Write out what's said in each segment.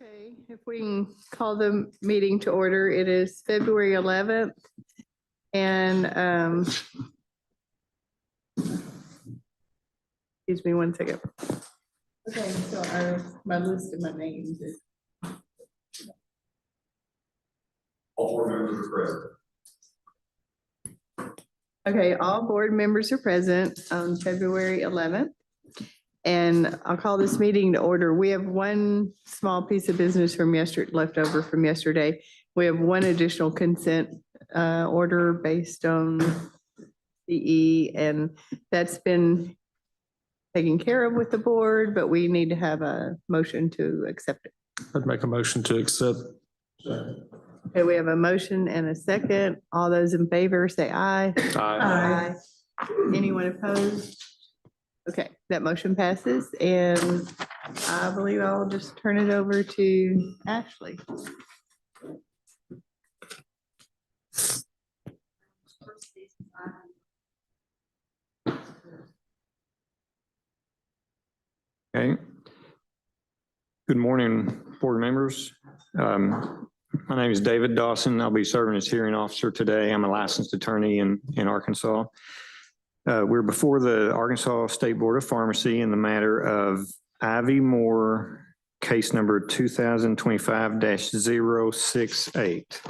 Okay, if we can call the meeting to order, it is February 11th. And excuse me one second. Okay, so my list of my names is. All board members are present. Okay, all board members are present on February 11th. And I'll call this meeting to order. We have one small piece of business from yesterday, left over from yesterday. We have one additional consent order based on CE, and that's been taken care of with the board, but we need to have a motion to accept it. I'd make a motion to accept. Okay, we have a motion and a second. All those in favor say aye. Aye. Anyone opposed? Okay, that motion passes, and I believe I'll just turn it over to Ashley. Okay. Good morning, board members. My name is David Dawson. I'll be serving as hearing officer today. I'm a licensed attorney in Arkansas. We're before the Arkansas State Board of Pharmacy in the matter of Ivy Moore, case number 2025-068.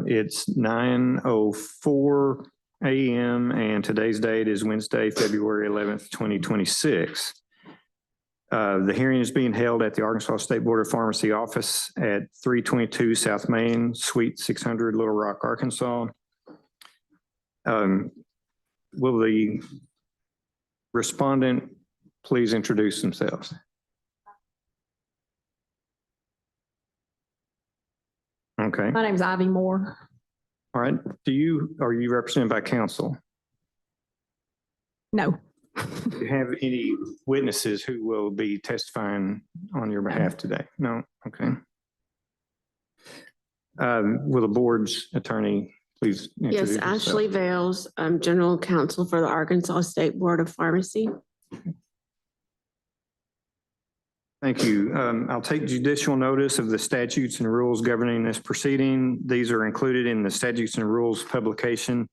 It's 9:04 a.m. and today's date is Wednesday, February 11th, 2026. The hearing is being held at the Arkansas State Board of Pharmacy office at 322 South Main, Suite 600, Little Rock, Arkansas. Will the respondent please introduce themselves? Okay. My name is Ivy Moore. All right. Are you represented by counsel? No. Do you have any witnesses who will be testifying on your behalf today? No? Okay. Will the board's attorney please introduce Yes, herself? Ashley Vales, I'm General Counsel for the Arkansas State Board of Pharmacy. Thank you. I'll take judicial notice of the statutes and rules governing this proceeding. These are included in the statutes and rules publication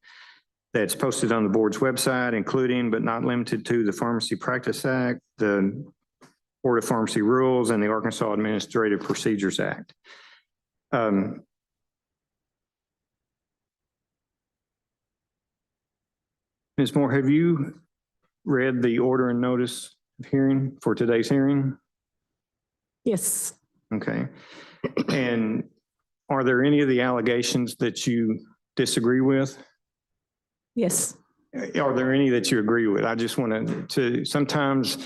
that's posted on the board's website, including but not limited to the Pharmacy Practice Act, the Board of Pharmacy Rules, and the Arkansas Administrative Procedures Act. Ms. Moore, have you read the order and notice of hearing for today's hearing? Yes. Okay. And are there any of the allegations that you disagree with? Yes. Are there any that you agree with? I just want to sometimes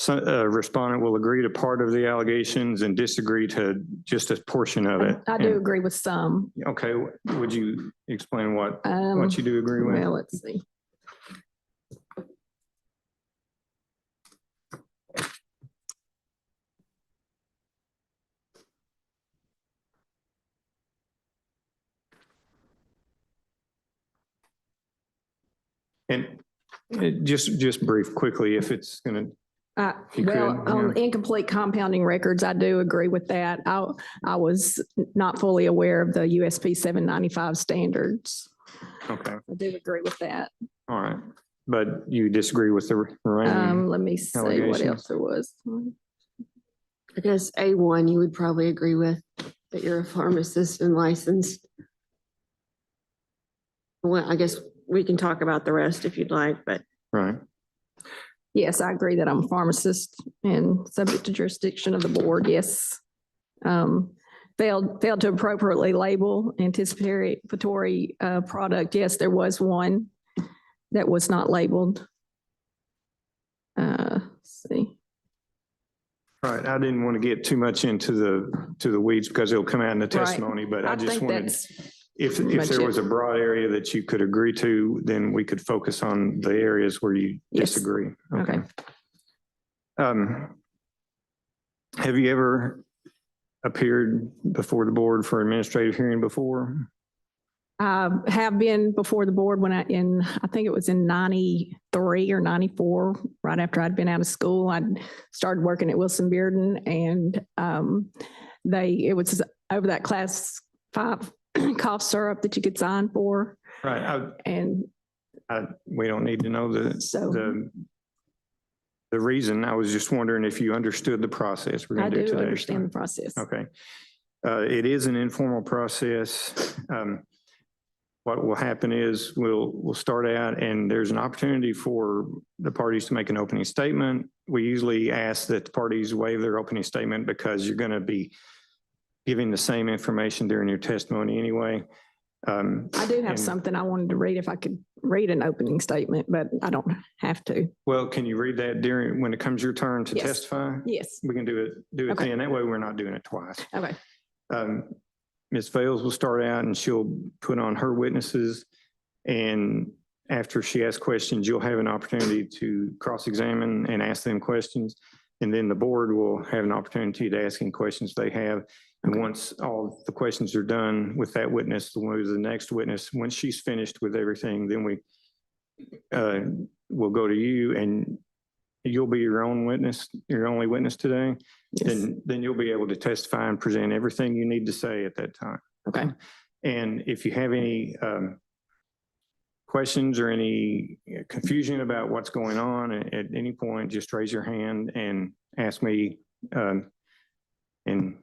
a respondent will agree to part of the allegations and disagree to just a portion of it. I do agree with some. Okay. Would you explain what you do agree with? Well, let's see. And just brief quickly, if it's going to. You Well, could, on yeah. incomplete compounding records, I do agree with that. I was not fully aware of the USP 795 standards. Okay. I do agree with that. All right. But you disagree with the remaining? Let me see what allegations? else there was. I guess A1 you would probably agree with, that you're a pharmacist and licensed. Well, I guess we can talk about the rest if you'd like, but Right. Yes, I agree that I'm a pharmacist and subject to jurisdiction of the board. Yes. Failed to appropriately label anticipatory product. Yes, there was one that was not labeled. Let's see. All right. I didn't want to get too much into the weeds because it'll come out in the testimony, but I just think wanted, that's if much there it. was a broad area that you could agree to, then we could focus on the areas where you Yes. disagree. Okay. Have you ever appeared before the board for administrative hearing before? Have been before the board when I think it was in 93 or 94, right after I'd been out of school. I started working at Wilson Bearden, and it was over that class 5 cough syrup that you could sign for. Right. And We don't need to know So- the reason. I was just wondering if you understood the process we're I going to do do today. understand the process. Okay. It is an informal process. What will happen is we'll start out and there's an opportunity for the parties to make an opening statement. We usually ask that the parties waive their opening statement because you're going to be giving the same information during your testimony anyway. I do have and- something I wanted to read if I could read an opening statement, but I don't have to. Well, can you read that when it comes your turn to Yes. testify? Yes. We can do it Okay. then. That way we're not doing it twice. Okay. Ms. Fales will start out and she'll put on her witnesses. And after she asks questions, you'll have an opportunity to cross-examine and ask them questions. And then the board will have an opportunity to ask any questions they have. And once all the questions are done with that witness, we'll move to the next witness. Once she's finished with everything, then we'll go to you and you'll be your own witness, your only witness today. Yes. Then you'll be able to testify and present everything you need to say at that time. Okay. And if you have any questions or any confusion about what's going on at any point, just raise your hand and ask me. And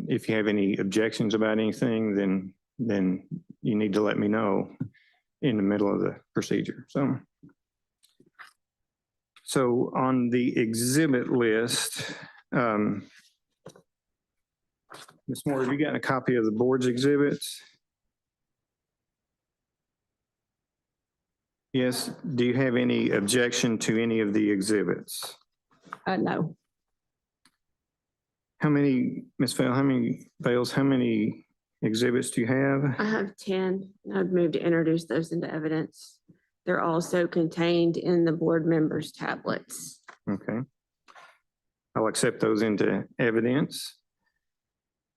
if you have any objections about anything, then you need to let me know in the middle of the procedure. So on the exhibit list, Ms. Moore, have you gotten a copy of the board's exhibits? Yes. Do you have any objection to any of the exhibits? No. How many, Ms. Fail, how many exhibits do you have? I have 10. I'd move to introduce those into evidence. They're also contained in the board members' tablets. Okay. I'll accept those into evidence.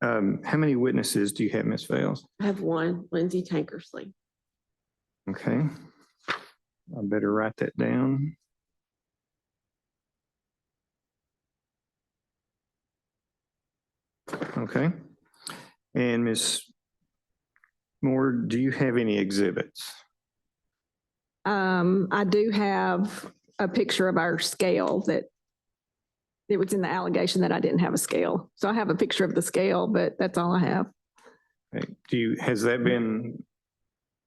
How many witnesses do you have, Ms. Fails? I have one, Lindsay Tankersley. Okay. I better write that down. Okay. And Ms. Moore, do you have any exhibits? I do have a picture of our scale that it was in the allegation that I didn't have a scale. So I have a picture of the scale, but that's all I have. Okay. Has that been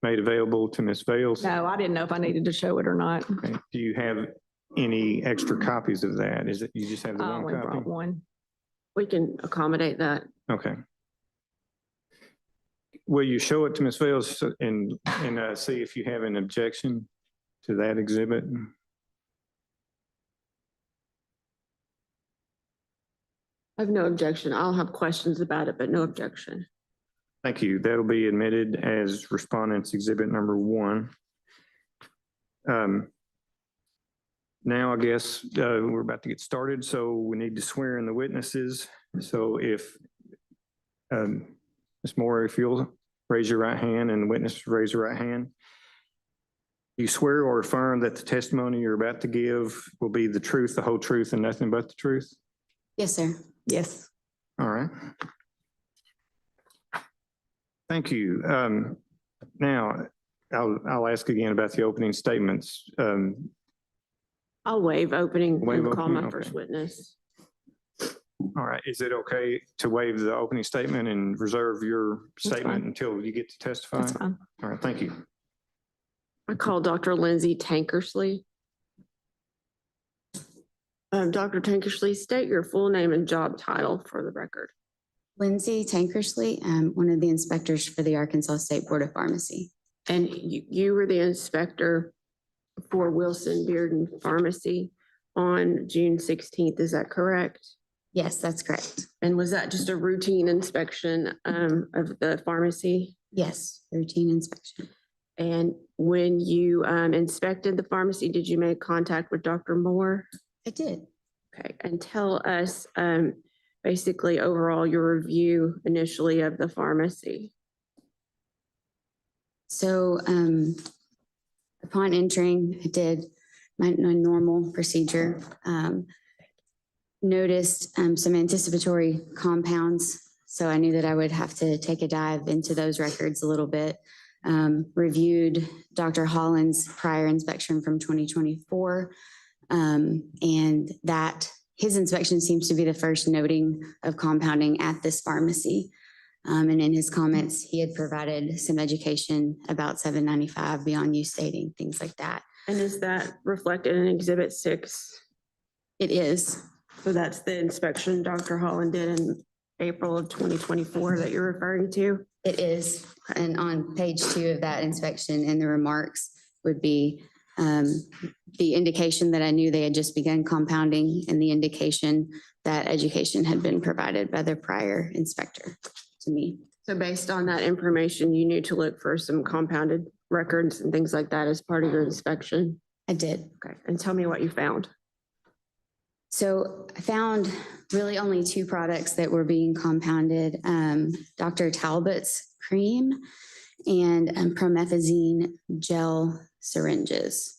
made available to Ms. Vales? No, I didn't know if I needed to show it or not. Okay. Do you have any extra copies of that? Is it, you just have the I one only brought copy? one. We can accommodate that. Okay. Will you show it to Ms. Vales and see if you have an objection to that exhibit? I have no objection. I'll have questions about it, but no objection. Thank you. That'll be admitted as respondents exhibit number 1. Now, I guess we're about to get started, so we need to swear in the witnesses. So if Ms. Moore, if you'll raise your right hand and the witness raise your right hand. You swear or affirm that the testimony you're about to give will be the truth, the whole truth, and nothing but the truth? Yes, sir. Yes. All right. Thank you. Now, I'll ask again about the opening statements. I'll waive opening Waive and call opening, my okay. first witness. All right, is it okay to waive the opening statement and reserve your statement fine. until you get to testify? That's fine. All right, thank you. I call Dr. Lindsay Tankersley. Dr. Tankersley, state your full name and job title for the record. Lindsay Tankersley, I'm one of the inspectors for the Arkansas State Board of Pharmacy. And you were the inspector for Wilson Bearden Pharmacy on June 16th, is that correct? Yes, that's correct. And was that just a routine inspection of the pharmacy? Yes, routine inspection. And when you inspected the pharmacy, did you make contact with Dr. Moore? I did. Okay, and tell us basically overall your review initially of the pharmacy. So upon entering, I did my normal procedure. Noticed some anticipatory compounds. So I knew that I would have to take a dive into those records a little bit. Reviewed Dr. Holland's prior inspection from 2024. And that his inspection seems to be the first noting of compounding at this pharmacy. And in his comments, he had provided some education about 795 beyond use stating, things like that. And is that reflected in Exhibit 6? It is. So that's the inspection Dr. Holland did in April of 2024 that you're referring to? It is. And on page 2 of that inspection in the remarks would be the indication that I knew they had just begun compounding and the indication that education had been provided by their prior inspector to me. So based on that information, you knew to look for some compounded records and things like that as part of your inspection? I did. Okay, and tell me what you found. So I found really only 2 products that were being compounded, Dr. Talbot's cream and promethazine gel syringes.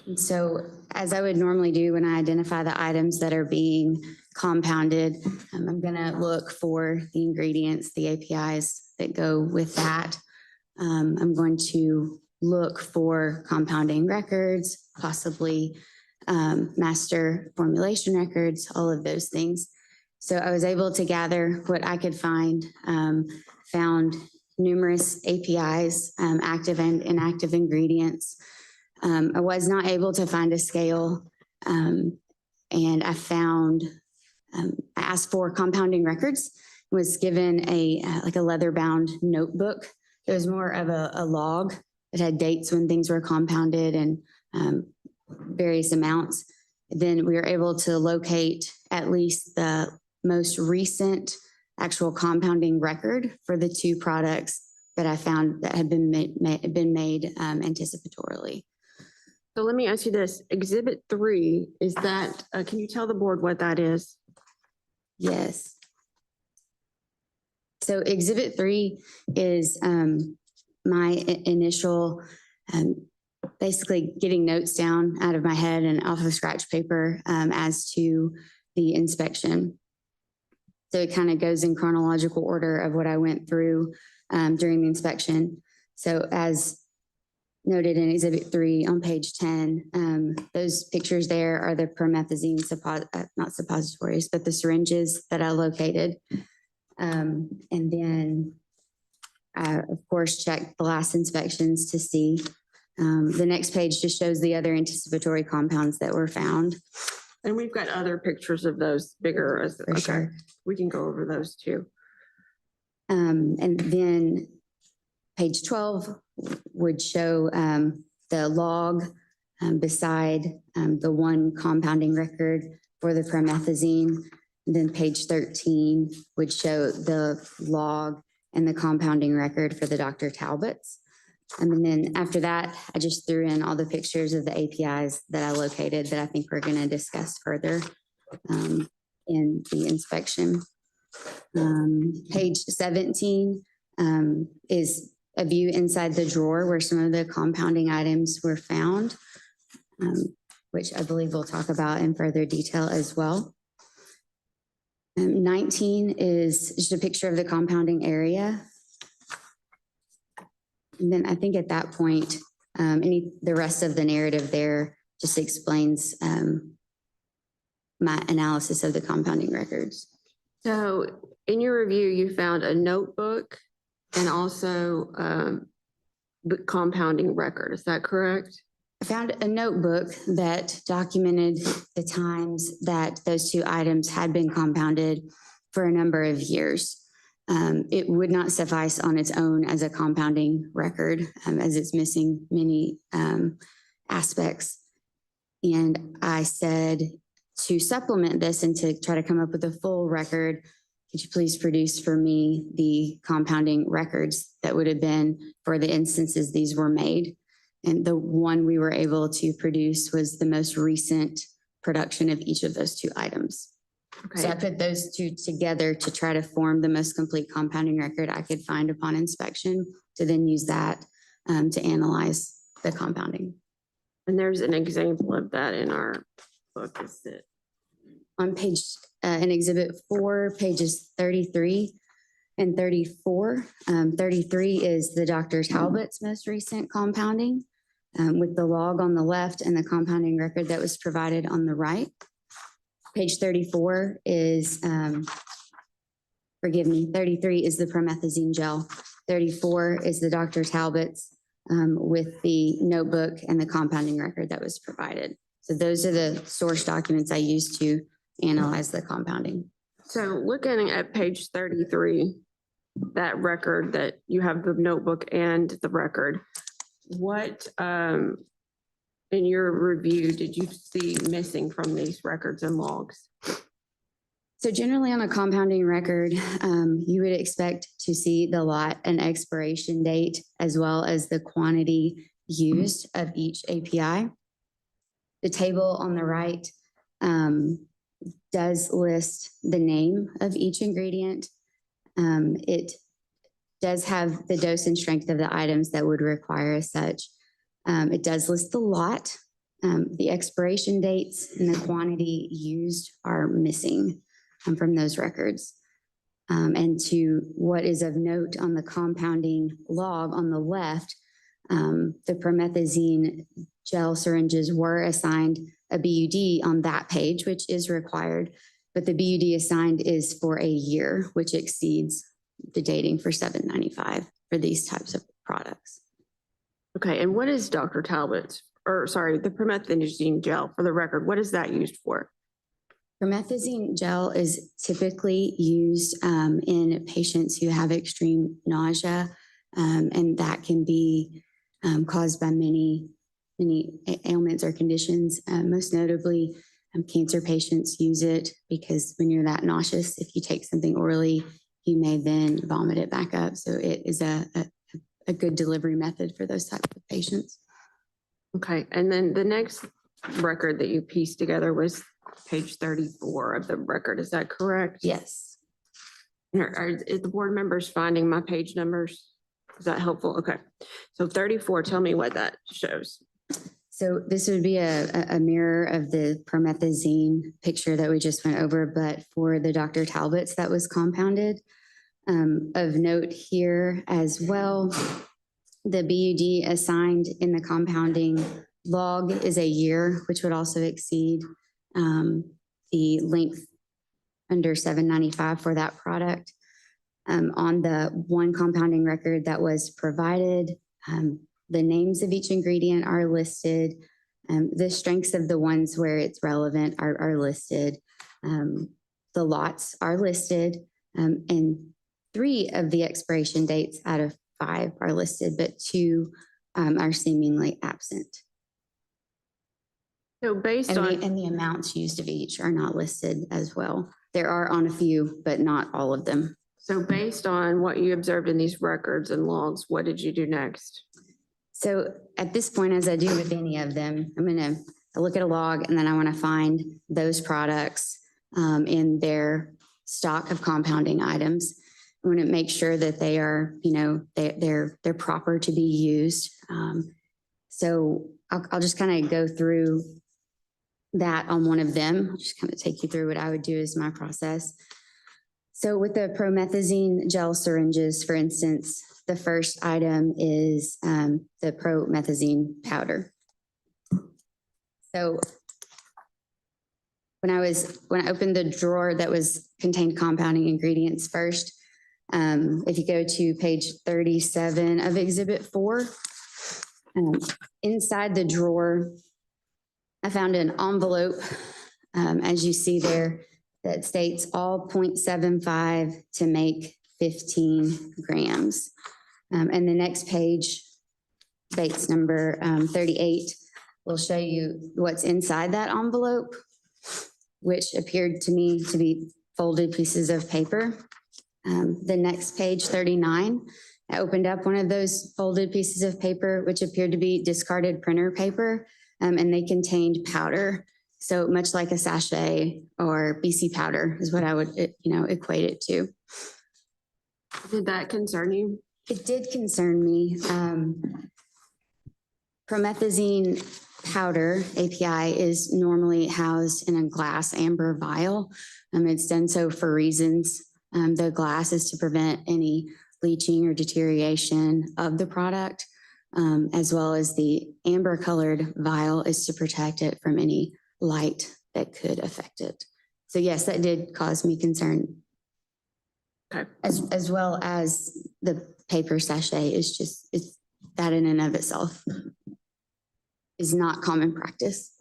And so as I would normally do when I identify the items that are being compounded, I'm going to look for the ingredients, the APIs that go with that. I'm going to look for compounding records, possibly master formulation records, all of those things. So I was able to gather what I could find, found numerous APIs, active and inactive ingredients. I was not able to find a scale, and I found, I asked for compounding records, was given a like a leather-bound notebook. It was more of a log that had dates when things were compounded and various amounts. Then we were able to locate at least the most recent actual compounding record for the 2 products that I found that had been made anticipatorily. So let me ask you this, Exhibit 3, is that, can you tell the board what that is? Yes. So Exhibit 3 is my initial, basically getting notes down out of my head and off of scratch paper as to the inspection. So it kind of goes in chronological order of what I went through during the inspection. So as noted in Exhibit 3 on page 10, those pictures there are the promethazine, not suppositories, but the syringes that I located. And then I, of course, checked the last inspections to see. The next page just shows the other anticipatory compounds that were found. And we've got other pictures of those bigger. For Okay, sure. we can go over those too. And then page 12 would show the log beside the 1 compounding record for the promethazine. And then page 13 would show the log and the compounding record for the Dr. Talbot's. And then after that, I just threw in all the pictures of the APIs that I located that I think we're going to discuss further in the inspection. Page 17 is a view inside the drawer where some of the compounding items were found, which I believe we'll talk about in further detail as well. 19 is just a picture of the compounding area. And then I think at that point, the rest of the narrative there just explains my analysis of the compounding records. So in your review, you found a notebook and also the compounding record. Is that correct? I found a notebook that documented the times that those 2 items had been compounded for a number of years. It would not suffice on its own as a compounding record, as it's missing many aspects. And I said, to supplement this and to try to come up with a full record, could you please produce for me the compounding records that would have been for the instances these were made? And the one we were able to produce was the most recent production of each of those 2 items. So I Okay, put those two together to try to form the most complete compounding record I could find upon inspection, to then use that to analyze the compounding. and there's an example of that in our book, is it? On page, in exhibit 4, pages 33 and 34. 33 is the Dr. Talbot's most recent compounding, with the log on the left and the compounding record that was provided on the right. Page 34 is, forgive me, 33 is the promethazine gel. 34 is the Dr. Talbot's, with the notebook and the compounding record that was provided. So those are the source documents I used to analyze the compounding. So looking at page 33, that record that you have the notebook and the record, what, in your review, did you see missing from these records and logs? So generally on a compounding record, you would expect to see the lot and expiration date, as well as the quantity used of each API. The table on the right does list the name of each ingredient. It does have the dose and strength of the items that would require as such. It does list the lot. The expiration dates and the quantity used are missing from those records. And to what is of note on the compounding log on the left, the promethazine gel syringes were assigned a BUD on that page, which is required, but the BUD assigned is for a year, which exceeds the dating for 795 for these types of products. Okay, and what is Dr. Talbot's, or sorry, the promethazine gel, for the record, what is that used for? Promethazine gel is typically used in patients who have extreme nausea, and that can be caused by many ailments or conditions. Most notably, cancer patients use it because when you're that nauseous, if you take something orally, you may then vomit it back up. So it is a good delivery method for those types of patients. Okay, and then the next record that you pieced together was page 34 of the record, is that correct? Yes. Is the board members finding my page numbers? Is that helpful? Okay, so 34, tell me what that shows. So this would be a mirror of the promethazine picture that we just went over, but for the Dr. Talbot's that was compounded. Of note here as well, the BUD assigned in the compounding log is a year, which would also exceed the length under 795 for that product. On the one compounding record that was provided, the names of each ingredient are listed. The strengths of the ones where it's relevant are listed. The lots are listed, and 3 of the expiration dates out of 5 are listed, but 2 are seemingly absent. So based And on, the amounts used of each are not listed as well. There are on a few, but not all of them. so based on what you observed in these records and logs, what did you do next? So at this point, as I do with any of them, I'm going to look at a log and then I want to find those products in their stock of compounding items. I want to make sure that they are, they're proper to be used. So I'll just kind of go through that on one of them. I'll just kind of take you through what I would do as my process. So with the promethazine gel syringes, for instance, the first item is the promethazine powder. So when I opened the drawer that contained compounding ingredients first, if you go to page 37 of Exhibit 4, inside the drawer, I found an envelope, as you see there, that states all 0.75 to make 15 grams. And the next page, Bates number 38, will show you what's inside that envelope, which appeared to me to be folded pieces of paper. The next page, 39, I opened up one of those folded pieces of paper, which appeared to be discarded printer paper, and they contained powder. So much like a sachet or BC powder is what I would, equate it to. Did that concern you? It did concern me. Promethazine powder, API, is normally housed in a glass amber vial. It's done so for reasons. The glass is to prevent any leaching or deterioration of the product, as well as the amber colored vial is to protect it from any light that could affect it. So yes, that did cause me concern. Okay. As well as the paper sachet it's that in and of itself is not common practice.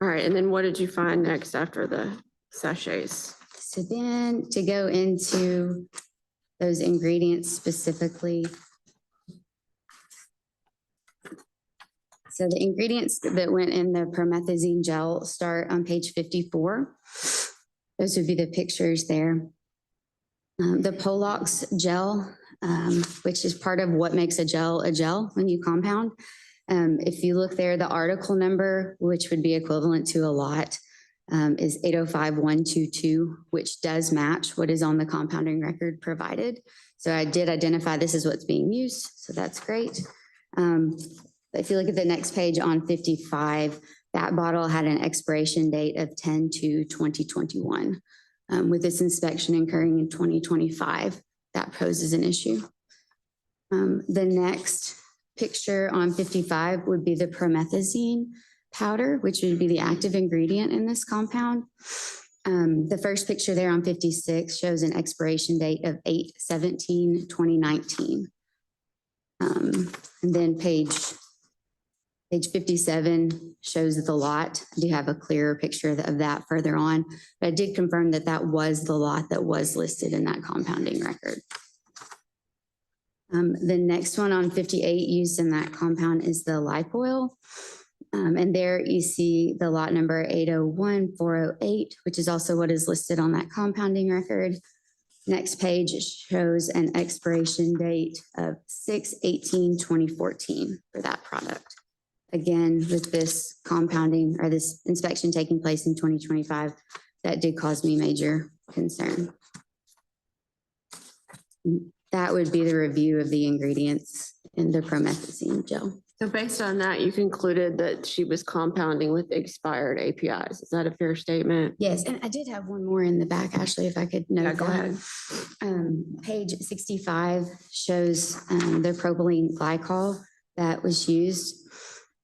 All right, and then what did you find next after the sachets? So then to go into those ingredients specifically. So the ingredients that went in the promethazine gel start on page 54. Those would be the pictures there. The Polox gel, which is part of what makes a gel when you compound. If you look there, the article number, which would be equivalent to a lot, is 805122, which does match what is on the compounding record provided. So I did identify this is what's being used, so that's great. If you look at the next page on 55, that bottle had an expiration date of 10/2/2021. With this inspection occurring in 2025, that poses an issue. The next picture on 55 would be the promethazine powder, which would be the active ingredient in this compound. The first picture there on 56 shows an expiration date of 8/17/2019. And then page 57 shows the lot. I do have a clearer picture of that further on, but I did confirm that that was the lot that was listed in that compounding record. The next one on 58 used in that compound is the Lipoil. And there you see the lot number 801408, which is also what is listed on that compounding record. Next page shows an expiration date of 6/18/2014 for that product. Again, with this compounding or this inspection taking place in 2025, that did cause me major concern. That would be the review of the ingredients in the promethazine gel. So based on that, you concluded that she was compounding with expired APIs. Is that a fair statement? Yes, and I did have one more in the back, Ashley, if I could note Yeah, go that. ahead. Page 65 shows the propylene glycol that was used.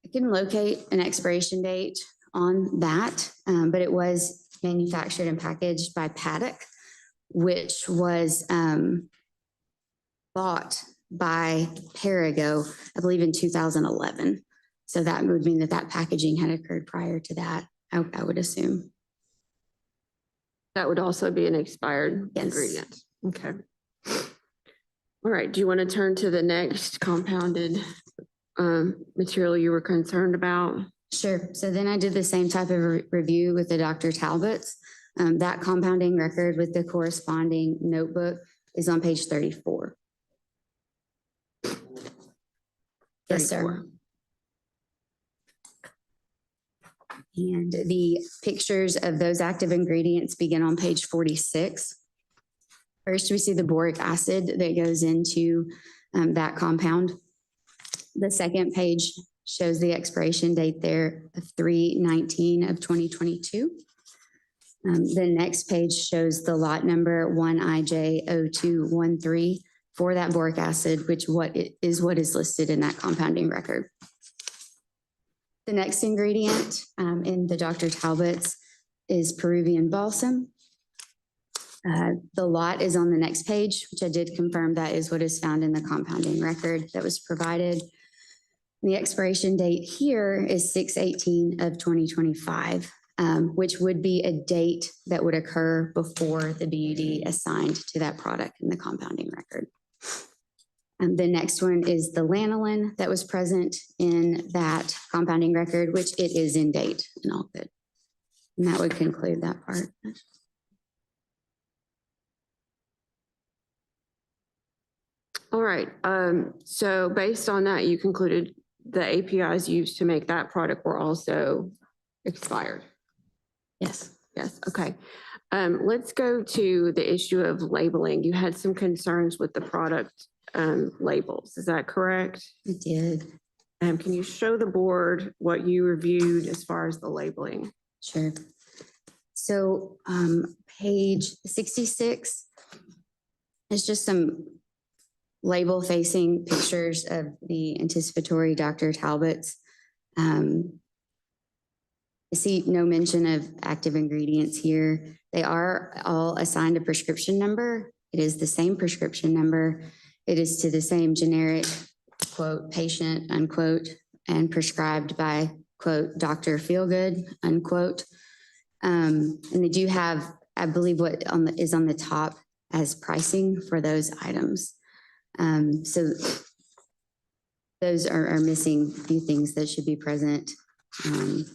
I can locate an expiration date on that, but it was manufactured and packaged by Paddock, which was bought by Perigo, I believe in 2011. So that would mean that that packaging had occurred prior to that, I would assume. That would also be an expired Yes. ingredient. Okay. All right, do you want to turn to the next compounded material you were concerned about? Sure. So then I did the same type of review with the Dr. Talbot's. That compounding record with the corresponding notebook is on page 34. Yes, sir. 34. And the pictures of those active ingredients begin on page 46. First, we see the boric acid that goes into that compound. The second page shows the expiration date there of 3/19/2022. The next page shows the lot number 1IJ0213 for that boric acid, which is what is listed in that compounding record. The next ingredient in the Dr. Talbot's is Peruvian balsam. The lot is on the next page, which I did confirm that is what is found in the compounding record that was provided. The expiration date here is 6/18/2025, which would be a date that would occur before the BUD assigned to that product in the compounding record. The next one is the lanolin that was present in that compounding record, which it is in date and all good. And that would conclude that part. All right, so based on that, you concluded the APIs used to make that product were also expired? Yes. Yes, okay. Let's go to the issue of labeling. You had some concerns with the product labels, is that correct? I did. Can you show the board what you reviewed as far as the labeling? Sure. So page 66 is just some label facing pictures of the anticipatory Dr. Talbot's. I see no mention of active ingredients here. They are all assigned a prescription number. It is the same prescription number. It is to the same generic, quote, patient, unquote, and prescribed by, quote, Dr. Feelgood, unquote. And they do have, I believe what is on the top as pricing for those items. So those are missing a few things that should be present.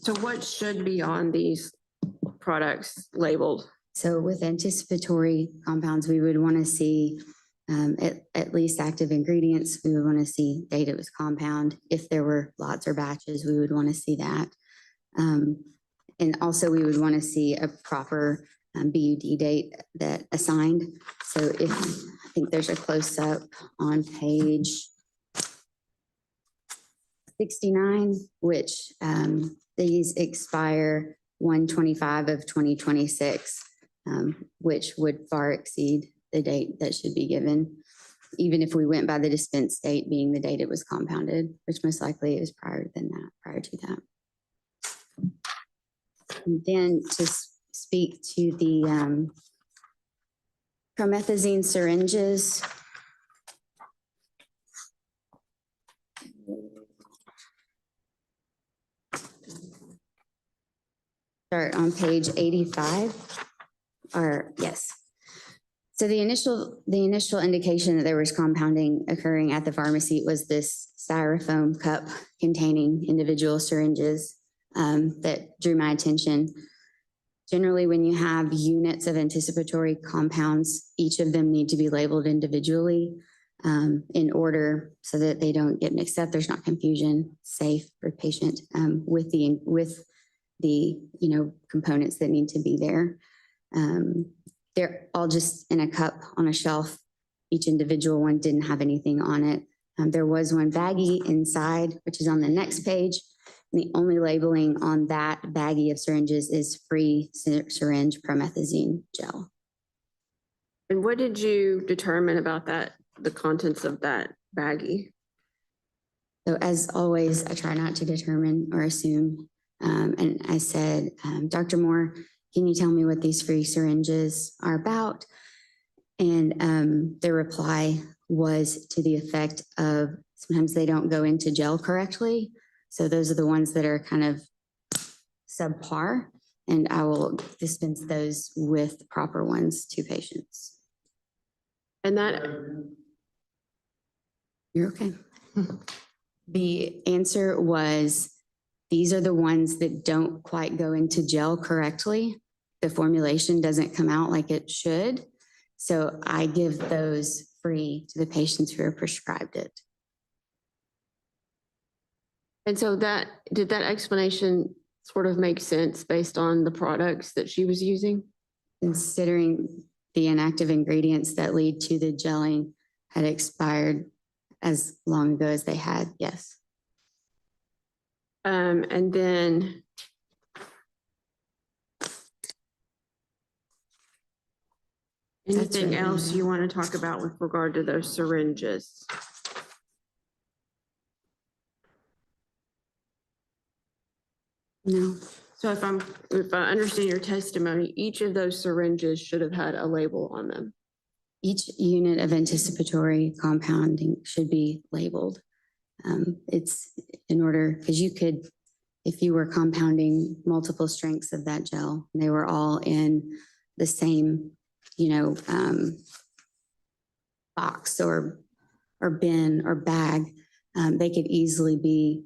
So what should be on these products labeled? So with anticipatory compounds, we would want to see at least active ingredients. We would want to see date it was compound. If there were lots or batches, we would want to see that. And also we would want to see a proper BUD date that assigned. So if I think there's a close up on page 69, which these expire 1/25 of 2026, which would far exceed the date that should be given, even if we went by the dispense date being the date it was compounded, which most likely is prior to that. And then to speak to the promethazine syringes. Start on page 85, or yes. So the initial indication that there was compounding occurring at the pharmacy was this styrofoam cup containing individual syringes that drew my attention. Generally, when you have units of anticipatory compounds, each of them need to be labeled individually in order so that they don't get mixed up. There's not confusion, safe for the patient with the components that need to be there. They're all just in a cup on a shelf. Each individual one didn't have anything on it. There was one baggie inside, which is on the next page. And the only labeling on that baggie of syringes is free syringe promethazine gel. And what did you determine about that, the contents of that baggie? So as always, I try not to determine or assume. And I said, Dr. Moore, can you tell me what these free syringes are about? And their reply was to the effect of sometimes they don't go into gel correctly. So those are the ones that are kind of subpar, and I will dispense those with proper ones to patients. And that, You're okay. The answer was, these are the ones that don't quite go into gel correctly. The formulation doesn't come out like it should. So I give those free to the patients who are prescribed it. and so did that explanation sort of make sense based on the products that she was using? Considering the inactive ingredients that lead to the gelling had expired as long ago as they had, yes. And then anything really else it. you want to talk about with regard to those syringes? No, So if I understand your testimony, each of those syringes should have had a label on them. each unit of anticipatory compounding should be labeled. It's in order, because you could, if you were compounding multiple strengths of that gel, and they were all in the same, box or bin or bag, they could easily be,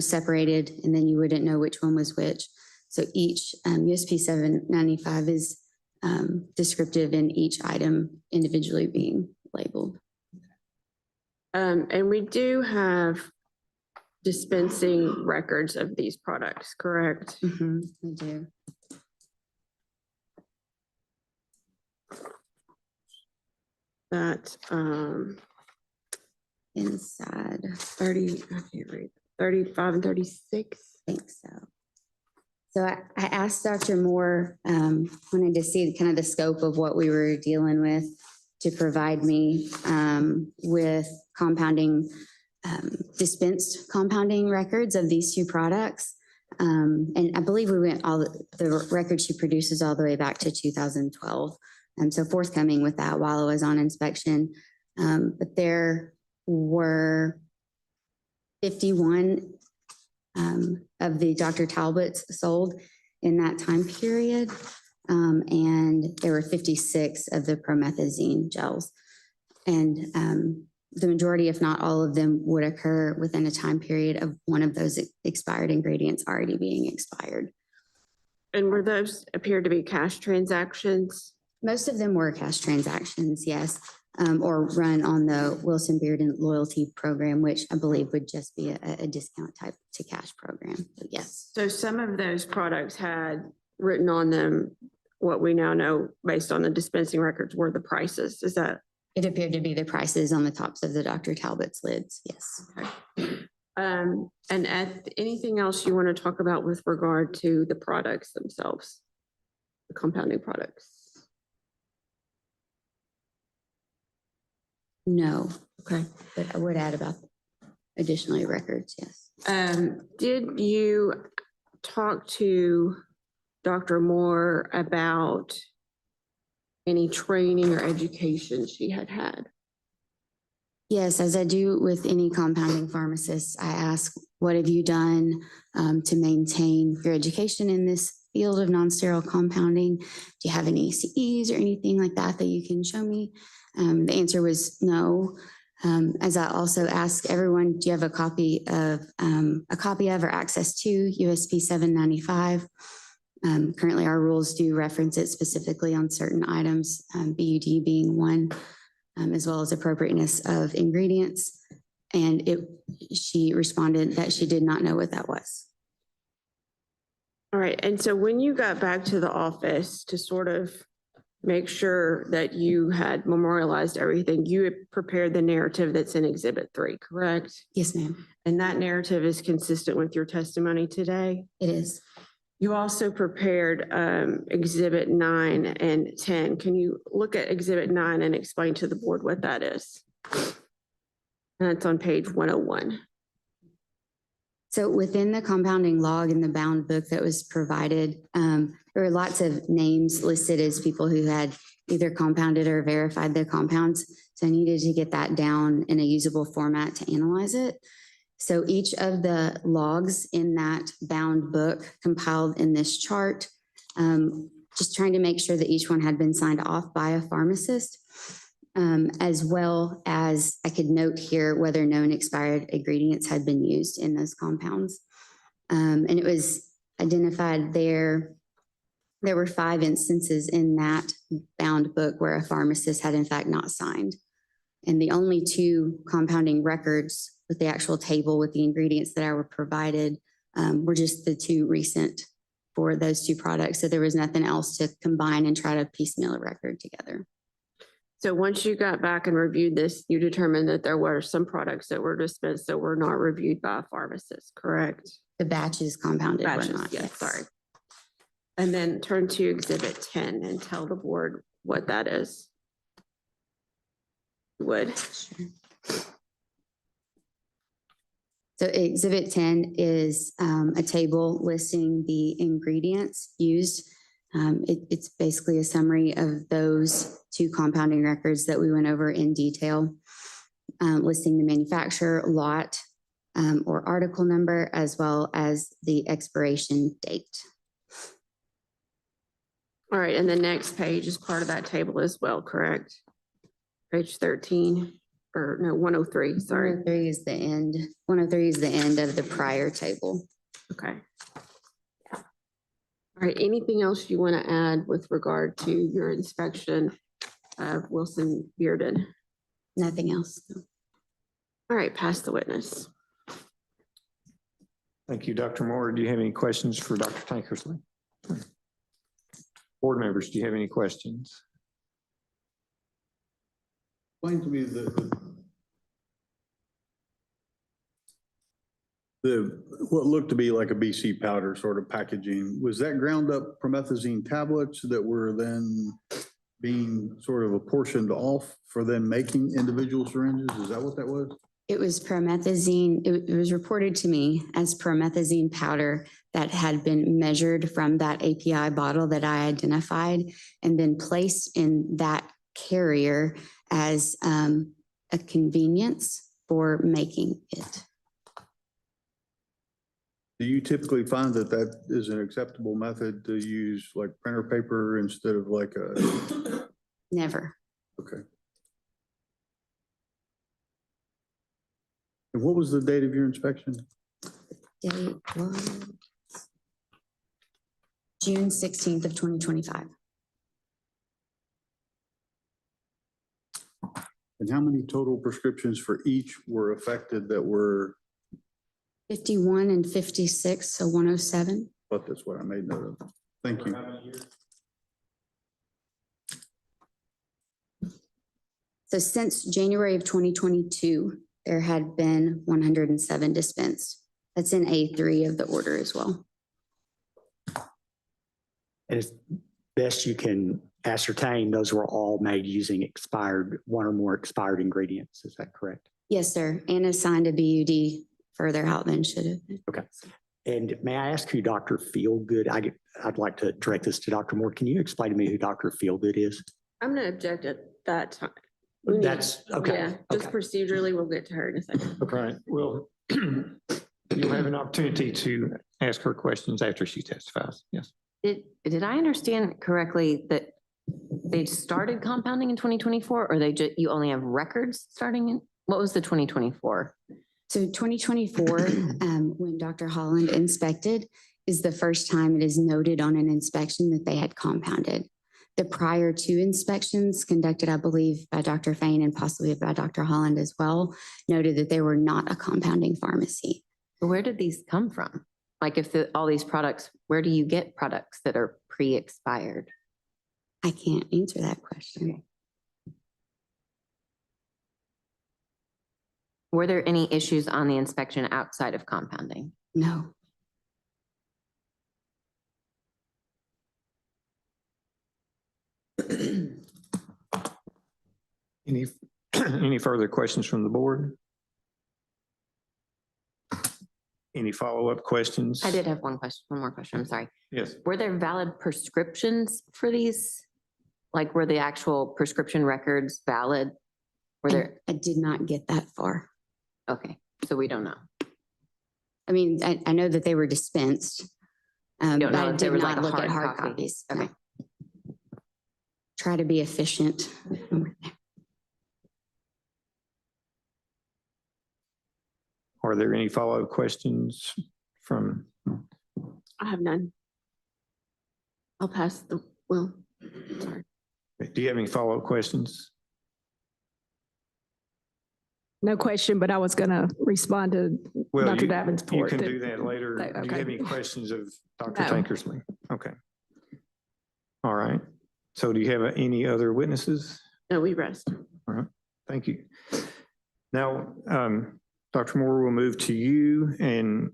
separated, and then you wouldn't know which one was which. So each USP 795 is descriptive in each item individually being labeled. And we do have dispensing records of these products, correct? We do. That, Inside, 30, I can't read, 35 and 36. I think so. So I asked Dr. Moore, wanted to see kind of the scope of what we were dealing with to provide me with compounding, dispensed compounding records of these two products. And I believe we went the record she produces all the way back to 2012. So forthcoming with that while I was on inspection. But there were 51 of the Dr. Talbots sold in that time period. And there were 56 of the promethazine gels. And the majority, if not all of them, would occur within a time period of one of those expired ingredients already being expired. And were those appeared to be cash transactions? Most of them were cash transactions, yes, or run on the Wilson Bearden loyalty program, which I believe would just be a discount type to cash program. So yes, So some of those products had written on them what we now know based on the dispensing records were the prices. Is that? it appeared to be the prices on the tops of the Dr. Talbot's lids. Yes. And anything else you want to talk about with regard to the products themselves? The compounding products? No, Okay. but I would add about additionally records. Yes. Did you talk to Dr. Moore about any training or education she had had? Yes, as I do with any compounding pharmacist, I ask, what have you done to maintain your education in this field of non-sterile compounding? Do you have any CEs or anything like that that you can show me? The answer was no. As I also ask everyone, do you have a copy of or access to USP 795? Currently, our rules do reference it specifically on certain items, BUD being one, as well as appropriateness of ingredients. And she responded that she did not know what that was. All right. And so when you got back to the office to sort of make sure that you had memorialized everything, you had prepared the narrative that's in Exhibit 3, correct? Yes, ma'am, And that narrative is consistent with your testimony today? it is. You also prepared Exhibit 9 and 10. Can you look at Exhibit 9 and explain to the board what that is? And it's on page 101. So within the compounding log in the bound book that was provided, there were lots of names listed as people who had either compounded or verified their compounds. So I needed to get that down in a usable format to analyze it. So each of the logs in that bound book compiled in this chart, just trying to make sure that each one had been signed off by a pharmacist, as well as I could note here whether known expired ingredients had been used in those compounds. And it was identified there were 5 instances in that bound book where a pharmacist had in fact not signed. And the only 2 compounding records with the actual table with the ingredients that I were provided were just the 2 recent for those 2 products. So there was nothing else to combine and try to piecemeal a record together. So once you got back and reviewed this, you determined that there were some products that were dispensed that were not reviewed by a pharmacist, correct? The batches compounded were Batches, not. yes, sorry. And then turn to Exhibit 10 and tell the board what that is. Would. Sure. So Exhibit 10 is a table listing the ingredients used. It's basically a summary of those 2 compounding records that we went over in detail, listing the manufacturer, lot, or article number, as well as the expiration date. All right, and the next page is part of that table as well, correct? Page 13, or no, 103, sorry. 103 is the end. 103 is the end of the prior table. Okay. All right, anything else you want to add with regard to your inspection of Wilson Bearden? Nothing else. All right, pass the witness. Thank you, Dr. Moore. Do you have any questions for Dr. Tankersley? Board members, do you have any questions? Explain to me what looked to be like a BC powder sort of packaging. Was that ground up promethazine tablets that were then being sort of apportioned off for then making individual syringes? Is that what that was? It was promethazine, it was reported to me as promethazine powder that had been measured from that API bottle that I identified and then placed in that carrier as a convenience for making it. Do you typically find that that is an acceptable method to use like printer paper instead of like a, Never. okay. And what was the date of your inspection? Date was June 16th of 2025. And how many total prescriptions for each were affected that were, 51 and 56, so 107. but that's what I made note of. Thank you. So since January of 2022, there had been 107 dispensed. That's in A3 of the order as well. As best you can ascertain, those were all made using expired, one or more expired ingredients. Is that correct? Yes, sir. And assigned a BUD further out than should have been. Okay. And may I ask who Dr. Feelgood, I'd like to direct this to Dr. Moore. Can you explain to me who Dr. Feelgood is? I'm gonna object at that time. We need- That's, okay. Yeah, just Okay. procedurally, we'll get to her in a second. Okay, well, you'll have an opportunity to ask her questions after she testifies. Yes. Did I understand correctly that they started compounding in 2024 or you only have records starting in, what was the 2024? So 2024, when Dr. Holland inspected, is the first time it is noted on an inspection that they had compounded. The prior two inspections conducted, I believe, by Dr. Fain and possibly by Dr. Holland as well, noted that they were not a compounding pharmacy. But where did these come from? Like if all these products, where do you get products that are pre-expired? I can't answer that question. Were there any issues on the inspection outside of compounding? No. Any, any further questions from the board? Any follow-up questions? I did have one more question, I'm sorry. Yes. Were there valid prescriptions for these? Like were the actual prescription records valid? Were there, I did not get that far. okay, so we don't know. I mean, I know that they were dispensed. You don't But know I if there did was like not a look at hard hard copy? copies. Okay. Try to be efficient. Are there any follow-up questions from, I have none. I'll pass sorry. do you have any follow-up questions? No question, but I was going to respond to Well, Dr. you- Davenport. You can do that later. Oh, Do you okay. have any questions of Dr. No. Tankersley? Okay. All right. So do you have any other witnesses? No, we rest. Thank you. Now, Dr. Moore, we'll move to you. And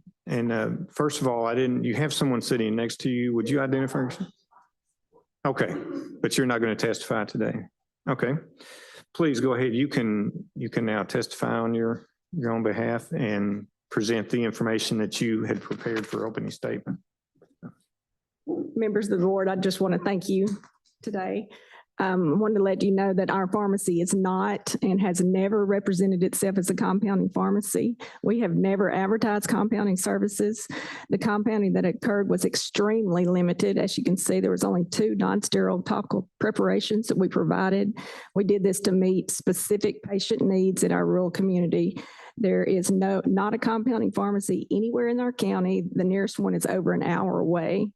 first of all, you have someone sitting next to you. Would you identify yourself? Okay, but you're not going to testify today. Okay. Please go ahead. You can now testify on your own behalf and present the information that you had prepared for opening statement. Members of the board, I just want to thank you today. Wanted to let you know that our pharmacy is not and has never represented itself as a compounding pharmacy. We have never advertised compounding services. The compounding that occurred was extremely limited. As you can see, there was only 2 non-sterile topical preparations that we provided. We did this to meet specific patient needs in our rural community. There is not a compounding pharmacy anywhere in our county. The nearest one is over an hour away.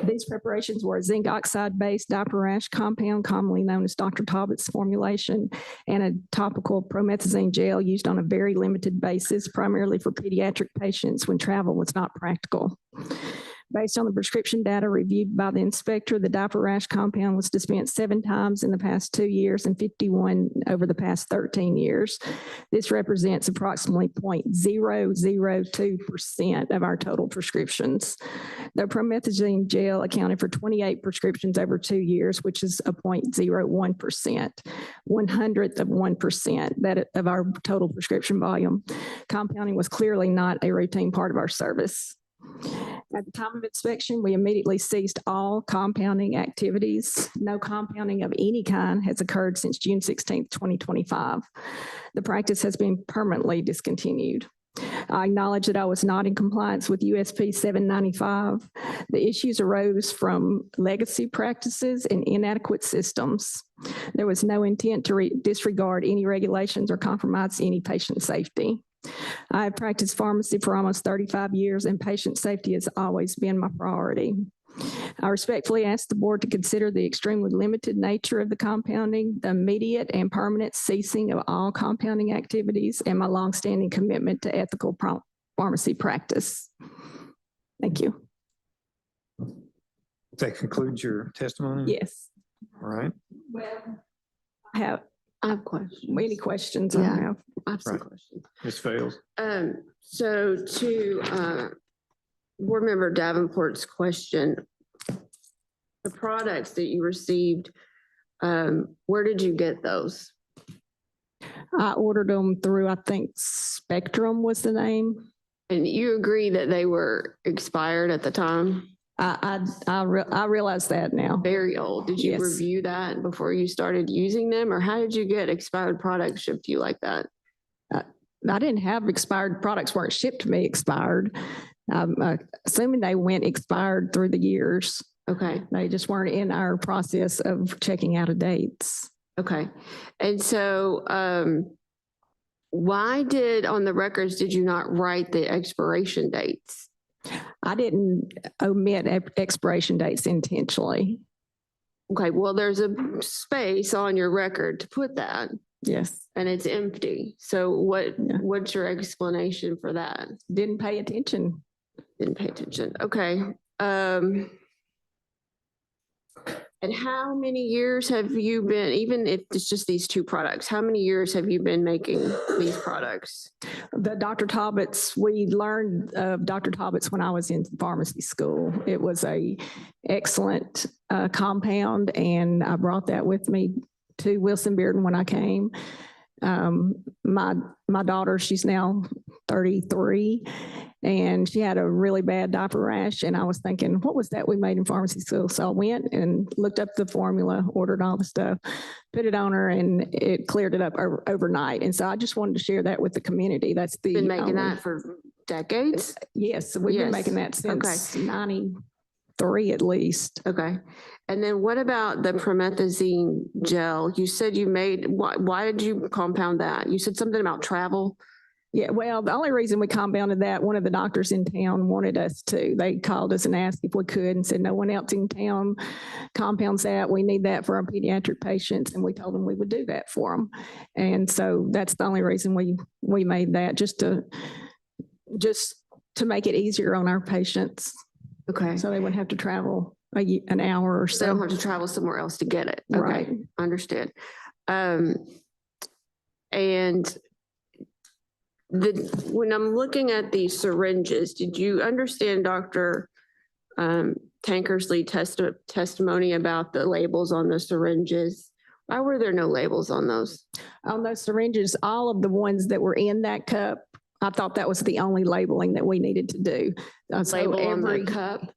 These preparations were a zinc oxide-based diaper rash compound commonly known as Dr. Talbot's formulation and a topical promethazine gel used on a very limited basis, primarily for pediatric patients when travel was not practical. Based on the prescription data reviewed by the inspector, the diaper rash compound was dispensed 7 times in the past 2 years and 51 over the past 13 years. This represents approximately 0.002% of our total prescriptions. The promethazine gel accounted for 28 prescriptions over 2 years, which is a 0.01%, 1/100th of 1% of our total prescription volume. Compounding was clearly not a routine part of our service. At the time of inspection, we immediately ceased all compounding activities. No compounding of any kind has occurred since June 16th, 2025. The practice has been permanently discontinued. I acknowledge that I was not in compliance with USP 795. The issues arose from legacy practices and inadequate systems. There was no intent to disregard any regulations or compromise any patient safety. I have practiced pharmacy for almost 35 years, and patient safety has always been my priority. I respectfully ask the board to consider the extremely limited nature of the compounding, the immediate and permanent ceasing of all compounding activities, and my longstanding commitment to ethical pharmacy practice. Thank you. That concludes your testimony? Yes. All right. Well, I have I have questions. any questions I Yeah. have. I have some Right. questions. Ms. Fails. So to Board Member Davenport's question, the products that you received, where did you get those? I ordered them through, I think Spectrum was the name. And you agree that they were expired at the time? I realize that now. Very old. Did you Yes. review that before you started using them? Or how did you get expired products shipped to you like that? I didn't have expired products weren't shipped to me expired. Assuming they went expired through the years. Okay, They just weren't in our process of checking out of dates. okay. And so why on the records, did you not write the expiration dates? I didn't omit expiration dates intentionally. Okay, well, there's a space on your record to put that Yes, and it's empty. So what's your explanation for that? didn't pay attention. Didn't pay attention. Okay. And how many years have you been, even if it's just these 2 products, how many years have you been making these products? The Dr. Talbot's, we learned of Dr. Talbot's when I was in pharmacy school. It was a excellent compound, and I brought that with me to Wilson Bearden when I came. My daughter, she's now 33, and she had a really bad diaper rash, and I was thinking, what was that we made in pharmacy school? So I went and looked up the formula, ordered all the stuff, put it on her, and it cleared it up overnight. And so I just wanted to share that with the community. That's the Been making only- that for decades? Yes, we've been Yes. making that since 93 at least. Okay. And then what about the promethazine gel? You said you made, why did you compound that? You said something about travel? Yeah, well, the only reason we compounded that, one of the doctors in town wanted us to. They called us and asked if we could and said, no one else in town compounds that. We need that for our pediatric patients. And we told them we would do that for them. And so that's the only reason we made that, just to make it easier on our patients. Okay. So they wouldn't have to travel an hour or They don't have so. to travel somewhere else to get it. Right. Okay, understood. And when I'm looking at these syringes, did you understand Dr. Tankersley testimony about the labels on the syringes? Why were there no labels on those? On those syringes, all of the ones that were in that cup, I thought that was the only labeling that we needed to do. So Label on the every- cup?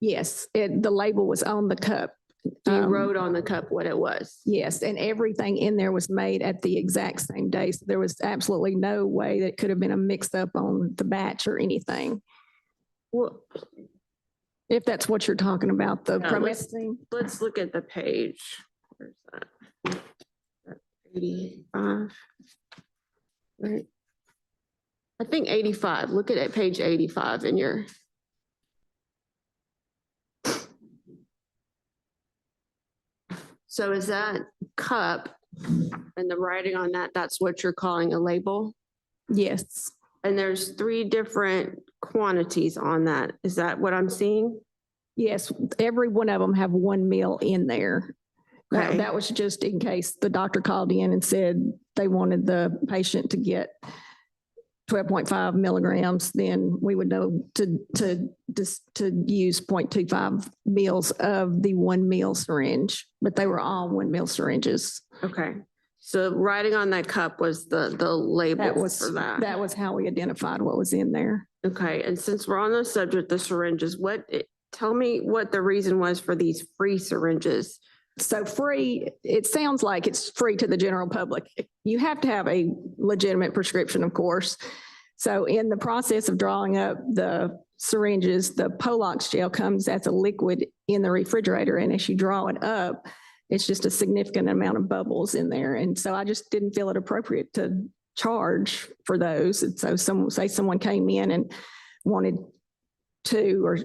Yes, the label was on the cup. You Um, wrote on the cup what it was? Yes, and everything in there was made at the exact same day. So there was absolutely no way that it could have been a mix up on the batch or anything. Well, If that's what you're talking about, the Yeah, let's- promethazine. let's look at the page. Where's that? 85. Right. I think 85. Look at page 85 in your. So is that cup and the writing on that, that's what you're calling a label? Yes, And there's 3 different quantities on that. Is that what I'm seeing? yes, every one of them have 1 meal in there. That, Okay. that was just in case the doctor called in and said they wanted the patient to get 12.5 milligrams, then we would know to use 0.25 mils of the 1 meal syringe, but they were all 1 meal syringes. Okay. So writing on that cup was the That label was, for that. that was how we identified what was in there. Okay. And since we're on the subject, the syringes, tell me what the reason was for these free syringes. So free, it sounds like it's free to the general public. You have to have a legitimate prescription, of course. So in the process of drawing up the syringes, the Polox gel comes as a liquid in the refrigerator. And as you draw it up, it's just a significant amount of bubbles in there. And so I just didn't feel it appropriate to charge for those. And so someone came in and wanted 2, or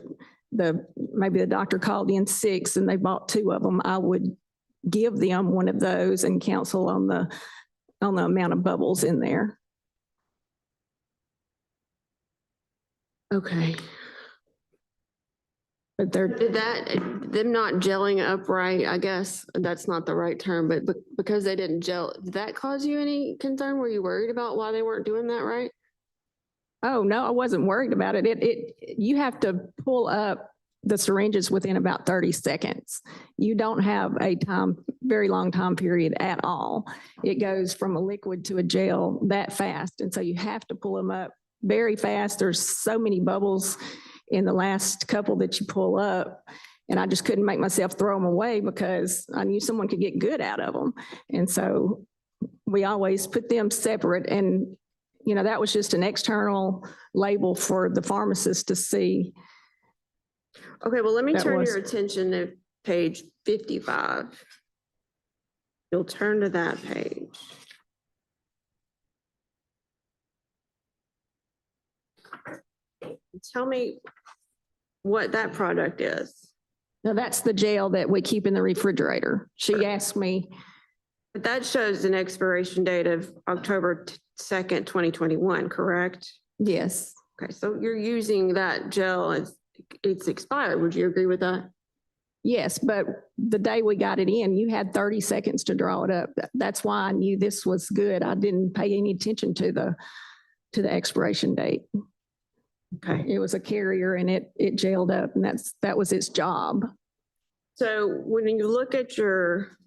maybe the doctor called in 6 and they bought 2 of them, I would give them one of those and counsel on the amount of bubbles in there. Okay. But they're, Did them not gelling upright, I guess that's not the right term, but because they didn't gel, did that cause you any concern? Were you worried about why they weren't doing that right? oh, no, I wasn't worried about it. You have to pull up the syringes within about 30 seconds. You don't have a very long time period at all. It goes from a liquid to a gel that fast. And so you have to pull them up very fast. There's so many bubbles in the last couple that you pull up. And I just couldn't make myself throw them away because I knew someone could get good out of them. And so we always put them separate. And, you know, that was just an external label for the pharmacist to see. Okay, well, let me That turn was- your attention to page 55. You'll turn to that page. Tell me what that product is. Now, that's the gel that we keep in the refrigerator. She asked me, But that shows an expiration date of October 2nd, 2021, correct? yes, Okay, so you're using that gel, it's expired. Would you agree with that? yes, but the day we got it in, you had 30 seconds to draw it up. That's why I knew this was good. I didn't pay any attention to the expiration date. Okay. It was a carrier and it gelled up, and that was its job. So when you look at your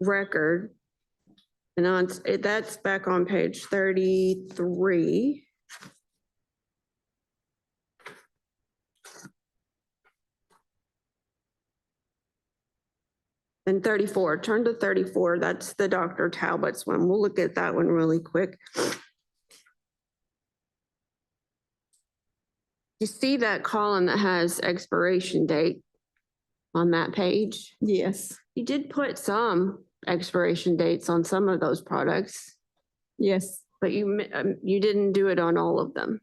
record, and that's back on page 33. And 34, turn to 34. That's the Dr. Talbot's one. We'll look at that one really quick. You see that column that has expiration date on that page? Yes, You did put some expiration dates on some of those products, yes. but you didn't do it on all of them.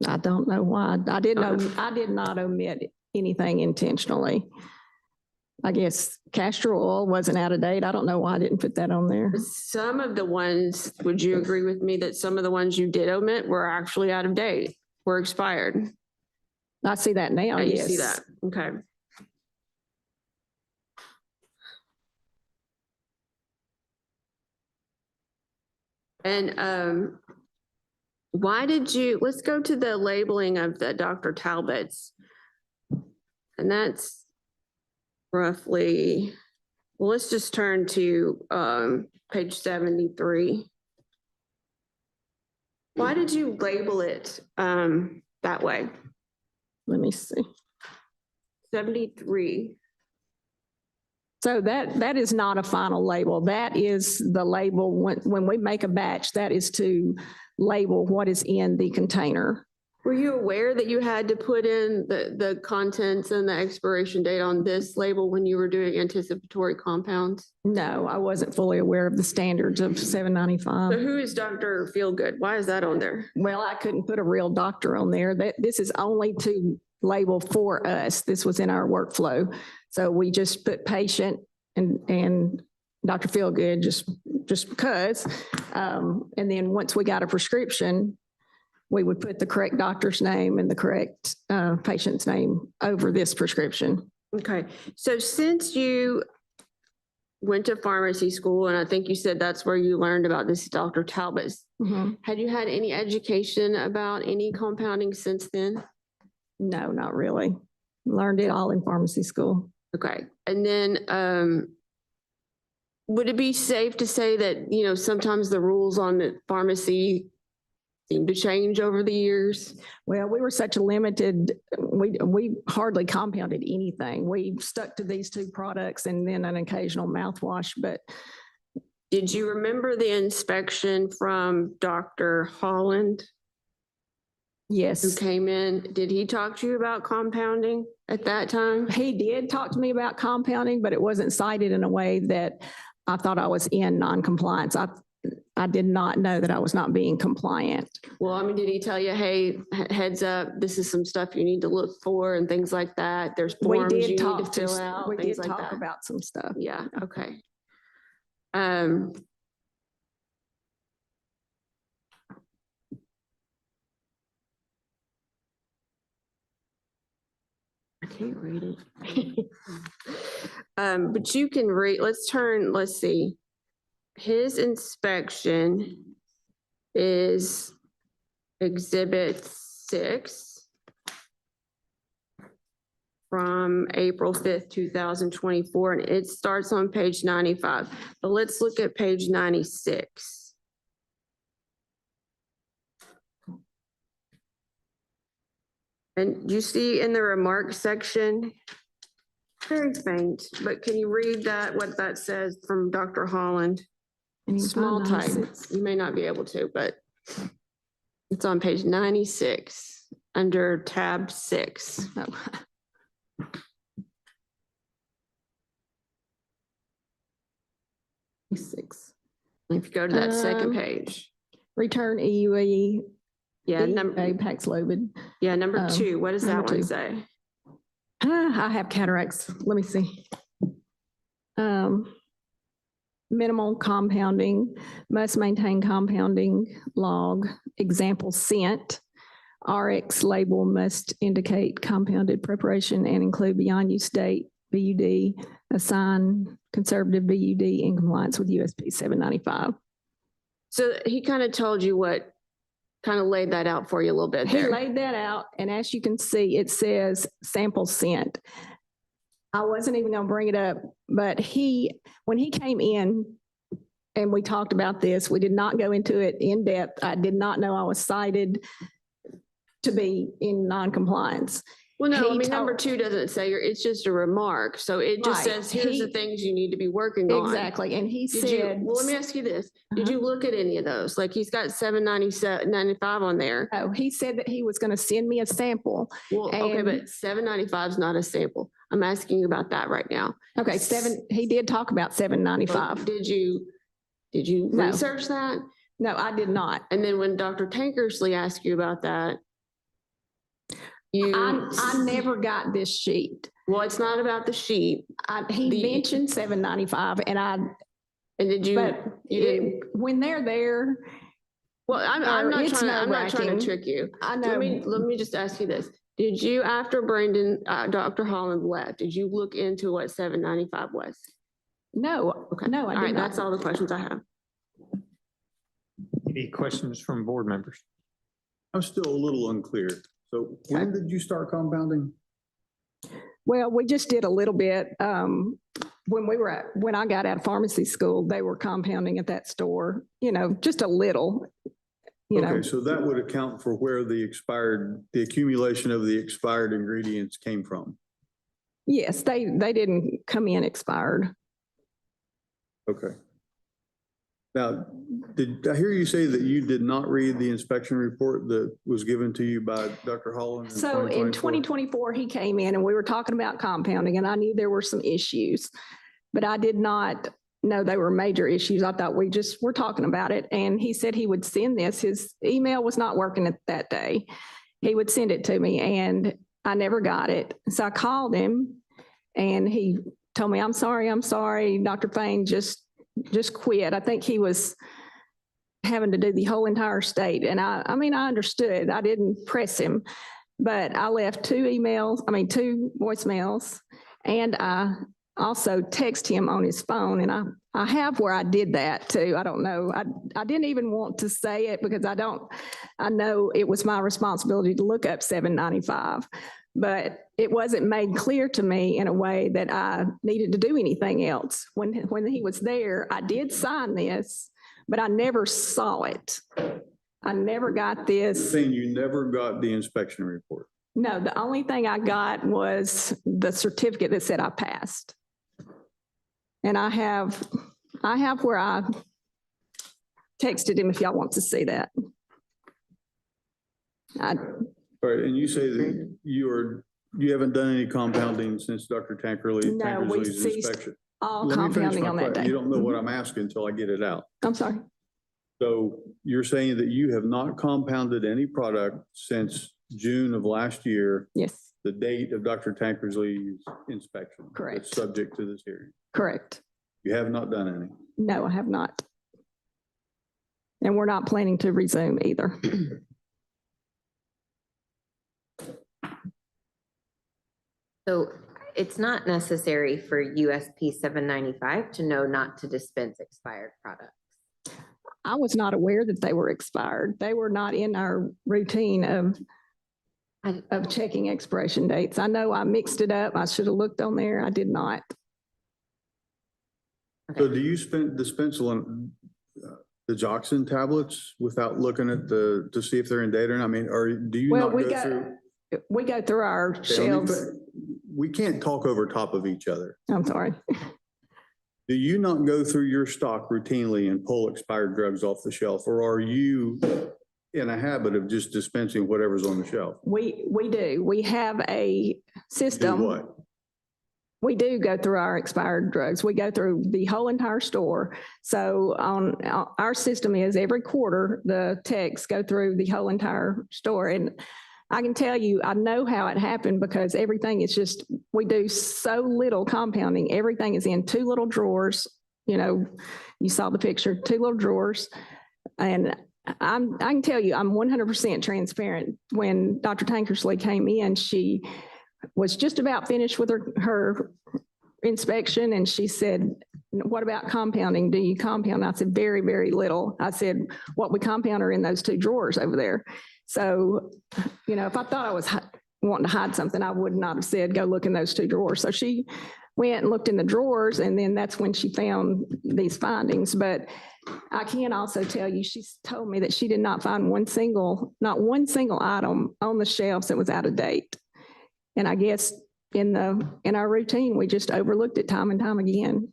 I don't know why. I did not omit anything intentionally. I guess castor oil wasn't out of date. I don't know why I didn't put that on there. Some of the ones, would you agree with me that some of the ones you did omit were actually out of date, were expired? I see that now, You yes. see that? Okay. And why did you, let's go to the labeling of the Dr. Talbot's. And that's roughly, well, let's just turn to page 73. Why did you label it that way? Let me see. 73. So that is not a final label. That is the label when we make a batch, that is to label what is in the container. Were you aware that you had to put in the contents and the expiration date on this label when you were doing anticipatory compounds? No, I wasn't fully aware of the standards of So 795. who is Dr. Feelgood? Why is that on there? Well, I couldn't put a real doctor on there. This is only to label for us. This was in our workflow. So we just put patient and Dr. Feelgood just because. And then once we got a prescription, we would put the correct doctor's name and the correct patient's name over this prescription. Okay, so since you went to pharmacy school, and I think you said that's where you learned about this Dr. Talbot, had you had any education about any compounding since then? No, not really. Learned it all in pharmacy school. Okay, and then would it be safe to say that, you know, sometimes the rules on the pharmacy seem to change over the years? Well, we were such a limited, we hardly compounded anything. We stuck to these two products and then an occasional mouthwash, but Did you remember the inspection from Dr. Holland who yes. came in? Did he talk to you about compounding at that time? He did talk to me about compounding, but it wasn't cited in a way that I thought I was in non-compliance. I did not know that I was not being compliant. Well, I mean, did he tell you, hey, heads up, this is some stuff you need to look for and things like that? There's We forms you did need to talk to, fill out, we things did like talk that. about some stuff. Yeah, okay. I can't read it. But you can read, let's see. His inspection is Exhibit 6 from April 5th, 2024, and it starts on page 95. But let's look at page 96. And you see in the remarks section, very faint, but can you read that, what that says from Dr. Holland? Small type. You may not be able to, but it's on page 96 under tab 6. Six. If you go to that second page. Return EUA, Yeah, Paxlovid. number 2. What does that number one 2. say? I have cataracts. Let me see. Minimal compounding, must maintain compounding log, example scent. RX label must indicate compounded preparation and include beyond use date, BUD, assign conservative BUD in compliance with USP 795. So he kind of told you what, kind of laid that out for you a little bit He there. laid that out, and as you can see, it says sample scent. I wasn't even gonna bring it up, but when he came in and we talked about this, we did not go into it in depth. I did not know I was cited to be in non-compliance. Well, no, I He mean, number told- 2 doesn't say, it's just a remark. So it just Right. says, here's the He- things you need to be working on. Exactly, and he Did you, said. well, let me ask you this. Did you look at any of those? Like he's got 795 on there. Oh, he said that he was gonna send me a sample. Well, okay, And- but 795 is not a sample. I'm asking you about that right now. Okay, he did talk about 795. But Did you No. research that? No, I did not. And then when Dr. Tankersley asked you about that, I never got this sheet. well, it's not about the sheet. He The- mentioned 795 and And did you, but you didn't, when they're there, well, I'm not it's trying to nerve-wracking. trick you. I Let know. me just ask you this. Did you, after Dr. Holland left, did you look into what 795 was? No, Okay. no, I All right, did that's not. all the questions I have. Any questions from board members? I'm still a little unclear. So when did you start compounding? Well, we just did a little bit. When I got out of pharmacy school, they were compounding at that store, just a little, Okay, so that would account for where the accumulation of the expired ingredients came from. Yes, they didn't come in expired. Okay. Now, did I hear you say that you did not read the inspection report that was given to you by Dr. Holland? So in 2024, he came in and we were talking about compounding and I knew there were some issues, but I did not know they were major issues. I thought we just were talking about it. And he said he would send this. His email was not working that day. He would send it to me and I never got it. So I called him and he told me, I'm sorry, Dr. Payne, just quit. I think he was having to do the whole entire state. And I mean, I understood. I didn't press him, but I left two voicemails, and I also text him on his phone. And I have where I did that too. I don't know. I didn't even want to say it because I know it was my responsibility to look up 795, but it wasn't made clear to me in a way that I needed to do anything else. When he was there, I did sign this, but I never saw it. I never got this. Saying you never got the inspection report. No, the only thing I got was the certificate that said I passed. And I have where I texted him if y'all want to see that. All right, and you say that you haven't done any compounding since Dr. No, we Tankersley's ceased inspection? all Let me finish compounding my on that question. day. You don't know what I'm asking until I get it out. I'm sorry. So you're saying that you have not compounded any product since June of last year, Yes, the date of Dr. Tankersley's inspection? Correct. That's subject to this hearing. correct. You have not done any. No, I have not. And we're not planning to resume either. So it's not necessary for USP 795 to know not to dispense expired products. I was not aware that they were expired. They were not in our routine of checking expiration dates. I know I mixed it up. I should have looked on there. I did not. So do you dispense on the Joxin tablets without looking at to see if they're in date or not? I mean, or do you Well, not go through? we go through our Okay, let me shelves. We can't talk over top of each other. I'm sorry. Do you not go through your stock routinely and pull expired drugs off the shelf? Or are you in a habit of just dispensing whatever's on the shelf? We do. We have a Do system. what? We do go through our expired drugs. We go through the whole entire store. So on our system is every quarter, the techs go through the whole entire store. And I can tell you, I know how it happened because everything is just, we do so little compounding. Everything is in two little drawers. You know, you saw the picture, two little drawers. And I can tell you, I'm 100% transparent. When Dr. Tankersley came in, she was just about finished with her inspection. And she said, what about compounding? Do you compound? I said, very, very little. I said, what we compound are in those two drawers over there. So, you know, if I thought I was wanting to hide something, I would not have said, go look in those two drawers. So she went and looked in the drawers, and then that's when she found these findings. But I can also tell you, she's told me that she did not find not one single item on the shelves that was out of date. And I guess in our routine, we just overlooked it time and time again.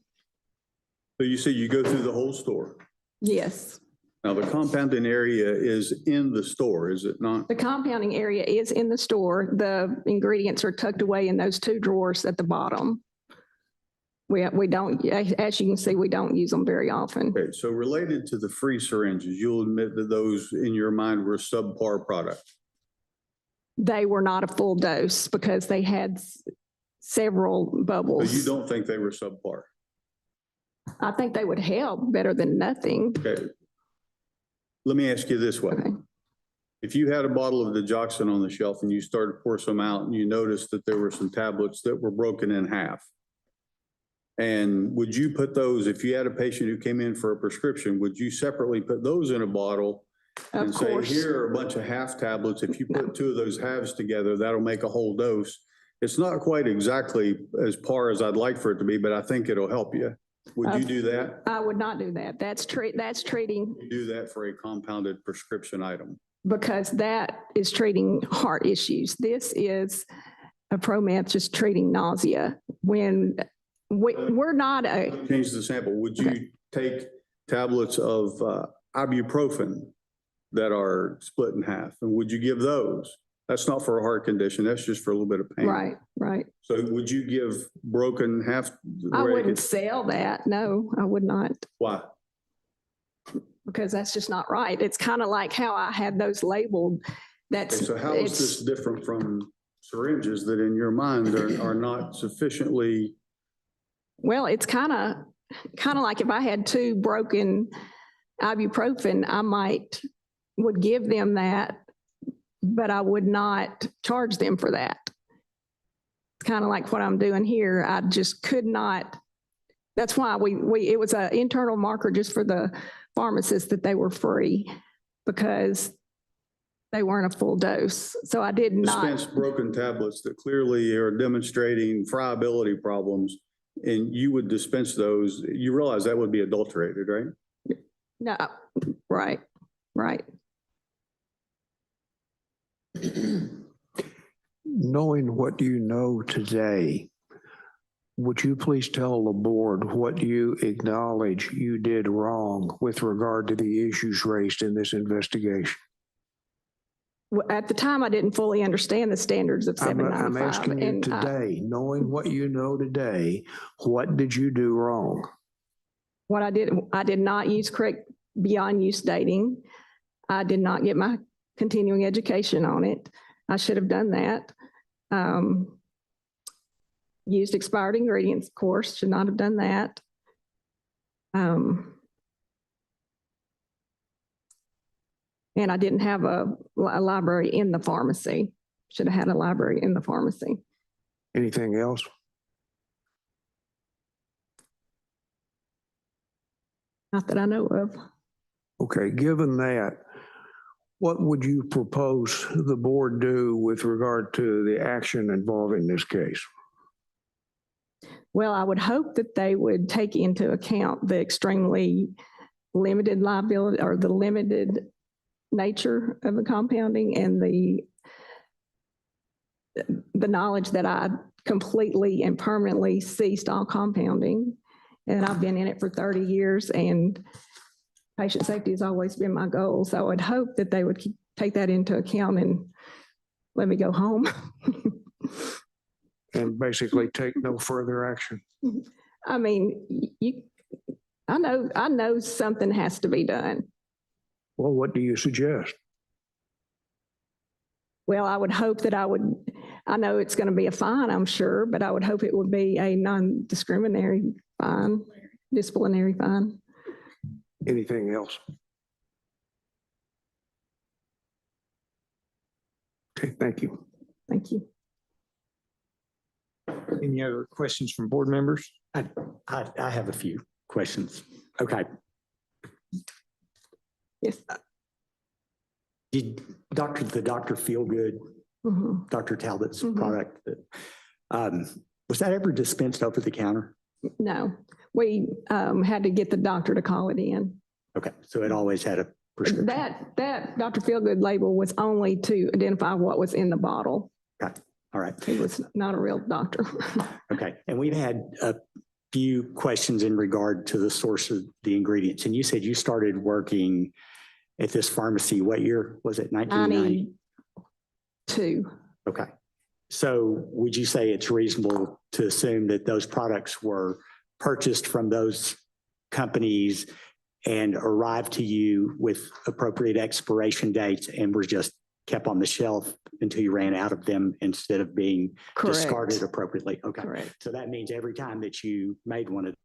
So you say you go through the whole store. Yes. Now, the compounding area is in the store, is it not? The compounding area is in the store. The ingredients are tucked away in those two drawers at the bottom. We don't, as you can see, we don't use them very often. Okay, so related to the free syringes, you'll admit that those in your mind were subpar product. They were not a full dose because they had several But bubbles. you don't think they were subpar? I think they would help better than nothing. Okay. Let me ask you this way. Okay. If you had a bottle of the Joxin on the shelf and you started to pour some out and you noticed that there were some tablets that were broken in half, and would you put those, if you had a patient who came in for a prescription, would you separately put those in a bottle Of and say, course. here are a bunch of half tablets. If you put two of those halves together, that'll make a whole dose. It's not quite exactly as par as I'd like for it to be, but I think it'll help you. Would you do that? I would not do that. That's treating, You do that for a compounded prescription item. because that is treating heart issues. This is a ProMeth just treating nausea. When we're not Change the sample. Would you Okay. take tablets of ibuprofen that are split in half? And would you give those? That's not for a heart condition. That's just for a little bit of pain. right. So would you give broken half? I wouldn't sell that. No, I would not, Why? because that's just not right. It's kind of like how I had those labeled. Okay, That's, so how is this different from syringes that in your mind are not sufficiently Well, it's kind of like if I had two broken ibuprofen, I would give them that, but I would not charge them for that. It's kind of like what I'm doing here. I just could not. That's why it was an internal marker just for the pharmacists that they were free because they weren't a full dose. So I did not. Dispense broken tablets that clearly are demonstrating friability problems, and you would dispense those. You realize that would be adulterated, right? No, right. Knowing what you know today, would you please tell the board what you acknowledge you did wrong with regard to the issues raised in this investigation? Well, at the time, I didn't fully understand the standards of I'm 795. asking you and today, knowing what you know today, what did you do wrong? What I did not use correct beyond use dating. I did not get my continuing education on it. I should have done that. Used expired ingredients, of course, should not have done that. And I didn't have a library in the pharmacy. Should have had a library in the pharmacy. Anything else? Not that I know of. Okay, given that, what would you propose the board do with regard to the action involving this case? Well, I would hope that they would take into account the extremely limited liability or the limited nature of the compounding and the knowledge that I completely and permanently ceased all compounding. And I've been in it for 30 years and patient safety has always been my goal. So I would hope that they would take that into account and let me go home. And basically take no further action? I mean, I know something has to be done. Well, what do you suggest? Well, I would hope that I know it's going to be a fine, I'm sure, but I would hope it would be a non-discriminatory fine, disciplinary fine. Anything else? Okay, thank you. Thank you. Any other questions from board members? I have a few questions. Okay. Yes. Did the Dr. Feelgood, Mhm. Dr. Talbot's Mhm. product, was that ever dispensed over the counter? No, we had to get the doctor to call it in. Okay, so it always had a prescription. That Dr. Feelgood label was only to identify what was in the bottle. Okay, all right. He was not a real doctor. Okay, and we've had a few questions in regard to the source of the ingredients. And you said you started working at this pharmacy. What year was it? 1990? 92. Okay. So would you say it's reasonable to assume that those products were purchased from those companies and arrived to you with appropriate expiration dates and were just kept on the shelf until you ran out of them instead of being discarded Correct. appropriately? Okay. Correct. So that means every time that you made one of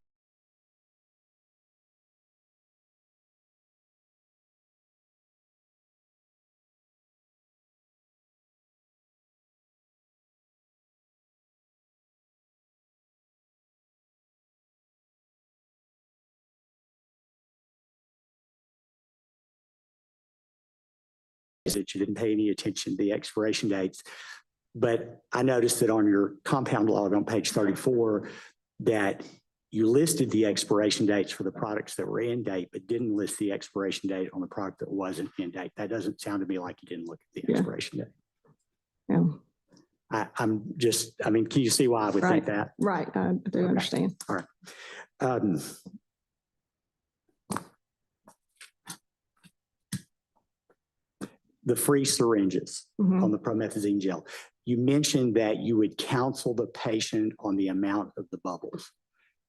that you didn't pay any attention to the expiration dates. But I noticed that on your compound log on page 34, that you listed the expiration dates for the products that were in date, but didn't list the expiration date on the product that wasn't in date. That doesn't sound to me like you didn't look at the Yeah. expiration date. Yeah. I mean, can you see why I would think that? Right. I do Okay. understand. Um, the free syringes Mhm. on the promethazine gel. You mentioned that you would counsel the patient on the amount of the bubbles.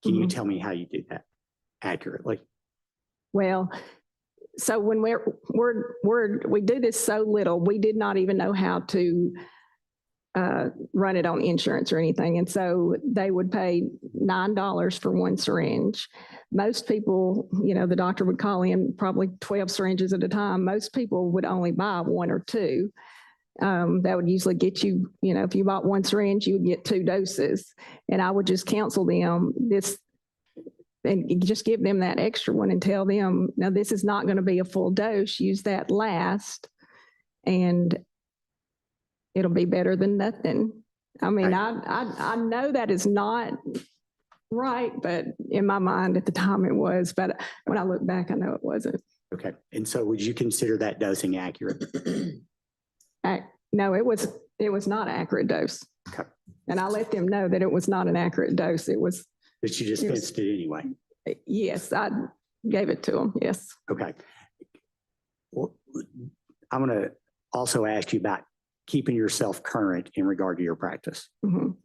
Can you Mhm. tell me how you do that accurately? Well, so when we do this so little, we did not even know how to run it on insurance or anything. And so they would pay $9 for one syringe. Most people, the doctor would call in probably 12 syringes at a time. Most people would only buy one or two. That would usually get you, if you bought one syringe, you would get 2 doses. And I would just counsel them this and just give them that extra one and tell them, now this is not going to be a full dose. Use that last and it'll be better than nothing. I mean, I know that is not right, but in my mind at the time it was, but when I look back, I know it wasn't. Okay. And so would you consider that dosing accurate? No, it was not accurate dose. Okay. And I let them know that it was not an accurate dose. It was, But you dispensed it anyway? yes, I gave it to them. Yes. Okay. Well, I'm going to also ask you about keeping yourself current in regard to your practice. Mhm.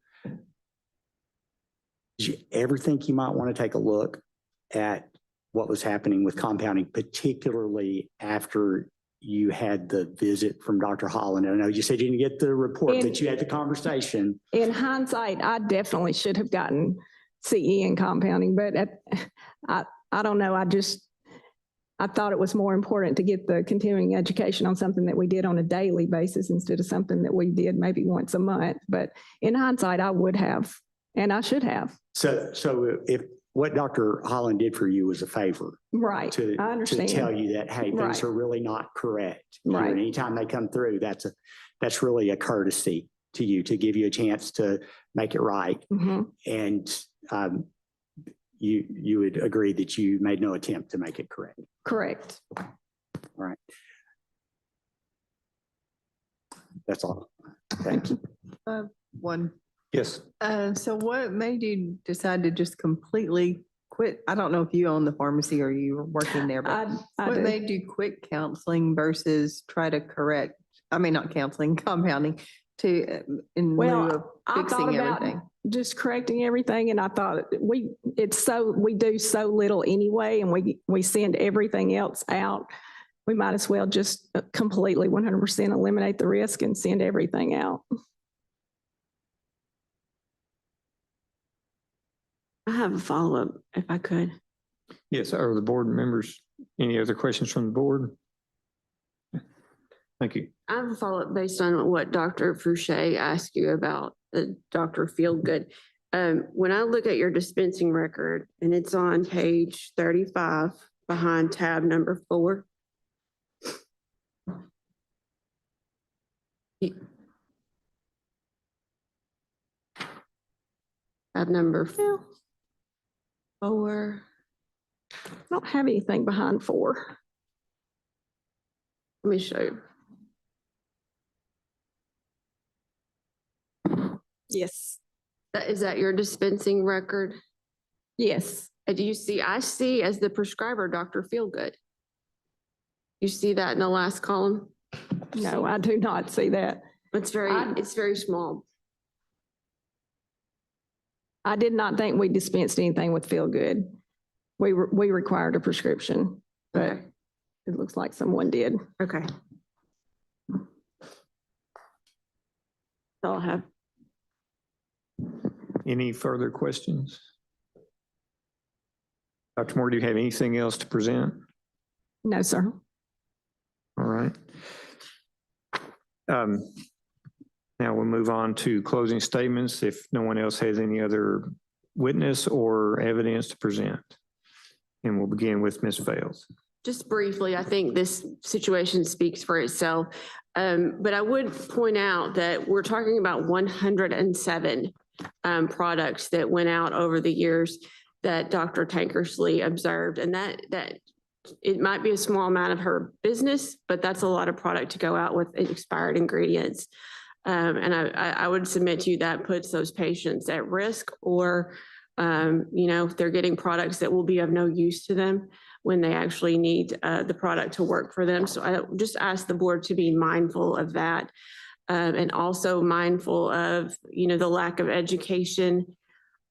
Did you ever think you might want to take a look at what was happening with compounding, particularly after you had the visit from Dr. Holland? I know you said you didn't get the report, but you had the conversation. In hindsight, I definitely should have gotten CE in compounding, but I don't know. I thought it was more important to get the continuing education on something that we did on a daily basis instead of something that we did maybe once a month. But in hindsight, I would have, and I should have. So if what Dr. Holland did for you was a favor. Right. To I understand. tell you that, hey, things Right. are really not correct. here. Right. And anytime they come through, that's really a courtesy to you, to give you a chance to make it right. Mhm. And you would agree that you made no attempt to make it correct. Correct. All right. That's all. Thank you. One. Yes. So what made you decide to just completely quit? I don't know if you own the pharmacy or you were working there, but I what do. made you quit counseling versus try to correct, not counseling, compounding in lieu Well, of I thought fixing about everything? just correcting everything. And I thought we do so little anyway, and we send everything else out. We might as well just completely 100% eliminate the risk and send everything out. I have a follow-up if I could. Yes, are the board members, any other questions from the board? Thank you. I have a follow-up based on what Dr. Fouché asked you about the Dr. Feelgood. When I look at your dispensing record, and it's on page 35 behind tab number 4. Tab number 4. I don't have anything behind 4. Let me show you. Yes. Is that your dispensing record? Yes. And I see as the prescriber, Dr. Feelgood. You see that in the last column? No, I do not see that. It's very small. I did not think we dispensed anything with Feel Good. We required a prescription, but Okay. it looks like someone did. Okay. That's all I have. Any further questions? Dr. Moore, do you have anything else to present? No, sir. All right. Now we'll move on to closing statements if no one else has any other witness or evidence to present. And we'll begin with Ms. Fales. Just briefly, I think this situation speaks for itself. But I would point out that we're talking about 107 products that went out over the years that Dr. Tankersley observed. And that it might be a small amount of her business, but that's a lot of product to go out with expired ingredients. And I would submit to you that puts those patients at risk, or, if they're getting products that will be of no use to them when they actually need the product to work for them. So I just ask the board to be mindful of that. And also mindful of, the lack of education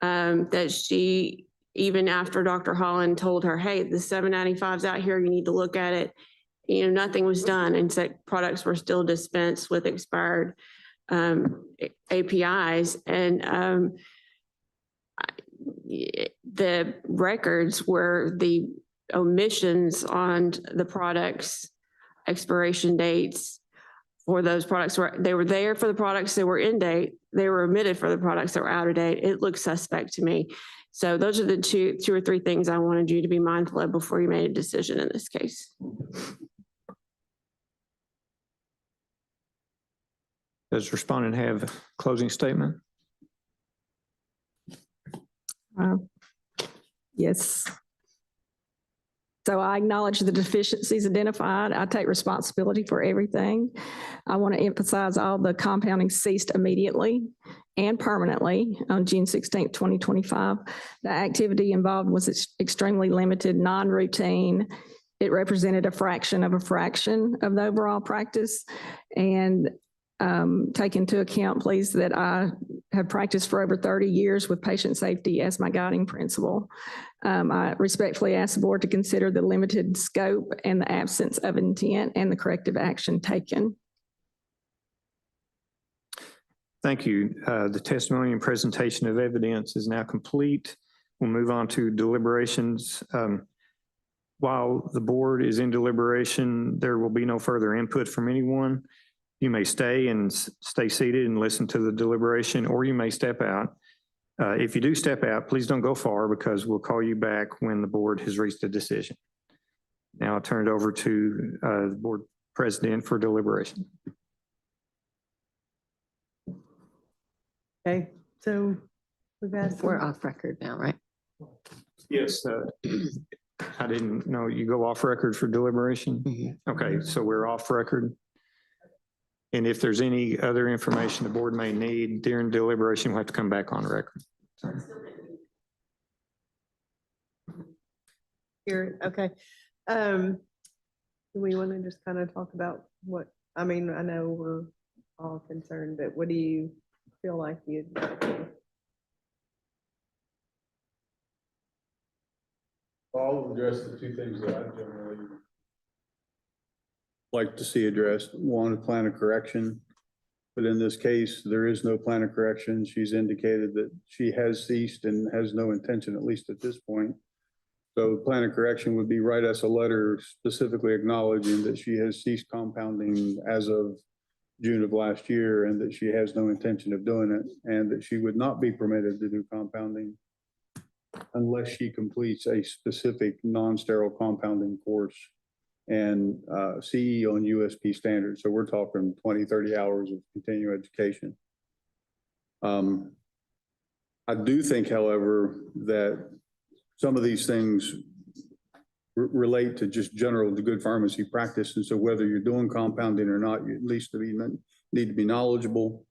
that she, even after Dr. Holland told her, hey, the 795's out here, you need to look at it. Nothing was done, and said products were still dispensed with expired APIs and the records were the omissions on the products, expiration dates for those products they were there for the products that were in date. They were omitted for the products that were out of date. It looks suspect to me. So those are the two or three things I wanted you to be mindful of before you made a decision in this case. Does respondent have a closing statement? Yes. So I acknowledge the deficiencies identified. I take responsibility for everything. I want to emphasize all the compounding ceased immediately and permanently on June 16th, 2025. The activity involved was extremely limited, non-routine. It represented a fraction of the overall practice. And take into account, please, that I have practiced for over 30 years with patient safety as my guiding principle. I respectfully ask the board to consider the limited scope and the absence of intent and the corrective action taken. Thank you. The testimony and presentation of evidence is now complete. We'll move on to deliberations. While the board is in deliberation, there will be no further input from anyone. You may stay and stay seated and listen to the deliberation, or you may step out. If you do step out, please don't go far because we'll call you back when the board has reached a decision. Now I'll turn it over to the board president for deliberation. Okay, so we've asked. We're off record now, right? Yes. I didn't know you go off record for deliberation. Okay, so we're off record. And if there's any other information the board may need during deliberation, we'll have to come back on record. So. Here, okay. Do we want to just kind of talk about what, I mean, I know we're all concerned, but what do you feel like you'd like to? I'll address the two things that I generally like to see addressed. One, plan of correction. But in this case, there is no plan of correction. She's indicated that she has ceased and has no intention, at least at this point. So plan of correction would be write us a letter specifically acknowledging that she has ceased compounding as of June of last year and that she has no intention of doing it and that she would not be permitted to do compounding unless she completes a specific non-sterile compounding course and CE on USP standards. So we're talking 20, 30 hours of continuing education. I do think, however, that some of these things relate to just general good pharmacy practice. And so whether you're doing compounding or not, you at least need to be knowledgeable.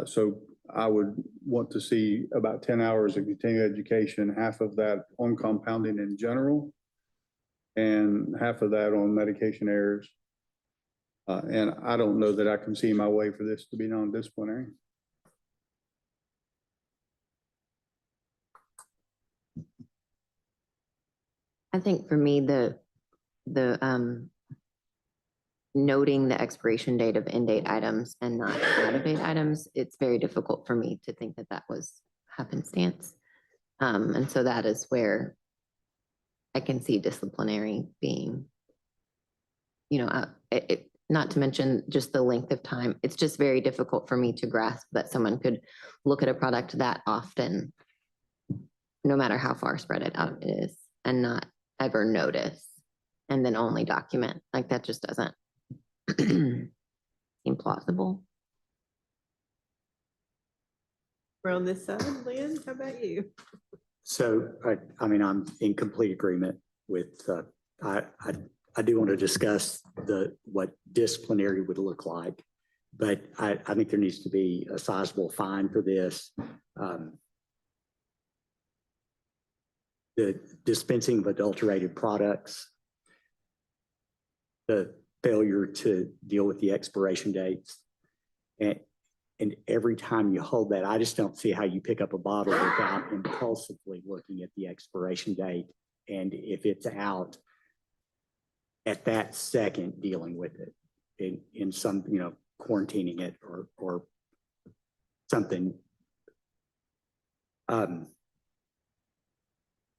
So I would want to see about 10 hours of continuing education, half of that on compounding in general, and half of that on medication errors. And I don't know that I can see my way for this to be non-disciplinary. I think for me, the noting the expiration date of in-date items and not out-of-date items, it's very difficult for me to think that that was happenstance. And so that is where I can see disciplinary being, not to mention just the length of time. It's just very difficult for me to grasp that someone could look at a product that often, no matter how far spread it out it is, and not ever notice and then only document. Like that just doesn't seem plausible. We're on this side, Lynn, how about you? So, I mean, I'm in complete agreement with, I do want to discuss what disciplinary would look like, but I think there needs to be a sizable fine for this. The dispensing of adulterated products, the failure to deal with the expiration dates. And every time you hold that, I just don't see how you pick up a bottle without impulsively looking at the expiration date. And if it's out at that second, dealing with it in some, quarantining it or something.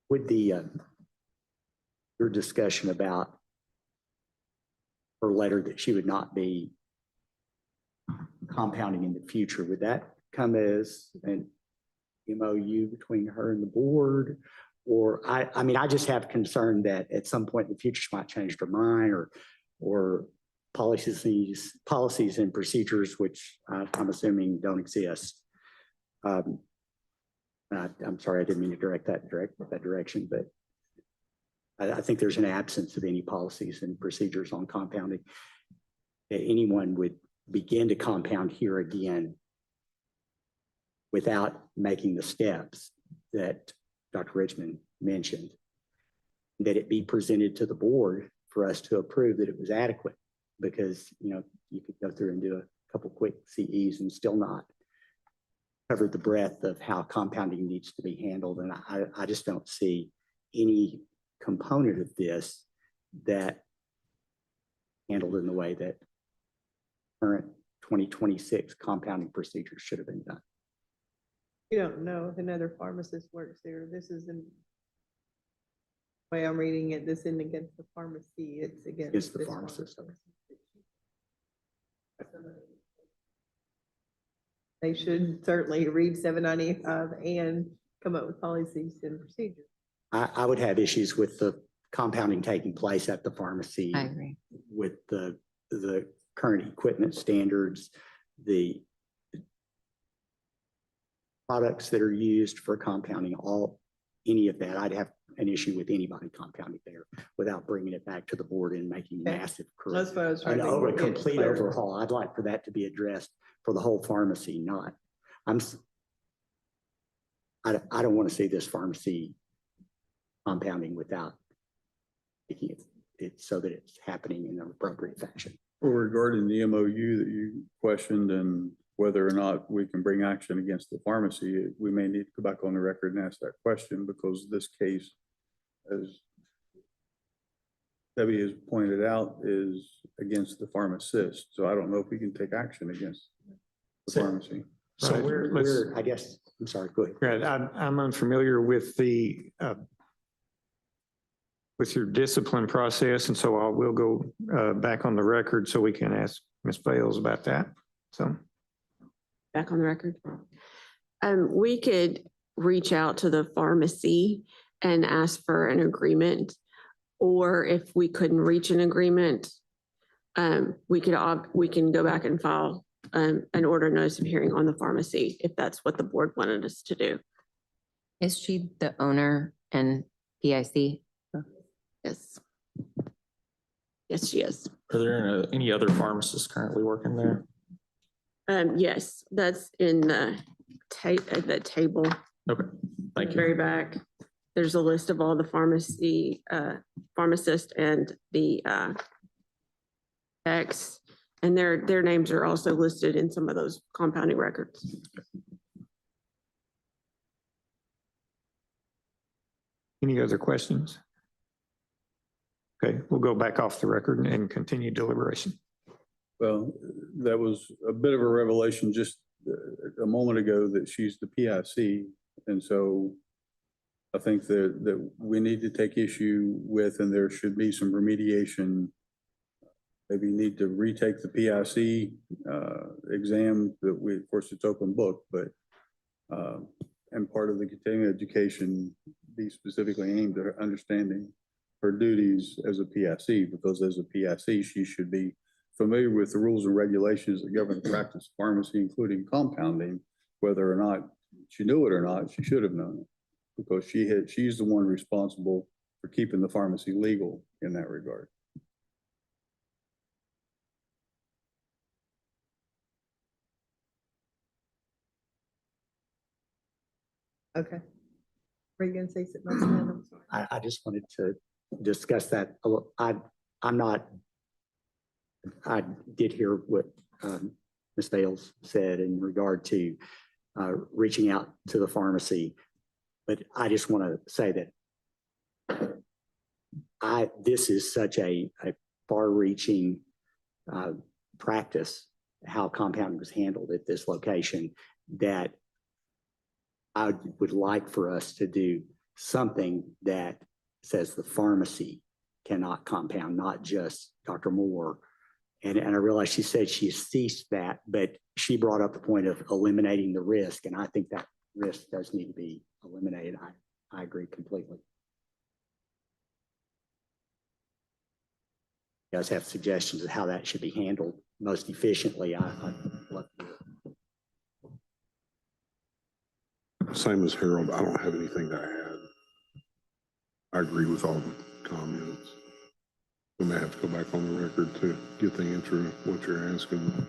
With your discussion about her letter that she would not be compounding in the future, would that come as an MOU between her and the board? Or I mean, I just have concern that at some point in the future, she might change her mind or policies and procedures, which I'm assuming don't exist. I'm sorry, I didn't mean to direct that direction, but I think there's an absence of any policies and procedures on compounding. That anyone would begin to compound here again without making the steps that Dr. Richmond mentioned, that it be presented to the board for us to approve that it was adequate, because, you know, you could go through and do a couple quick CEs and still not cover the breadth of how compounding needs to be handled. And I just don't see any component of this that handled in the way that current 2026 compounding procedures should have been done. You don't know if another pharmacist works there. This is the way I'm reading it. This isn't against the pharmacy. It's against It's the this pharmacist. They should certainly read 795 and come up with policies and procedures. I would have issues with the compounding taking place at the pharmacy. I agree. With the current equipment standards, the products that are used for compounding, any of that, I'd have an issue with anybody compounding there without bringing it back to the board and making Okay. massive That's what I was trying to a get complete clarity. overhaul. I'd like for that to be addressed for the whole pharmacy, not, I don't want to see this pharmacy compounding without making it so that it's happening in an appropriate fashion. Well, regarding the MOU that you questioned and whether or not we can bring action against the pharmacy, we may need to go back on the record and ask that question, because this case, as Debbie has pointed out, is against the pharmacist. So I don't know if we can take action against the So- pharmacy. So Right. we're, I guess, I'm sorry, go ahead. Right, I'm unfamiliar with with your discipline process, and so I will go back on the record so we can ask Ms. Bales about that. So, Back on the record. We could reach out to the pharmacy and ask for an agreement. Or if we couldn't reach an agreement, we can go back and file an order notice of hearing on the pharmacy, if that's what the board wanted us to do. Is she the owner and PIC? Yes. Yes, she is. Are there any other pharmacists currently working there? Yes, that's in the table. Okay, thank you. Very back. There's a list of all the pharmacist and the X, and their names are also listed in some of those compounding records. any other questions? Okay, we'll go back off the record and continue deliberation. Well, that was a bit of a revelation just a moment ago that she's the PIC. And so I think that we need to take issue with, and there should be some remediation. Maybe need to retake the PIC exam that we, of course, it's open book, but and part of the continuing education be specifically aimed at understanding her duties as a PIC, because as a PIC, she should be familiar with the rules and regulations that govern the practice of pharmacy, including compounding. Whether or not she knew it or not, she should have known it, because she's the one responsible for keeping the pharmacy legal in that regard. Okay. Were you gonna say something else, Matt? I'm sorry. I just wanted to discuss that. I did hear what Ms. Bales said in regard to reaching out to the pharmacy, but I just want to say that this is such a far-reaching practice, how compounding was handled at this location, that I would like for us to do something that says the pharmacy cannot compound, not just Dr. Moore. And I realize she said she ceased that, but she brought up the point of eliminating the risk. And I think that risk does need to be eliminated. I agree completely. You guys have suggestions of how that should be handled most efficiently? I'd love to hear. Same as Harold, I don't have anything to add. I agree with all the comments. We may have to go back on the record to get the answer to what you're asking.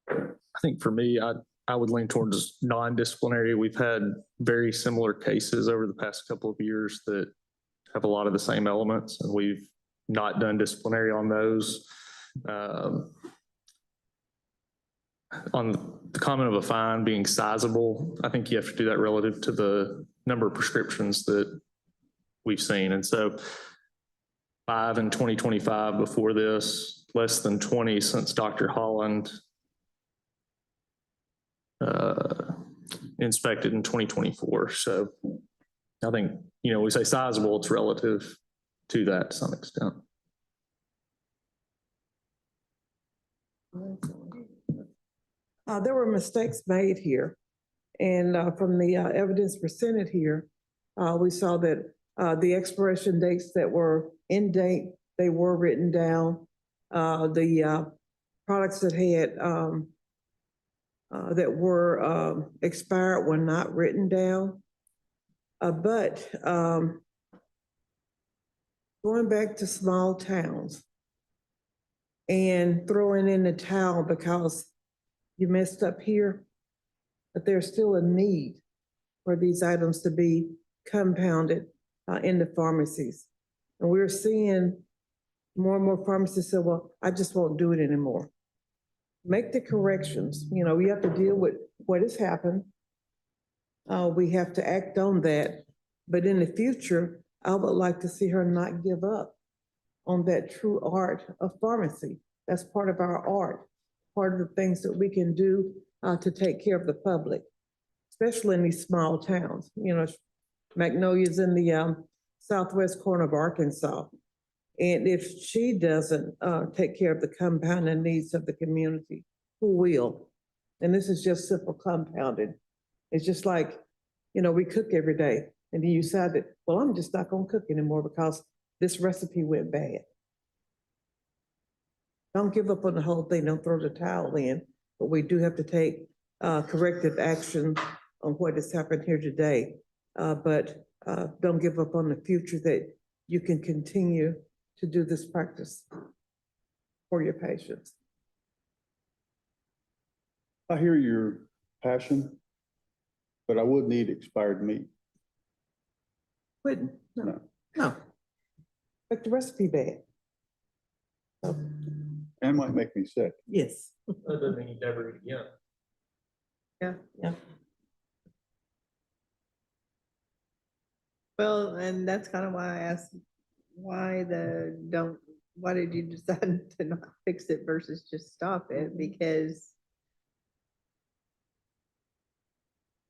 I think for me, I would lean towards non-disciplinary. We've had very similar cases over the past couple of years that have a lot of the same elements, and we've not done disciplinary on those. On the comment of a fine being sizable, I think you have to do that relative to the number of prescriptions that we've seen. And so 5 in 2025 before this, less than 20 since Dr. Holland inspected in 2024. So I think, we say sizable, it's relative to that to some extent. There were mistakes made here. And from the evidence presented here, we saw that the expiration dates that were in date, they were written down. The products that had that were expired were not written down. But going back to small towns and throwing in the towel because you messed up here, but there's still a need for these items to be compounded in the pharmacies. And we're seeing more and more pharmacists say, well, I just won't do it anymore. Make the corrections. We have to deal with what has happened. We have to act on that. But in the future, I would like to see her not give up on that true art of pharmacy. That's part of our art, part of the things that we can do to take care of the public, especially in these small towns. Magnolia's in the southwest corner of Arkansas. And if she doesn't take care of the compounding needs of the community, who will? And this is just simple compounding. It's just like, we cook every day. And then you decide that, well, I'm just not gonna cook anymore because this recipe went bad. Don't give up on the whole thing. Don't throw the towel in. But we do have to take corrective action on what has happened here today. But don't give up on the future that you can continue to do this practice for your patients. I hear your passion, but I would need expired meat. Wouldn't, no. Make the recipe bad. So, And might make me sick. yes. That doesn't mean you never eat again. Yeah. Well, and that's kind of why I asked, why did you decide to not fix it versus just stop it? Because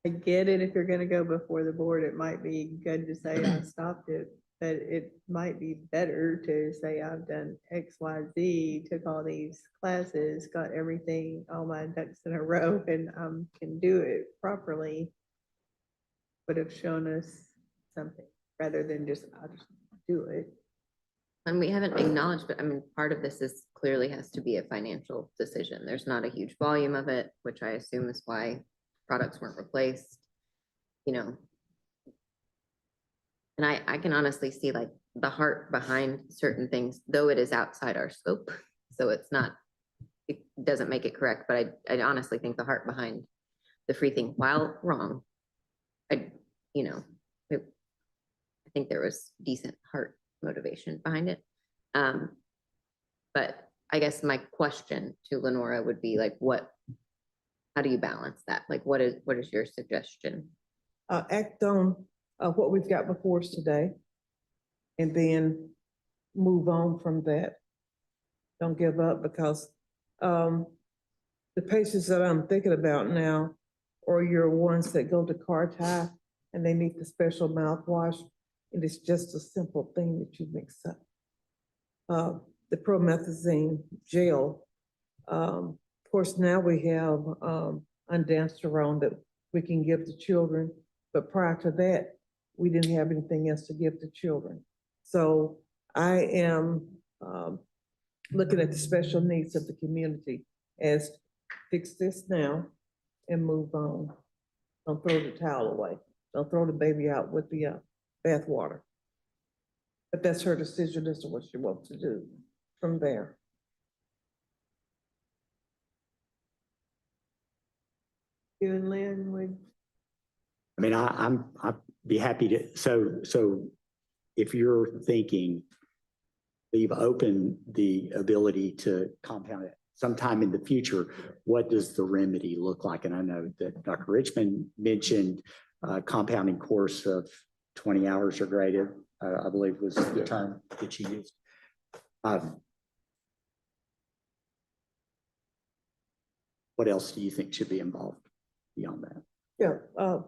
I get it, if you're gonna go before the board, it might be good to say I stopped it, but it might be better to say I've done X, Y, Z, took all these classes, got everything, all my ducks in a row, and can do it properly. Would have shown us something rather than just, I'll just do it. And we haven't acknowledged, but part of this is clearly has to be a financial decision. There's not a huge volume of it, which I assume is why products weren't replaced, And I can honestly see like the heart behind certain things, though it is outside our scope. So it doesn't make it correct, but I honestly think the heart behind the free thing, while wrong, I think there was decent heart motivation behind it. But I guess my question to Lenora would be like, how do you balance that? Like, what is your suggestion? Act on what we've got before us today and then move on from that. Don't give up because the patients that I'm thinking about now are your ones that go to car tie and they need the special mouthwash. And it's just a simple thing that you mix up. The promethazine gel. Of course, now we have ondansetron that we can give to children, but prior to that, we didn't have anything else to give to children. So I am looking at the special needs of the community as fix this now and move on. Don't throw the towel away. Don't throw the baby out with the bath water. But that's her decision as to what she wants to do from there. You and Lynn would. I mean, I'd be happy to, so if you're thinking leave open the ability to compound it sometime in the future, what does the remedy look like? And I know that Dr. Richmond mentioned compounding course of 20 hours or greater, I believe was the term that she used. What else do you think should be involved beyond that? Yeah,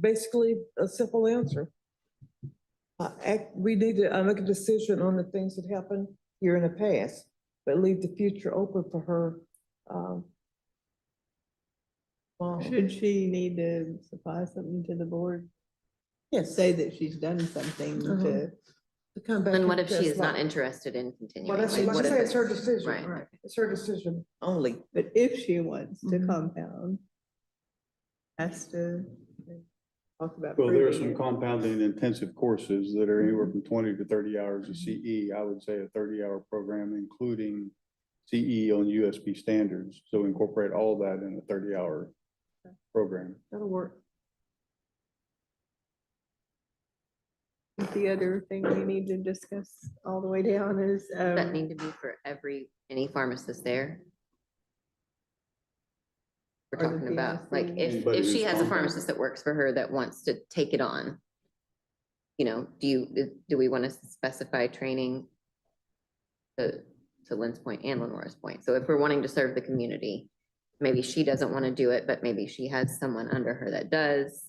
basically a simple answer. We need to make a decision on the things that happened here in the past, but leave the future open for her. Should she need to supply something to the board? Yes. Say that she's done something to. To come back. And what and if she is not testify. interested in continuing? Well, that's, Like, like I what if say, it's her it's- decision, Right. right? It's her decision only. But if she wants to Mhm. compound, has to talk about. Well, there are proving some it. compounding intensive courses that are anywhere from 20 to 30 hours of CE. I would say a 30-hour program, including CE on USB standards. So incorporate all that in a 30-hour program. That'll work. The other thing we need to discuss all the way down is, Does that need to be for any pharmacist there? We're Or the talking about, like, PIC. Anybody if she who's has a compounding. pharmacist that works for her that wants to take it on, you know, do we want to specify training to Lynn's point and Lenora's point? So if we're wanting to serve the community, maybe she doesn't want to do it, but maybe she has someone under her that does.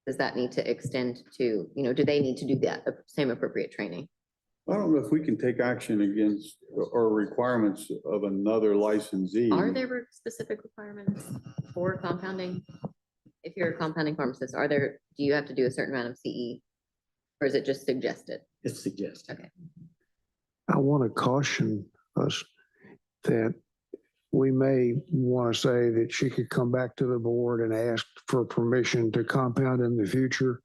Does that need to extend to, you know, do they need to do that same appropriate training? I don't know if we can take action against or requirements of another licensee. Are there specific requirements for compounding? If you're a compounding pharmacist, do you have to do a certain amount of CE? Or is it just suggested? It's suggested. Okay. I want to caution us that we may want to say that she could come back to the board and ask for permission to compound in the future.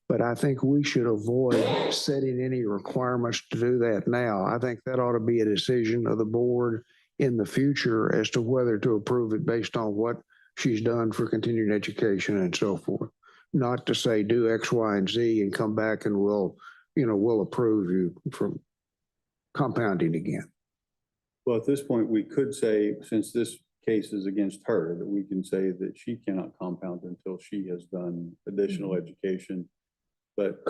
But I think we should avoid setting any requirements to do that now. I think that ought to be a decision of the board in the future as to whether to approve it based on what she's done for continuing education and so forth. Not to say do X, Y, and Z and come back and we'll approve you from compounding again. Well, at this point, we could say, since this case is against her, that we can say that she cannot compound until she has done additional education. But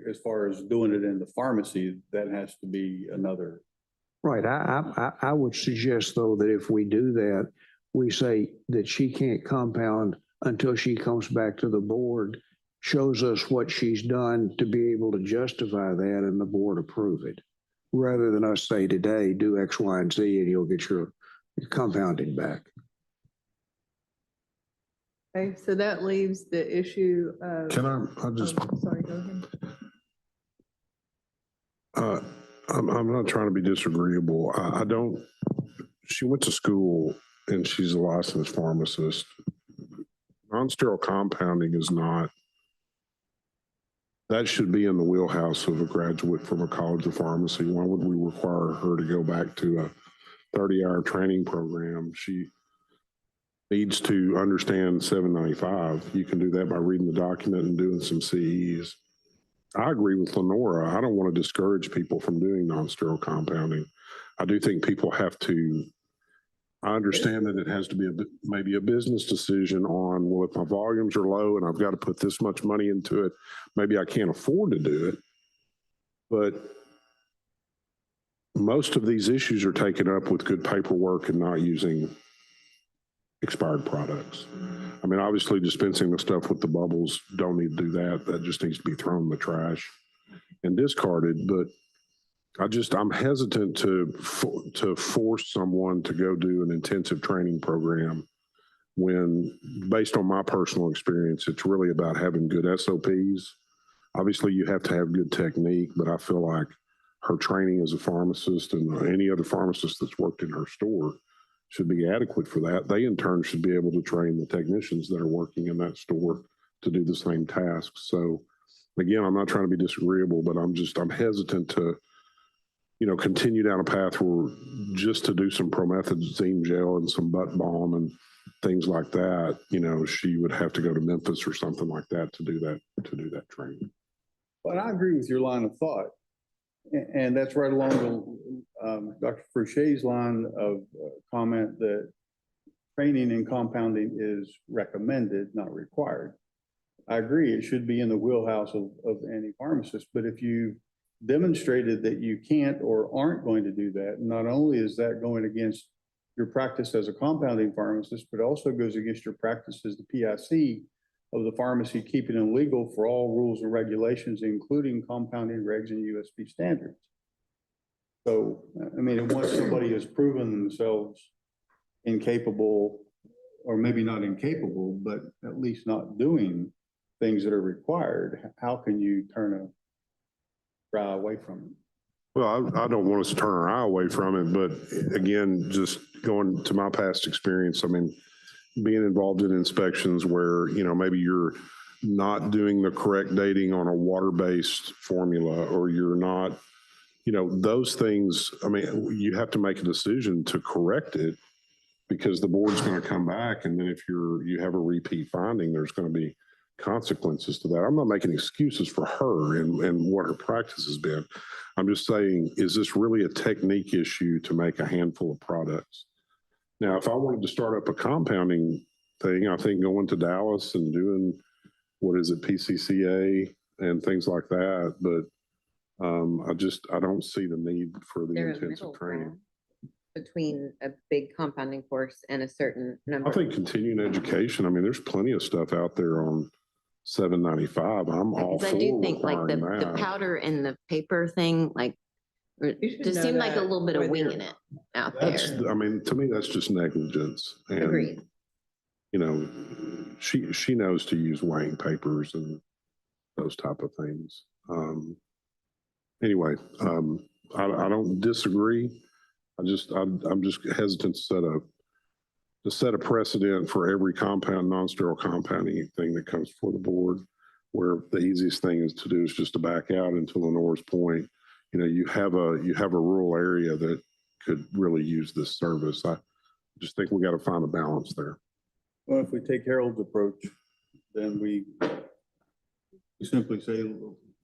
as far as doing it in the pharmacy, that has to be another. Right. I would suggest, though, that if we do that, we say that she can't compound until she comes back to the board, shows us what she's done to be able to justify that, and the board approve it. Rather than us say today, do X, Y, and Z, and you'll get your compounding back. Okay, so that leaves the issue of. Can I just, Sorry, go ahead. I'm not trying to be disagreeable. I don't, she went to school and she's a licensed pharmacist. Non-sterile compounding is not, that should be in the wheelhouse of a graduate from a college of pharmacy. Why would we require her to go back to a 30-hour training program? She needs to understand 795. You can do that by reading the document and doing some CEs. I agree with Lenora. I don't want to discourage people from doing non-sterile compounding. I do think people have to, I understand that it has to be maybe a business decision on, well, if my volumes are low and I've got to put this much money into it, maybe I can't afford to do it. But most of these issues are taken up with good paperwork and not using expired products. I mean, obviously dispensing the stuff with the bubbles, don't need to do that. That just needs to be thrown in the trash and discarded, but I'm hesitant to force someone to go do an intensive training program when, based on my personal experience, it's really about having good SOPs. Obviously, you have to have good technique, but I feel like her training as a pharmacist and any other pharmacist that's worked in her store should be adequate for that. They in turn should be able to train the technicians that are working in that store to do the same tasks. So again, I'm not trying to be disagreeable, but I'm hesitant to, continue down a path where just to do some promethazine gel and some butt balm and things like that, she would have to go to Memphis or something like that to do that training. But I agree with your line of thought. And that's right along Dr. Foucher's line of comment that training and compounding is recommended, not required. I agree, it should be in the wheelhouse of any pharmacist, but if you demonstrated that you can't or aren't going to do that, not only is that going against your practice as a compounding pharmacist, but also goes against your practice as the PIC of the pharmacy, keeping it legal for all rules and regulations, including compounding regs and USP standards. So, I mean, once somebody has proven themselves incapable, or maybe not incapable, but at least not doing things that are required, how can you turn a eye away from it? Well, I don't want us to turn our eye away from it, but again, just going to my past experience, I mean, being involved in inspections where, maybe you're not doing the correct dating on a water-based formula, or you're not, those things, I mean, you have to make a decision to correct it because the board's going to come back. And then if you have a repeat finding, there's going to be consequences to that. I'm not making excuses for her and what her practice has been. I'm just saying, is this really a technique issue to make a handful of products? Now, if I wanted to start up a compounding thing, I think going to Dallas and doing, PCCA and things like that. But I don't see the need for the There a intensive middle training. ground between a big compounding course and a certain number? I think continuing education, I mean, there's plenty of stuff out there on 795. I'm all Because for I do think like requiring the that. powder and the paper thing, like, should just know seemed like a that little bit of when you're- winging it out That's, there. I mean, to me, that's just negligence. And, Agreed. she knows to use weighing papers and those type of things. Anyway, I don't disagree. I'm just hesitant to set a precedent for every non-sterile compounding thing that comes before the board, where the easiest thing is to do is just to back out. Until Lenore's point, you have a rural area that could really use this service. I just think we got to find a balance there. Well, if we take Harold's approach, then we simply say,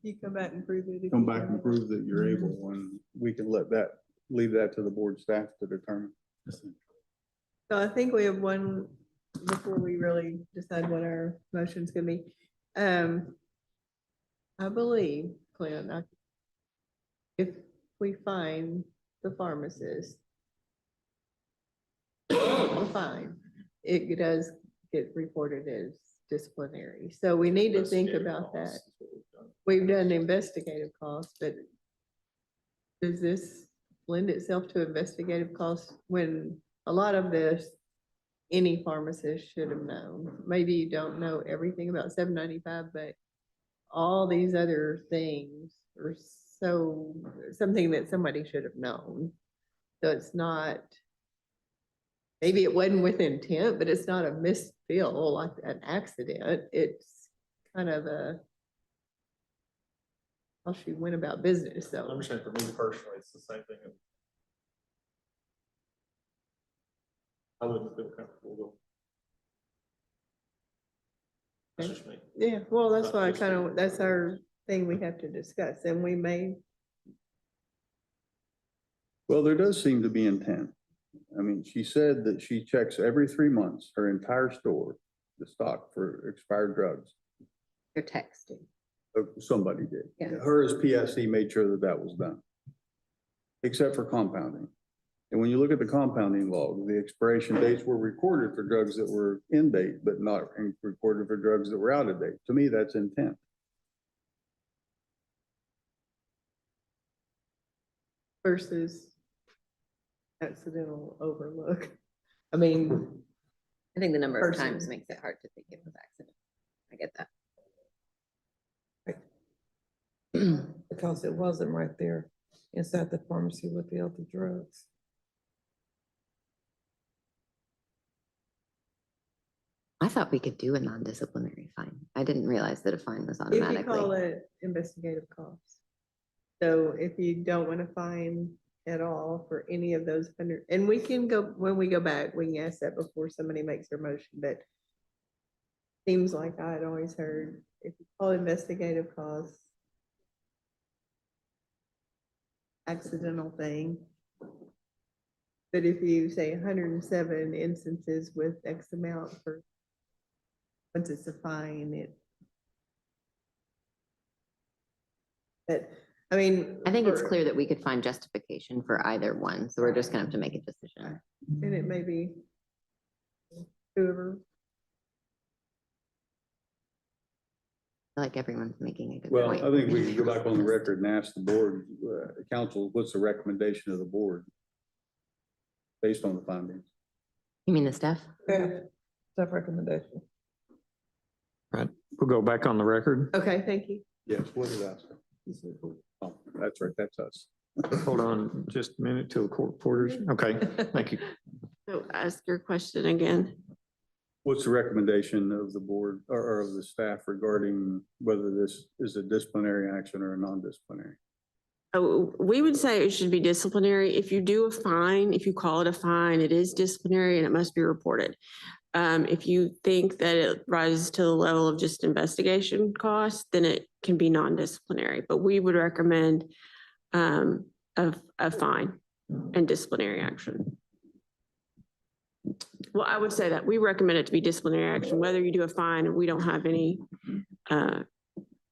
You come back and prove it. come back and prove that you're able, and we can leave that to the board staff to determine. So I think we have one, before we really decide what our motion's gonna be. I believe, Clint, if we find the pharmacist fine, it does get reported as disciplinary. So we need to think about that. We've done investigative costs, but does this lend itself to investigative costs when a lot of this, any pharmacist should have known? Maybe you don't know everything about 795, but all these other things are something that somebody should have known. So it's not, maybe it wasn't with intent, but it's not a misfill like an accident. It's kind of how she went about business, so. I'm just saying, for me personally, it's the same thing. I wouldn't feel comfortable though. That's just me. Yeah, well, that's why that's our thing we have to discuss, and we may. Well, there does seem to be intent. I mean, she said that she checks every 3 months, her entire store, the stock for expired drugs. You're texting. Somebody did. Yeah. Her as PSC made sure that was done. Except for compounding. And when you look at the compounding log, the expiration dates were recorded for drugs that were in date, but not recorded for drugs that were out of date. To me, that's intent. Versus accidental overlook. I mean, I think the number of Person. times makes it hard to think it was accident. I get that. Because it wasn't right there inside the pharmacy with the other drugs. I thought we could do a non-disciplinary fine. I didn't realize that a fine was if you call automatically. it investigative costs. So if you don't want to fine at all for any of those 100, and we can go, when we go back, we can ask that before somebody makes their motion, but seems like I'd always heard if you call investigative costs accidental thing. But if you say 107 instances with X amount for, once it's a fine, it. But, I mean. I think it's for- clear that we could find justification for either one, so we're just gonna have to make a decision. And it may be whoever. I feel like everyone's making a good Well, point. I think we can go back on the record and ask the board, council, what's the recommendation of the board? Based on the findings. You mean the staff? Yeah, staff recommendation. Right. We'll go back on the record. Okay, thank you. Yes, what did I say? Oh, that's right, that's us. Hold on just a minute till the court reporters. Okay, thank you. So ask your question again. What's the recommendation of the board or of the staff regarding whether this is a disciplinary action or a non-disciplinary? Oh, we would say it should be disciplinary. If you do a fine, if you call it a fine, it is disciplinary and it must be reported. If you think that it rises to the level of just investigation costs, then it can be non-disciplinary, but we would recommend a fine and disciplinary action. Well, I would say that we recommend it to be disciplinary action, whether you do a fine and we don't have any,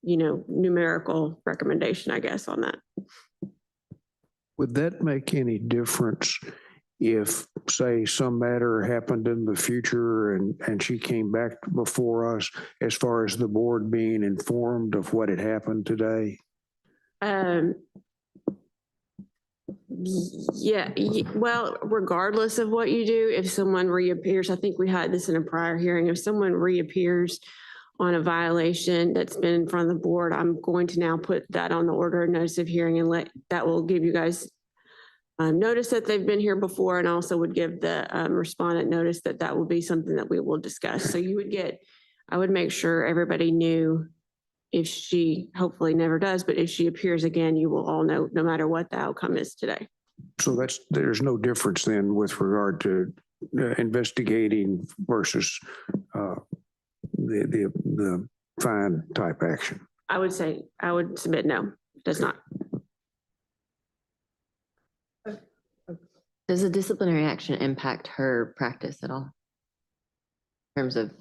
numerical recommendation, I guess, on that. Would that make any difference if, say, some matter happened in the future and she came back before us as far as the board being informed of what had happened today? Well, regardless of what you do, if someone reappears, I think we had this in a prior hearing, if someone reappears on a violation that's been in front of the board, I'm going to now put that on the order of notice of hearing and that will give you guys notice that they've been here before, and also would give the respondent notice that that will be something that we will discuss. So you would I would make sure everybody knew if she hopefully never does, but if she appears again, you will all know, no matter what the outcome is today. So there's no difference then with regard to investigating versus the fine type action. I would submit no, does not. Does a disciplinary action impact her practice at all? In terms of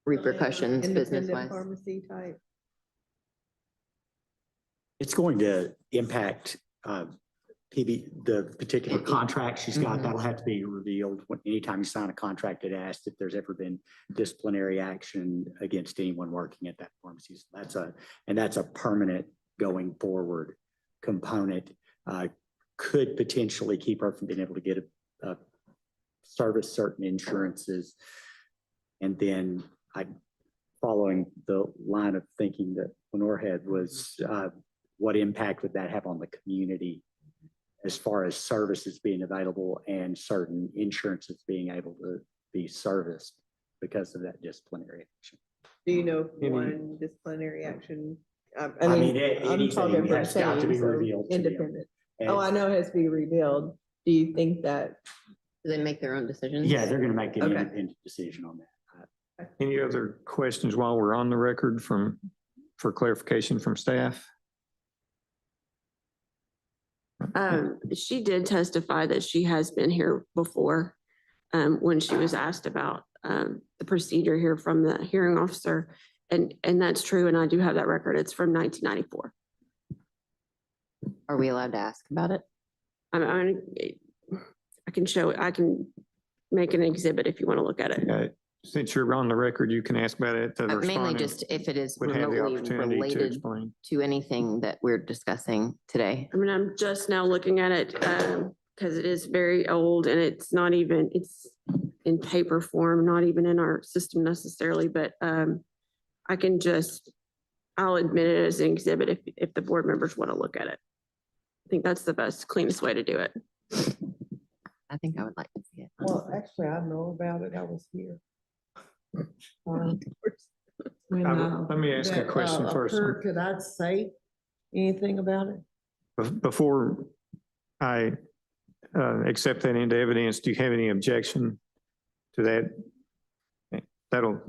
repercussions, Independent business-wise? Pharmacy type. It's going to impact the particular contract she's got. That'll have to be revealed. Anytime you sign a contract, it asks if there's ever been disciplinary action against anyone working at that pharmacy. So that's a permanent going forward component. Could potentially keep her from being able to get a service certain insurances. And then following the line of thinking that Lenore had was what impact would that have on the community as far as services being available and certain insurances being able to be serviced because of that disciplinary action. Do you know if one disciplinary action? I I'm mean, talking anything for has got to be change, so revealed to them. independent. And- Oh, I know it has to be revealed. Do you think that? Do they make their own decisions? Yeah, they're going to make an Okay. independent decision on that. Any other questions while we're on the record for clarification from staff? She did testify that she has been here before when she was asked about the procedure here from the hearing officer. And that's true. And I do have that record. It's from 1994. Are we allowed to ask about it? I can show, I can make an exhibit if you want to look at it. Since you're on the record, you can ask about it. The Mainly respondent just if it is would have the remotely opportunity to related explain. to anything that we're discussing today. I mean, I'm just now looking at it because it is very old and it's not even, it's in paper form, not even in our system necessarily, but I can just, I'll admit it as an exhibit if the board members want to look at it. I think that's the best, cleanest way to do it. I think I would like to see it. Well, actually, I know about it. I was here. When, Let me ask a that, question first. occurred. Could I say anything about it? Before I accept that into evidence, do you have any objection to that? That'll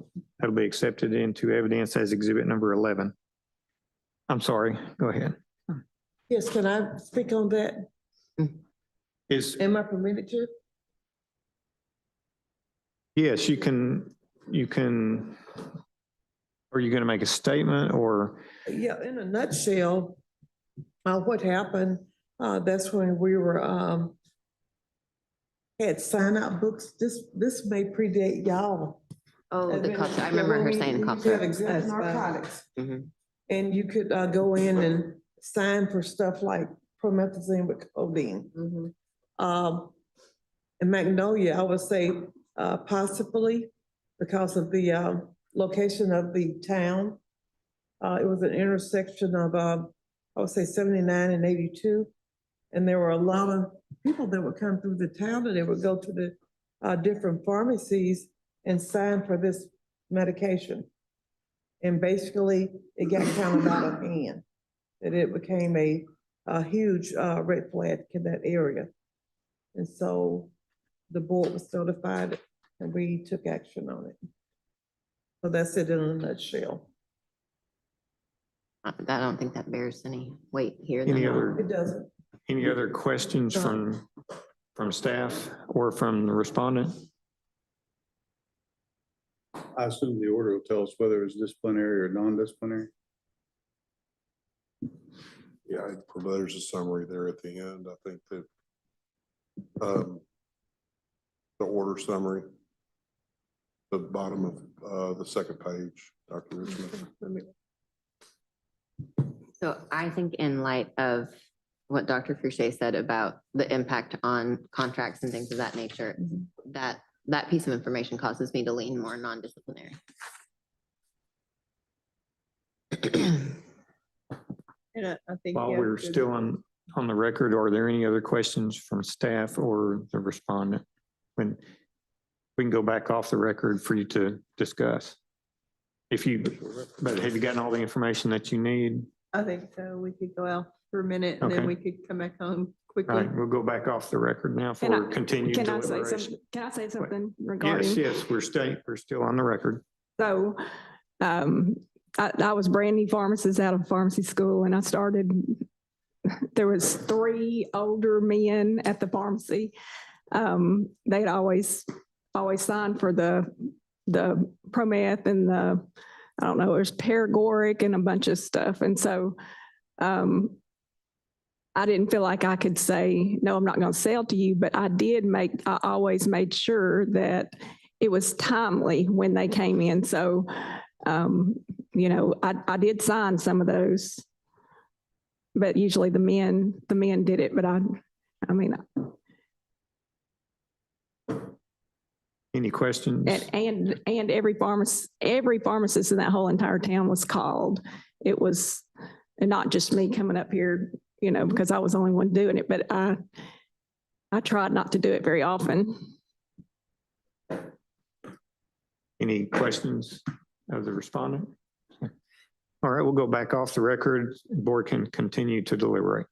be accepted into evidence as exhibit number 11. I'm sorry, go ahead. Yes, can I speak on that? Am I permitted to? Yes, you can, are you going to make a statement or? Yeah, in a nutshell, what happened, that's when we were, had sign out books. This may predate y'all. Oh, the cough, I remember her saying cough syrup. Narcotics. Mhm. And you could go in and sign for stuff like promethazine with codeine. In Magnolia, I would say possibly because of the location of the town. It was an intersection of, I would say 79 and 82. And there were a lot of people that would come through the town and they would go to the different pharmacies and sign for this medication. And basically, it got kind of out of hand, that it became a huge red flag in that area. And so the board was notified and we took action on it. So that's it in a nutshell. I don't think that bears any weight here. Any then. other, It doesn't. any other questions from staff or from the respondent? I assume the order will tell us whether it's disciplinary or non-disciplinary. Yeah, there's a summary there at the end. I think that the order summary, the bottom of the second page, Dr. Richmond. So I think in light of what Dr. Fouché said about the impact on contracts and things of that nature, that piece of information causes me to lean more non-disciplinary. And I think. While we're still on the record, are there any other questions from staff or the respondent? When we can go back off the record for you to discuss. But have you gotten all the information that you need? I think so. We could go out for a minute and then Okay. we could come back on All quickly. right, we'll go back off the record now Can I- for continued Can I say deliberation. something? Can I say something regarding? Yes, we're still on the record. So, I was brand new pharmacist out of pharmacy school and I started, there was 3 older men at the pharmacy. They'd always signed for the Prometh and I don't know, it was Paragoric and a bunch of stuff. And so, I didn't feel like I could say, no, I'm not going to sell to you, but I always made sure that it was timely when they came in. So, I did sign some of those, but usually the men did it, but I mean, Any questions? and every pharmacist in that whole entire town was called. It was, and not just me coming up here, because I was the only one doing it, but I tried not to do it very often. Any questions of the respondent? All right, we'll go back off the record. Board can continue to deliberate.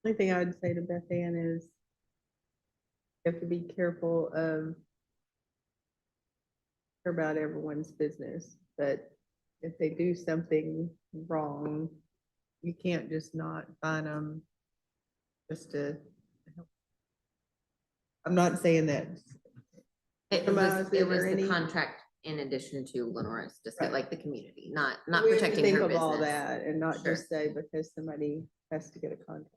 Only thing I would say to Beth Ann is you have to be careful of care about everyone's business, but if they do something wrong, you can't just not fine them just to help. I'm not saying that. It was the contract in addition to Lenore's, just Right. like the community, not We have to protecting think her of all business. that and not Sure. just say because somebody has to get a contact.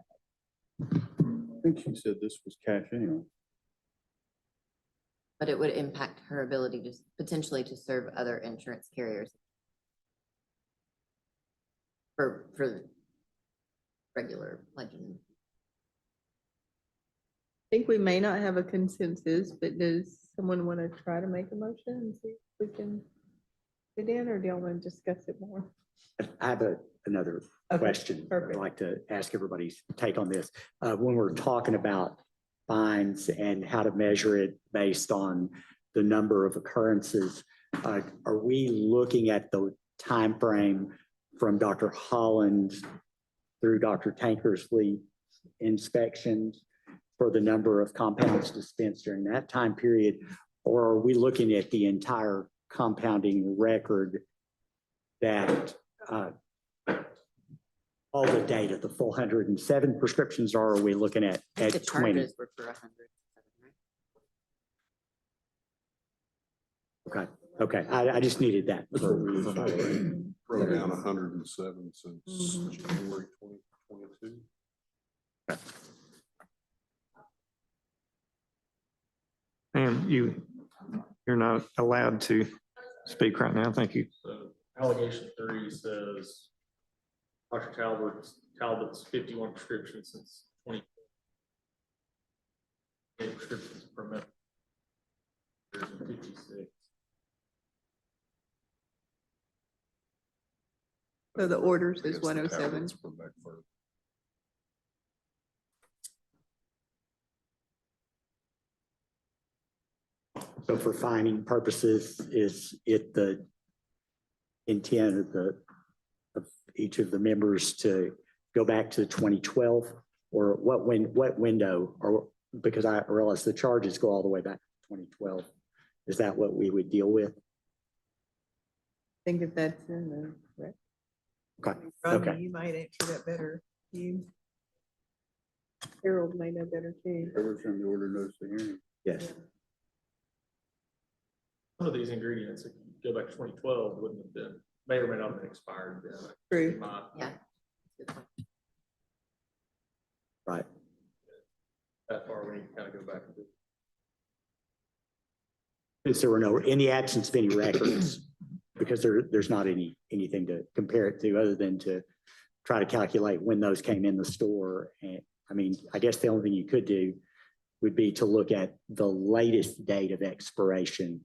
I think she said this was cash anyway. But it would impact her ability to potentially to serve other insurance carriers. For regular legend. I think we may not have a consensus, but does someone want to try to make a motion and see if we can fit in, or do y'all want to discuss it more? I have another Okay, question. I'd perfect. like to ask everybody's take on this. When we're talking about fines and how to measure it based on the number of occurrences, are we looking at the time frame from Dr. Holland through Dr. Tankersley inspections for the number of compounds dispensed during that time period? Or are we looking at the entire compounding record that all the data, the full 107 prescriptions, or are we looking at The 20? charges were for 100. Okay, okay. I just needed that. Broke down 107 since January 2022. And you're not allowed to speak right now. Thank you. So allegation 3 says Dr. Talbot's 51 prescriptions since 20. Prescriptions per month. There's 56. So the orders I is guess the 107. tablets were back first. So for fining purposes, is it the intent of each of the members to go back to 2012? Or what window, or because I realize the charges go all the way back to 2012. Is that what we would deal with? Think if that's in the. rec- Okay, Rodney, okay. you might answer that better. Harold may know better too. Ever send the order notice to hearing? Yes. Some of these ingredients, if you go back to 2012, wouldn't have been, may or may not have been expired then. True. My- Yeah. Right. That far, we need to kind of go back and do. Since there were in the absence of any records, because there's not anything to compare it to other than to try to calculate when those came in the store. And I mean, I guess the only thing you could do would be to look at the latest date of expiration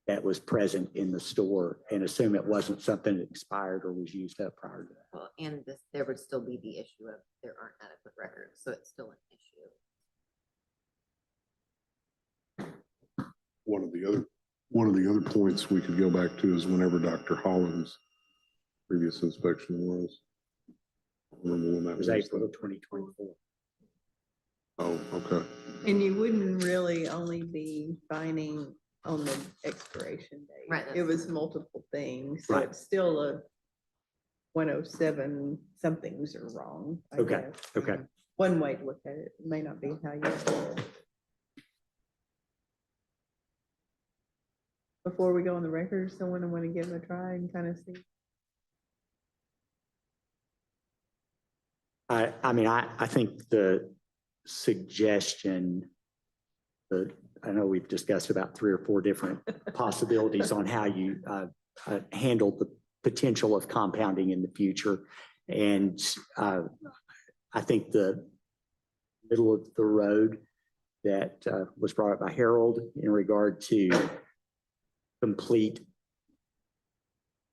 that was present in the store and assume it wasn't something that expired or was used up prior to that. Well, and there would still be the issue of there aren't adequate records, so it's still an issue. One of the other points we could go back to is whenever Dr. Holland's previous inspection was. I don't remember when that It was was. April of 2024. Oh, okay. And you wouldn't really only be fining on the expiration date. Right, It was multiple things. So Right. it's still a 107, somethings are wrong. I Okay, guess. okay. One way to look at it, it may not be how you. look at it. Before we go on the record, someone want to give it a try and kind of see. I mean, I think the suggestion, I know we've discussed about 3 or 4 different possibilities on how you handle the potential of compounding in the future. And I think the middle of the road that was brought up by Harold in regard to complete,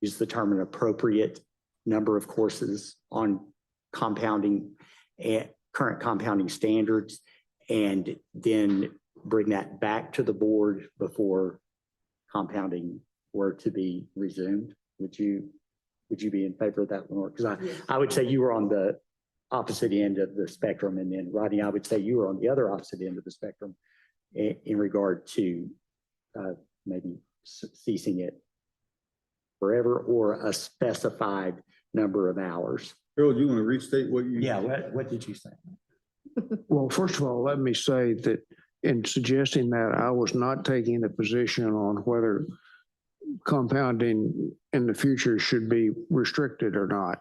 use the term an appropriate number of courses on compounding and current compounding standards, and then bring that back to the board before compounding were to be resumed. Would you be in favor of that, Lenore? Because I would say you were on the opposite end of the spectrum, and then Rodney, I would say you were on the other opposite end of the spectrum in regard to maybe ceasing it forever or a specified number of hours. Harold, you want to restate what you? Yeah, what did you say? Well, first of all, let me say that in suggesting that I was not taking a position on whether compounding in the future should be restricted or not.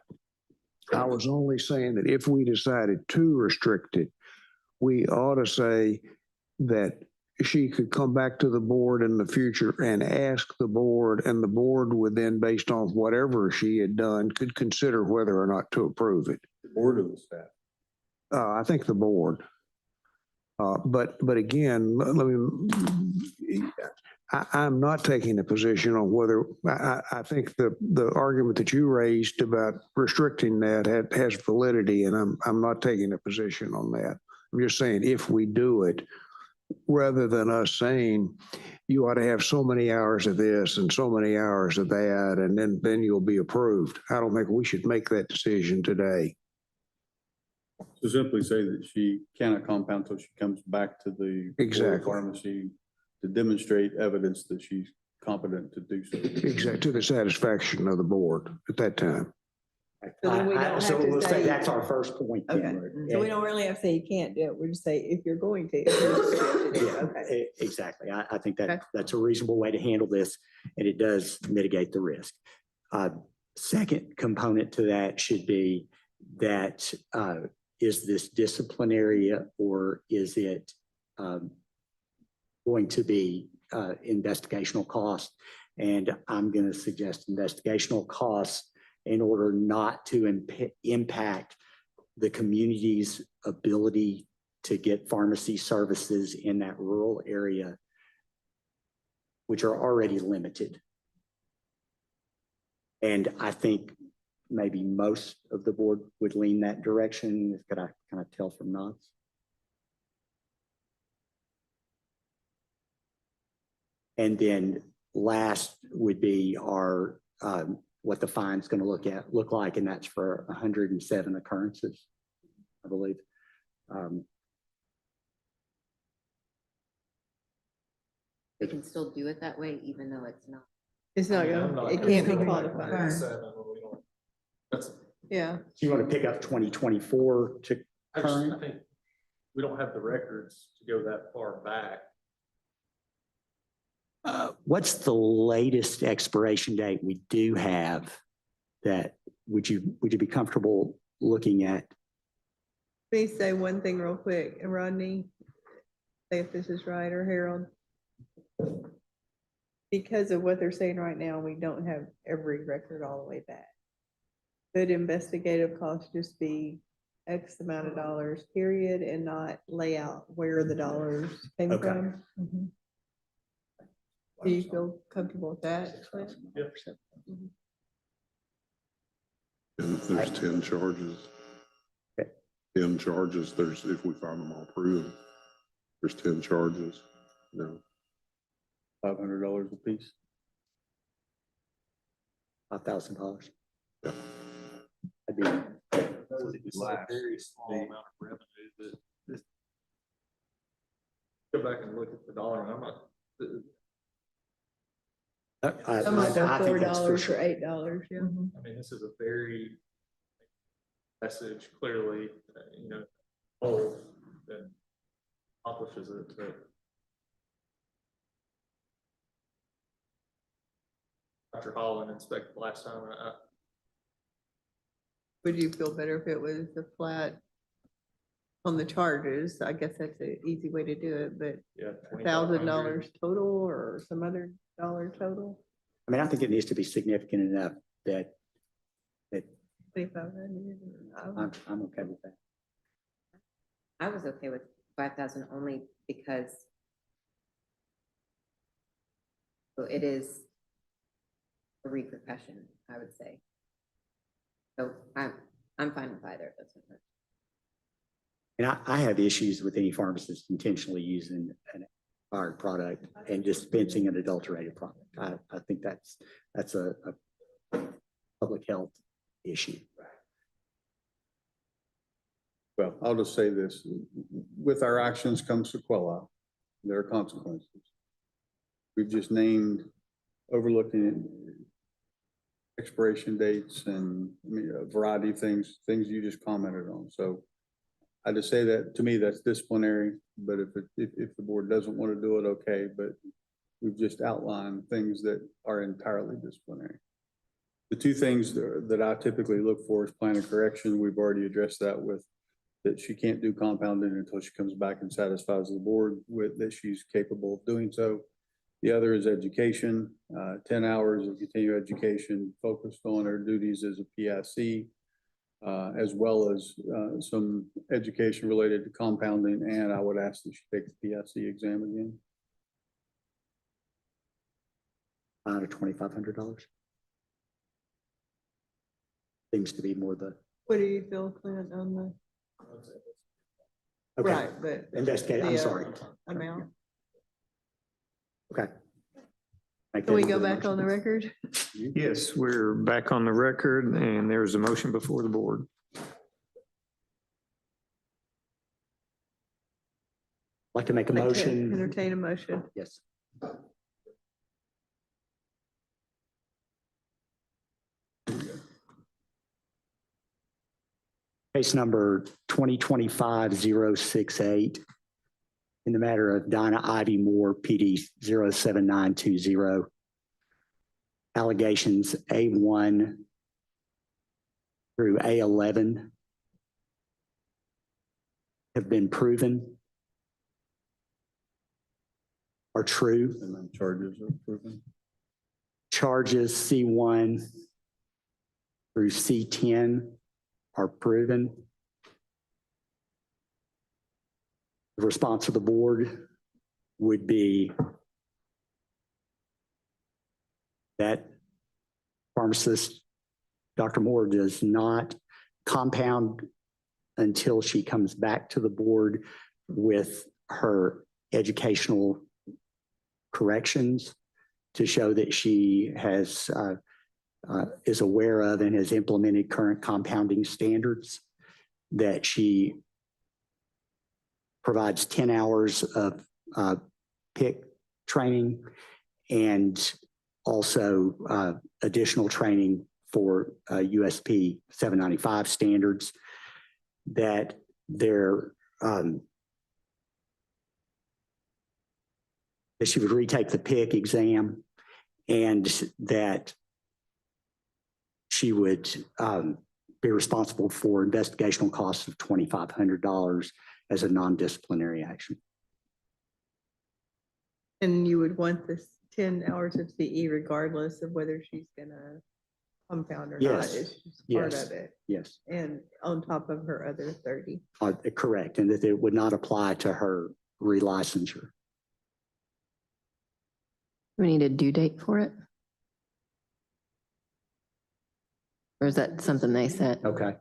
I was only saying that if we decided to restrict it, we ought to say that she could come back to the board in the future and ask the board, and the board would then, based on whatever she had done, could consider whether or not to approve it. The board of the staff. I think the board. But again, I'm not taking a position on whether, I think the argument that you raised about restricting that has validity, and I'm not taking a position on that. I'm just saying if we do it, rather than us saying you ought to have so many hours of this and so many hours of that, and then you'll be approved. I don't think we should make that decision today. So simply say that she cannot compound until she comes back to the Exactly. pharmacy to demonstrate evidence that she's competent to do so. Exactly, to the satisfaction of the board at that time. So then we don't have So to we'll say say- that's our first point. then. Okay, so we don't really have to say you can't do it. We just say if you're going to. If you're to do it. Okay. Exactly. I think Okay. that's a reasonable way to handle this, and it does mitigate the risk. Second component to that should be that, is this disciplinary or is it going to be investigational cost? And I'm going to suggest investigational costs in order not to impact the community's ability to get pharmacy services in that rural area, which are already limited. And I think maybe most of the board would lean that direction. Could I kind of tell from nods? And then last would be our, what the fine's going to look like, and that's for 107 occurrences, I believe. We can still do it that way, even though it's not. It's not gonna, it can't be qualified. That's, Yeah. Do you want to pick up 2024 to I current? think we don't have the records to go that far back. What's the latest expiration date we do have that would you be comfortable looking at? Let me say one thing real quick, and Rodney, say if this is right, or Harold. Because of what they're saying right now, we don't have every record all the way back. Could investigative costs just be X amount of dollars, period, and not lay out where the dollars came Okay. from? Mhm. Do you feel comfortable with that, Clint? And there's 10 charges. Okay. 10 charges, if we find them all proven, there's 10 charges, no. $500 a piece. $5,000. Yeah. I'd be, Very small amount of revenue that this. Go back and look at the dollar, and I'm not, Some of them I are think that's for $4 or sure. $8, yeah. I mean, this is a very message clearly, whole that accomplishes it, but Dr. Holland inspected last time, Would you feel better if it was a flat on the charges? I guess that's an easy way to do it, but yeah. $1,000 total or some other dollar total? I mean, I think it needs to be significant enough that 2,500. I'm okay with that. I was okay with 5,000 only because so it is a repercussion, I would say. So I'm fine with either. That's okay. And I have issues with any pharmacist intentionally using an expired product and dispensing an adulterated product. I think that's a public health issue. Well, I'll just say this, with our actions comes sequela. There are consequences. We've just named overlooking expiration dates and a variety of things you just commented on. So I just say that, to me, that's disciplinary, but if the board doesn't want to do it, okay, but We've just outlined things that are entirely disciplinary. The two things that I typically look for is plan of correction. We've already addressed that with that she can't do compounding until she comes back and satisfies the board with that she's capable of doing so. The other is education, 10 hours of continuing education focused on her duties as a PIC, as well as some education related to compounding. And I would ask that she take the PIC exam again. Out of $2,500. Seems to be more the, What do you feel, Clint, on the? okay, Right, but. investigate, I'm the, sorry. Amount. Okay. Make Can we that go into a back on the motion. record? Yes, we're back on the record and there's a motion before the board. Like to make a Like to motion. Entertain a motion. Yes. Case number 2025-068 in the matter of Dinah Ivy Moore, PD 07920. Allegations A1 through A11 have been proven, are true. And then charges are proven. Charges C1 through C10 are proven. The response of the board would be that pharmacist, Dr. Moore, does not compound until she comes back to the board with her educational corrections to show that she has is aware of and has implemented current compounding standards, that she provides 10 hours of PIC training and also additional training for USP 795 standards, that that she would retake the PIC exam, and that she would be responsible for investigational costs of $2,500 as a non-disciplinary action. And you would want this 10 hours of CE regardless of whether she's gonna compound or not. Yes. It's just part Yes. of it. Yes, And on top of her other 30. correct. And that it would not apply to her relicensure. We need a due date for it? Or is that something they set? Okay.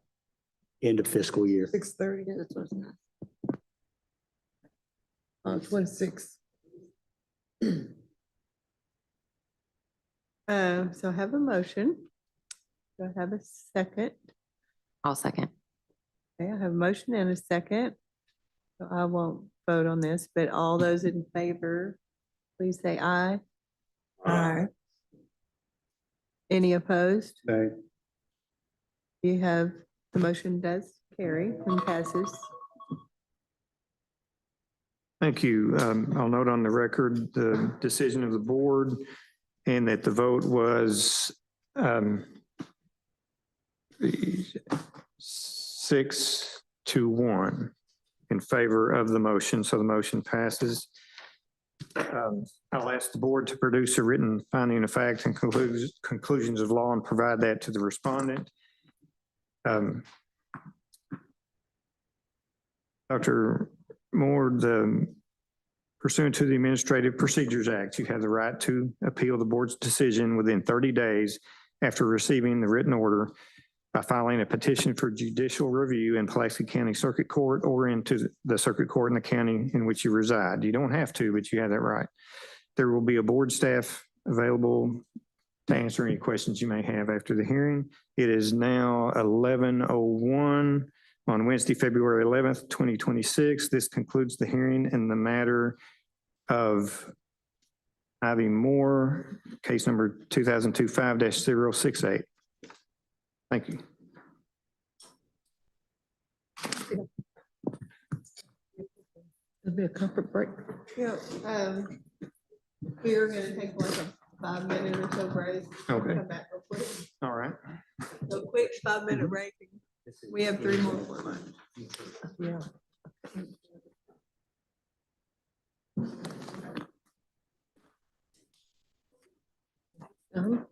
End of fiscal year. 6:30, 26. So I have a motion. Do I have a second? I'll second. Okay, I have a motion and a second. So I won't vote on this, but all those in favor, please say aye. Aye. Any opposed? Okay. You have, the motion does carry and passes. Thank you. I'll note on the record the decision of the board and that the vote was 6-1 in favor of the motion, so the motion passes. I'll ask the board to produce a written finding of facts and conclusions of law and provide that to the respondent. Dr. Moore, pursuant to the Administrative Procedures Act, you have the right to appeal the board's decision within 30 days after receiving the written order by filing a petition for judicial review in Pulaski County Circuit Court or into the circuit court in the county in which you reside. You don't have to, but you have that right. There will be a board staff available to answer any questions you may have after the hearing. It is now 11:01 on Wednesday, February 11th, 2026. This concludes the hearing in the matter of Ivy Moore, case number 2025-068. Thank you. It'll be a comfort break. Yeah, We are gonna take like a 5 minute or so break. Okay. Come back real quick. All right. So quick 5 minute break. We have 3 more for lunch. Done.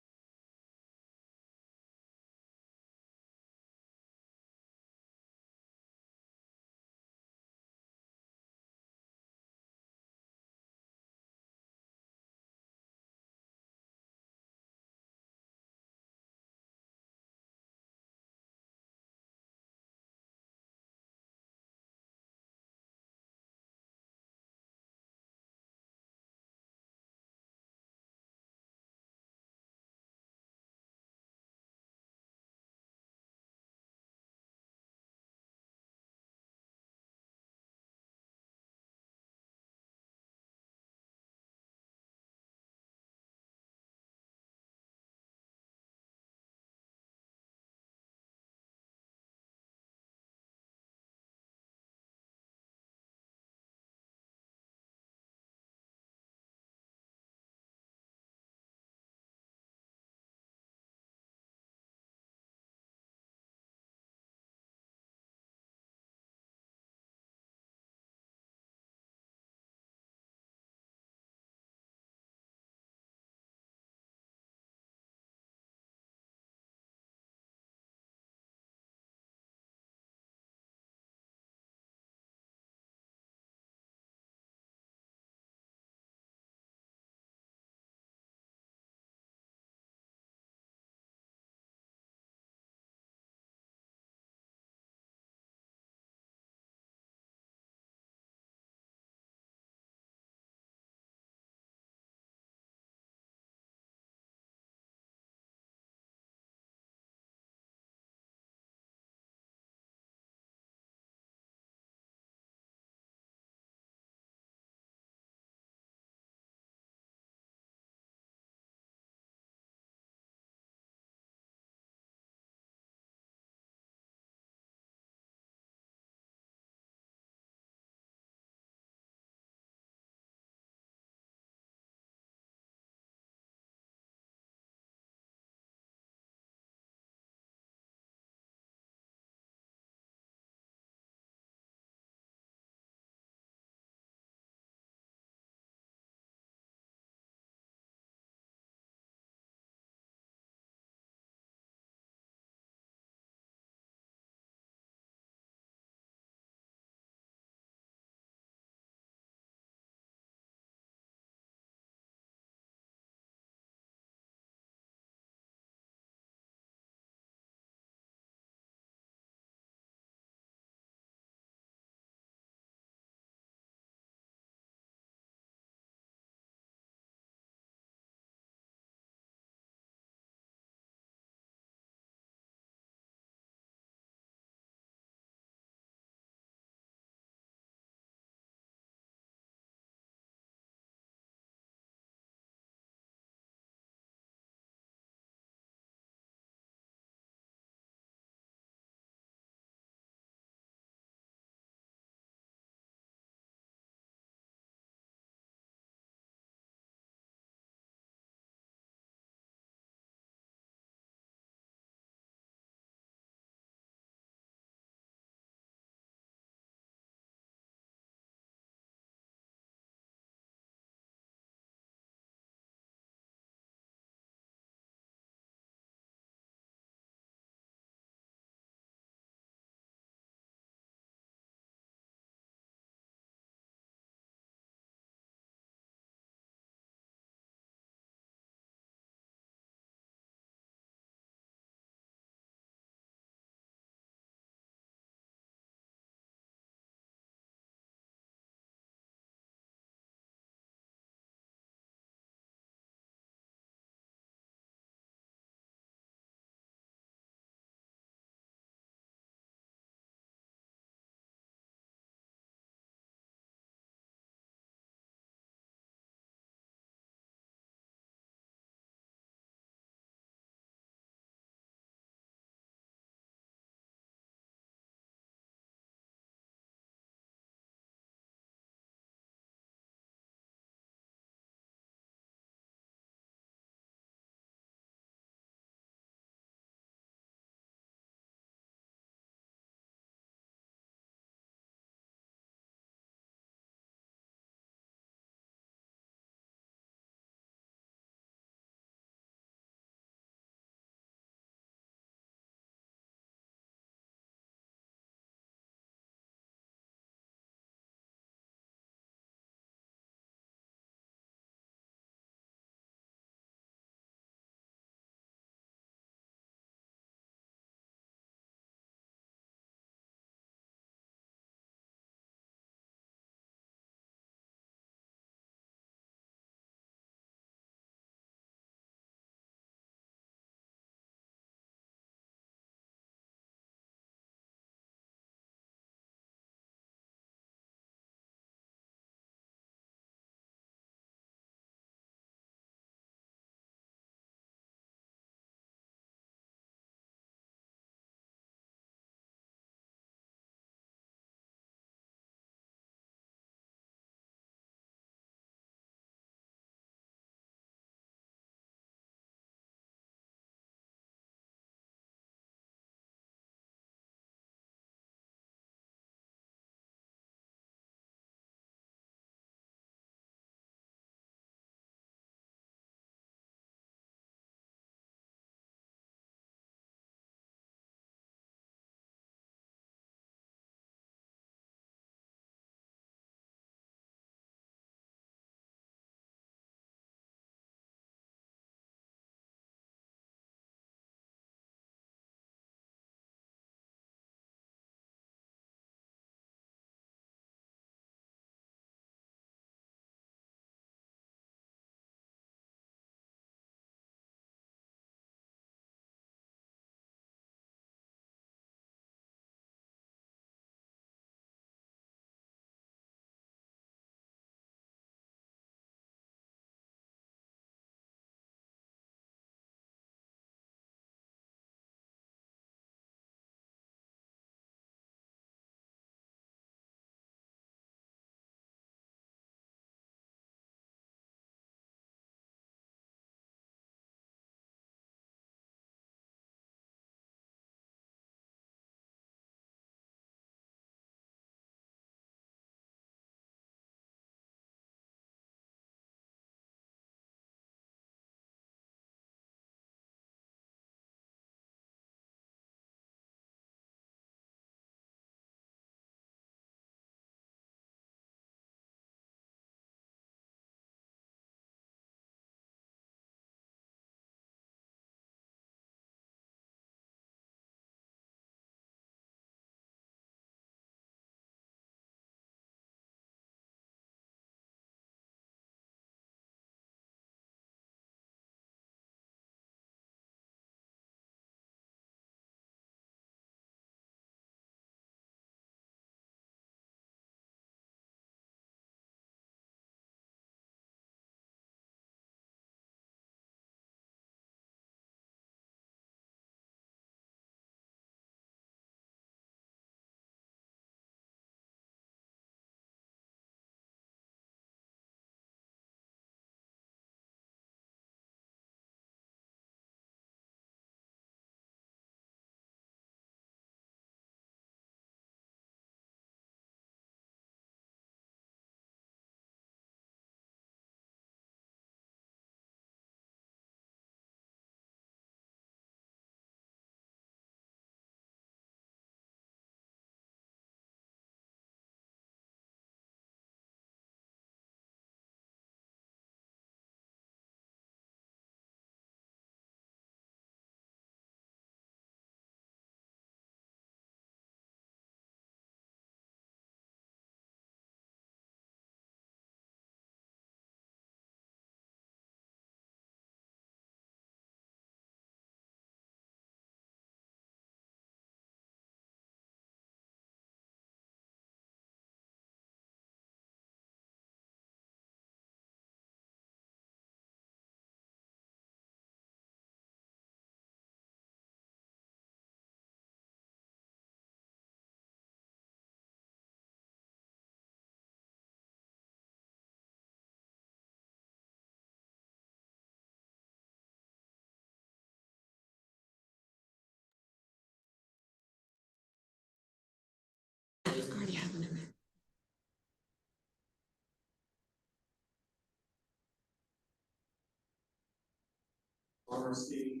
Pharmacy.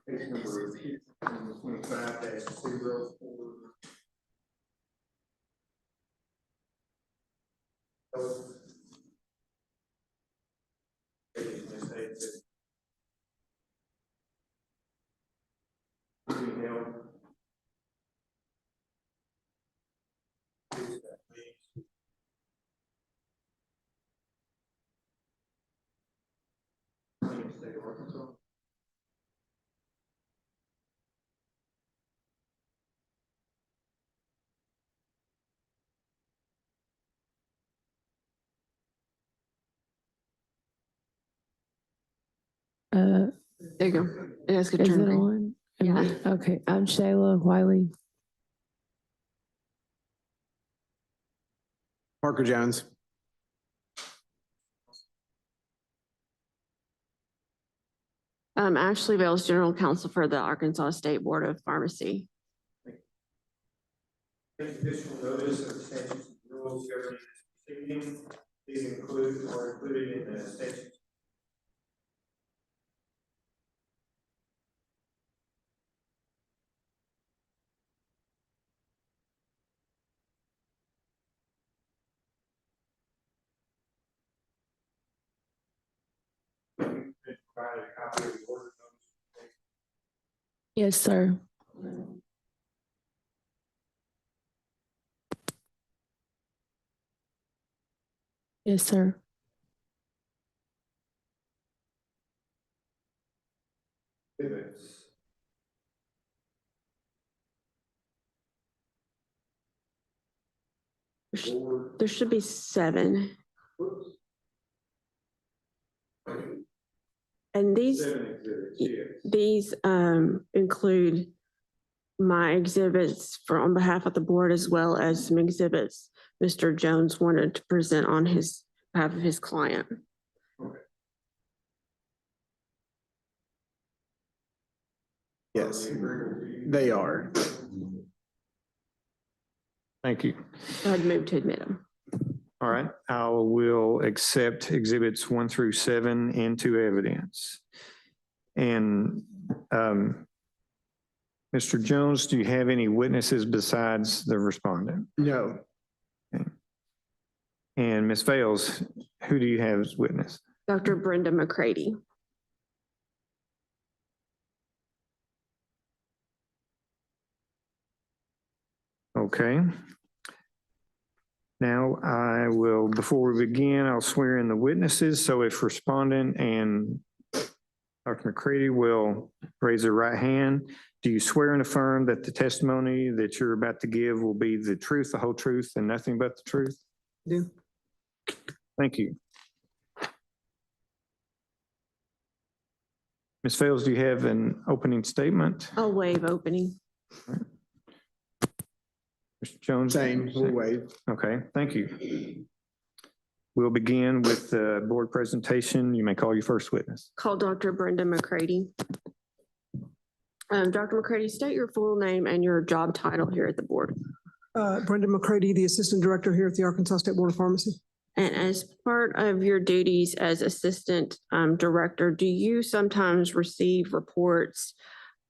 Case number 25-04. Uh, There you go. That's good. is turn it green. on? Yeah. Okay, I'm Shayla Wiley. Parker Jones. Ashley Bales, General Counsel for the Arkansas State Board of Pharmacy. Additional notice of the statutes and rules governing this proceeding. These are included in the statutes. Provided a copy of the order notice. Yes, sir. Yes, sir. Exhibits. There should be 7. And these, 7 exhibits, yes. these include my exhibits for on behalf of the board, as well as some exhibits Mr. Jones wanted to present on his behalf of his client. Yes, they are. Thank you. I'd move to admit them. All right, I will accept exhibits 1 through 7 into evidence. And Mr. Jones, do you have any witnesses besides the respondent? No. And Ms. Vales, who do you have as witness? Dr. Brenda McCready. Okay. Now I will, before we begin, I'll swear in the witnesses. So if respondent and Dr. McCready will raise their right hand. Do you swear and affirm that the testimony that you're about to give will be the truth, the whole truth, and nothing but the truth? Do. Thank you. Ms. Fales, do you have an opening statement? I'll waive opening. Mr. Jones? Same, we'll waive. Okay, thank you. We'll begin with the board presentation. You may call your first witness. Call Dr. Brenda McCready. Dr. McCready, state your full name and your job title here at the board. Brenda McCready, the Assistant Director here at the Arkansas State Board of Pharmacy. And as part of your duties as Assistant Director, do you sometimes receive reports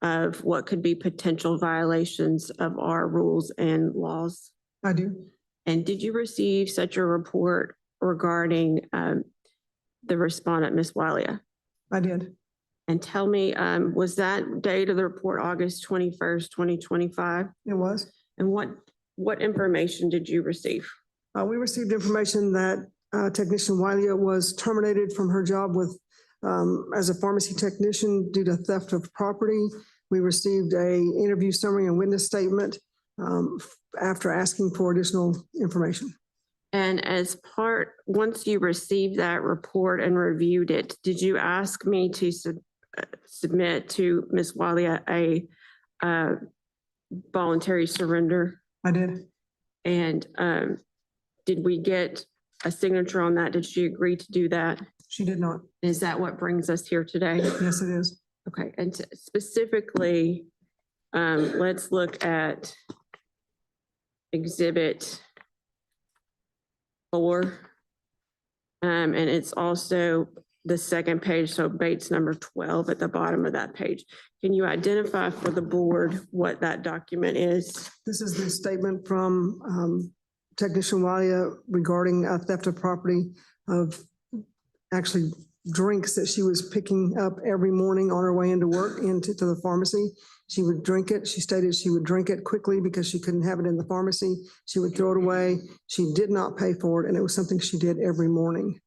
of what could be potential violations of our rules and laws? I do. And did you receive such a report regarding the respondent, Ms. Walia? I did. And tell me, was that date of the report August 21st, 2025? It was. And what information did you receive? We received information that Technician Wylia was terminated from her job with as a pharmacy technician due to theft of property. We received a interview summary and witness statement after asking for additional information. And as part, once you received that report and reviewed it, did you ask me to submit to Ms. Walia a voluntary surrender? I did. And did we get a signature on that? Did she agree to do that? She did not. Is that what brings us here today? Yes, it is. Okay, and specifically, let's look at Exhibit 4. And it's also the second page, so Bates number 12 at the bottom of that page. Can you identify for the board what that document is? This is the statement from Technician Walia regarding theft of property of actually drinks that she was picking up every morning on her way into work to the pharmacy. She would drink it. She stated she would drink it quickly because she couldn't have it in the pharmacy. She would throw it away. She did not pay for it, and it was something she did every morning.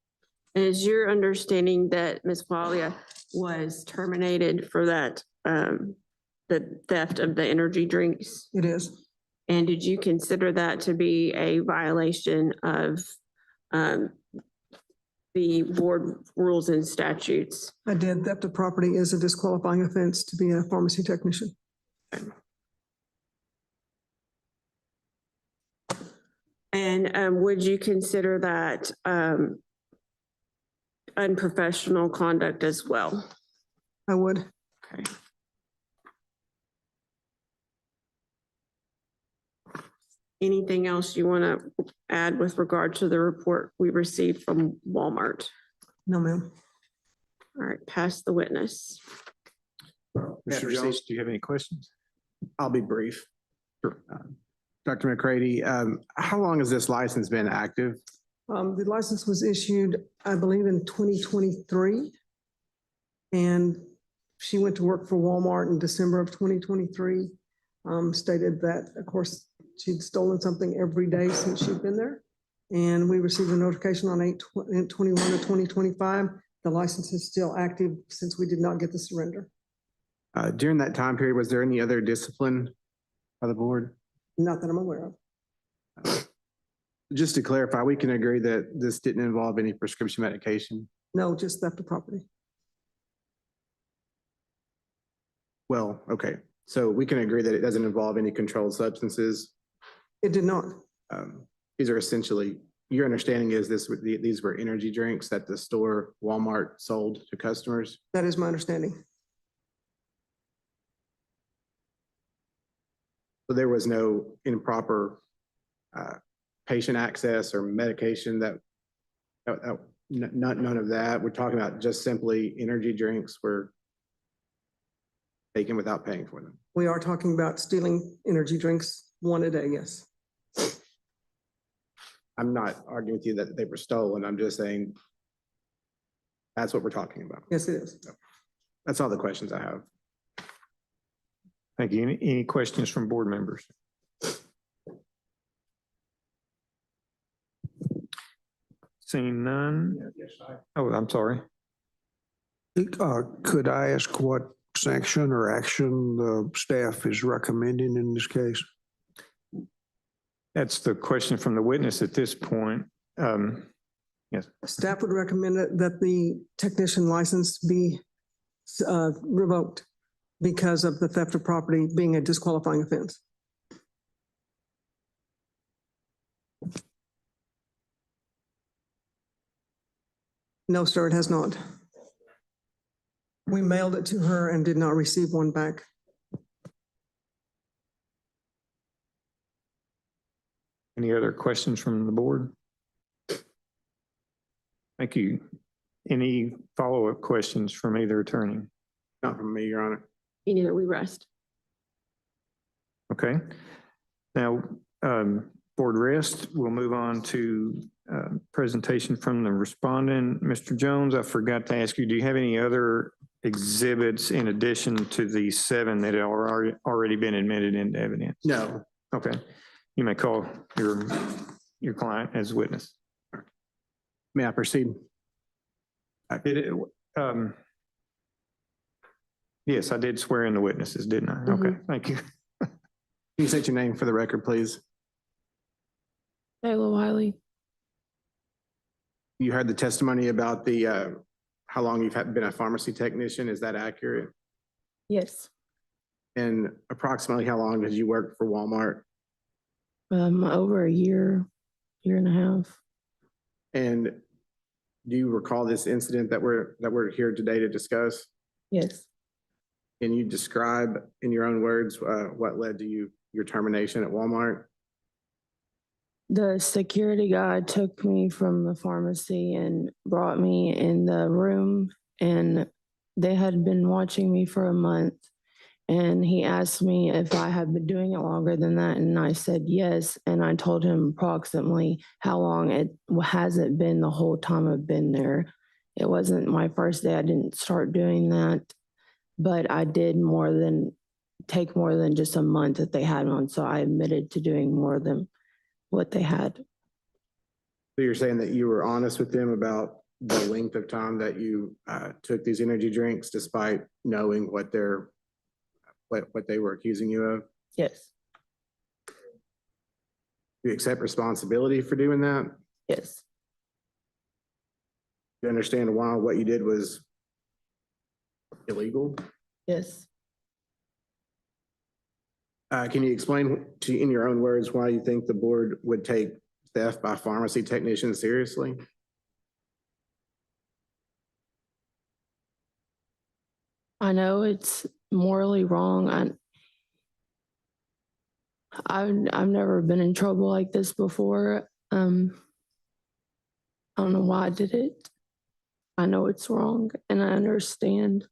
And is your understanding that Ms. Walia was terminated for that, the theft of the energy drinks? It is. And did you consider that to be a violation of the board rules and statutes? I did. Theft of property is a disqualifying offense to be a pharmacy technician. And would you consider that unprofessional conduct as well? I would. Okay. Anything else you want to add with regard to the report we received from Walmart? No, ma'am. All right, pass the witness. Mr. Jones, do you have any questions? I'll be brief. Sure. Dr. McCready, how long has this license been active? The license was issued, I believe, in 2023. And she went to work for Walmart in December of 2023. Stated that, of course, she'd stolen something every day since she'd been there. And we received a notification on 8/21 of 2025. The license is still active since we did not get the surrender. During that time period, was there any other discipline by the board? Not that I'm aware of. Just to clarify, we can agree that this didn't involve any prescription medication? No, just theft of property. Well, okay, so we can agree that it doesn't involve any controlled substances? It did not. These are essentially, your understanding is these were energy drinks that the store Walmart sold to customers? That is my understanding. So there was no improper patient access or medication none of that. We're talking about just simply energy drinks were taken without paying for them. We are talking about stealing energy drinks one a day, yes. I'm not arguing with you that they were stolen. I'm just saying that's what we're talking about. Yes, it is. That's all the questions I have. Thank you. Any questions from board members? Seeing none? Oh, I'm sorry. Could I ask what sanction or action the staff is recommending in this case? That's the question from the witness at this point. Yes. Staff would recommend that the technician license be revoked because of the theft of property being a disqualifying offense. No, sir, it has not. We mailed it to her and did not receive one back. Any other questions from the board? Thank you. Any follow-up questions from either attorney? Not from me, Your Honor. You need we rest. Okay. Now, board rest, we'll move on to presentation from the respondent. Mr. Jones, I forgot to ask you, do you have any other exhibits in addition to the 7 that are already been admitted into evidence? No. Okay. You may call your client as witness. May I proceed? Yes, I did swear in the witnesses, didn't I? Okay, thank you. Can you state your name for the record, please? Taylor Wiley. You heard the testimony about the, how long you've been a pharmacy technician. Is that accurate? Yes. And approximately how long did you work for Walmart? Over a year and a half. And do you recall this incident that we're here today to discuss? Yes. Can you describe in your own words what led to your termination at Walmart? The security guy took me from the pharmacy and brought me in the room, and they had been watching me for a month. And he asked me if I had been doing it longer than that, and I said yes. And I told him approximately how long it has it been the whole time I've been there. It wasn't my first day. I didn't start doing that, but I did take more than just a month that they had on. So I admitted to doing more than what they had. So you're saying that you were honest with them about the length of time that you took these energy drinks despite knowing what they were accusing you of? Yes, You accept responsibility for doing that? yes, You understand why what you did was illegal? yes. Can you explain in your own words, why you think the board would take theft by pharmacy technicians seriously? I know it's morally wrong. I've never been in trouble like this before. I don't know why I did it. I know it's wrong, and I understand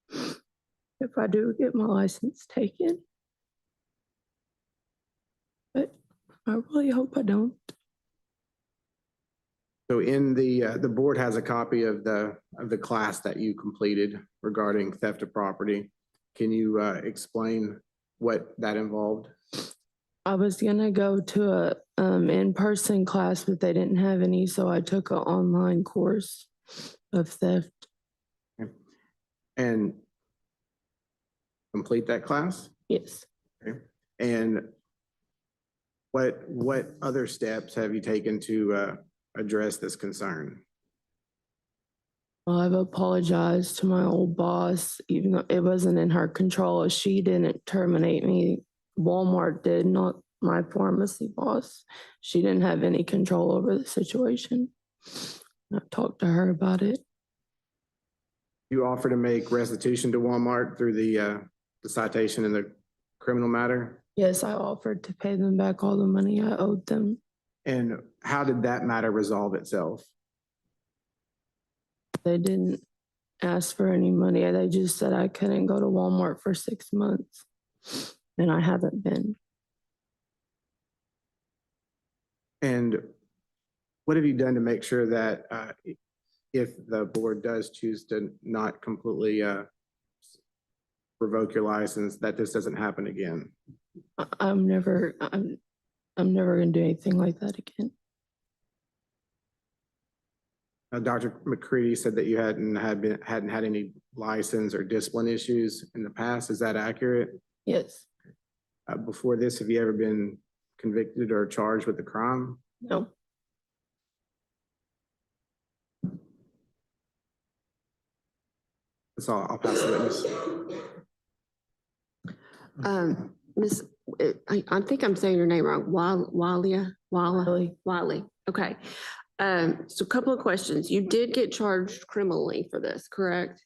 if I do get my license taken. But I really hope I don't. So in the board has a copy of the class that you completed regarding theft of property. Can you explain what that involved? I was gonna go to a in-person class, but they didn't have any, so I took an online course of theft. And complete that class? Yes. Okay. And what other steps have you taken to address this concern? Well, I've apologized to my old boss, even though it wasn't in her control. She didn't terminate me. Walmart did, not my pharmacy boss. She didn't have any control over the situation. I've talked to her about it. You offer to make restitution to Walmart through the citation in the criminal matter? Yes, I offered to pay them back all the money I owed them. And how did that matter resolve itself? They didn't ask for any money. They just said I couldn't go to Walmart for 6 months, and I haven't been. And what have you done to make sure that if the board does choose to not completely revoke your license, that this doesn't happen again? I'm never gonna do anything like that again. Dr. McCready said that you hadn't had any license or discipline issues in the past. Is that accurate? Yes. Before this, have you ever been convicted or charged with a crime? No. That's all. I'll pass the witness. Miss, I think I'm saying your name wrong. Wiley. Okay. So a couple of questions. You did get charged criminally for this, correct?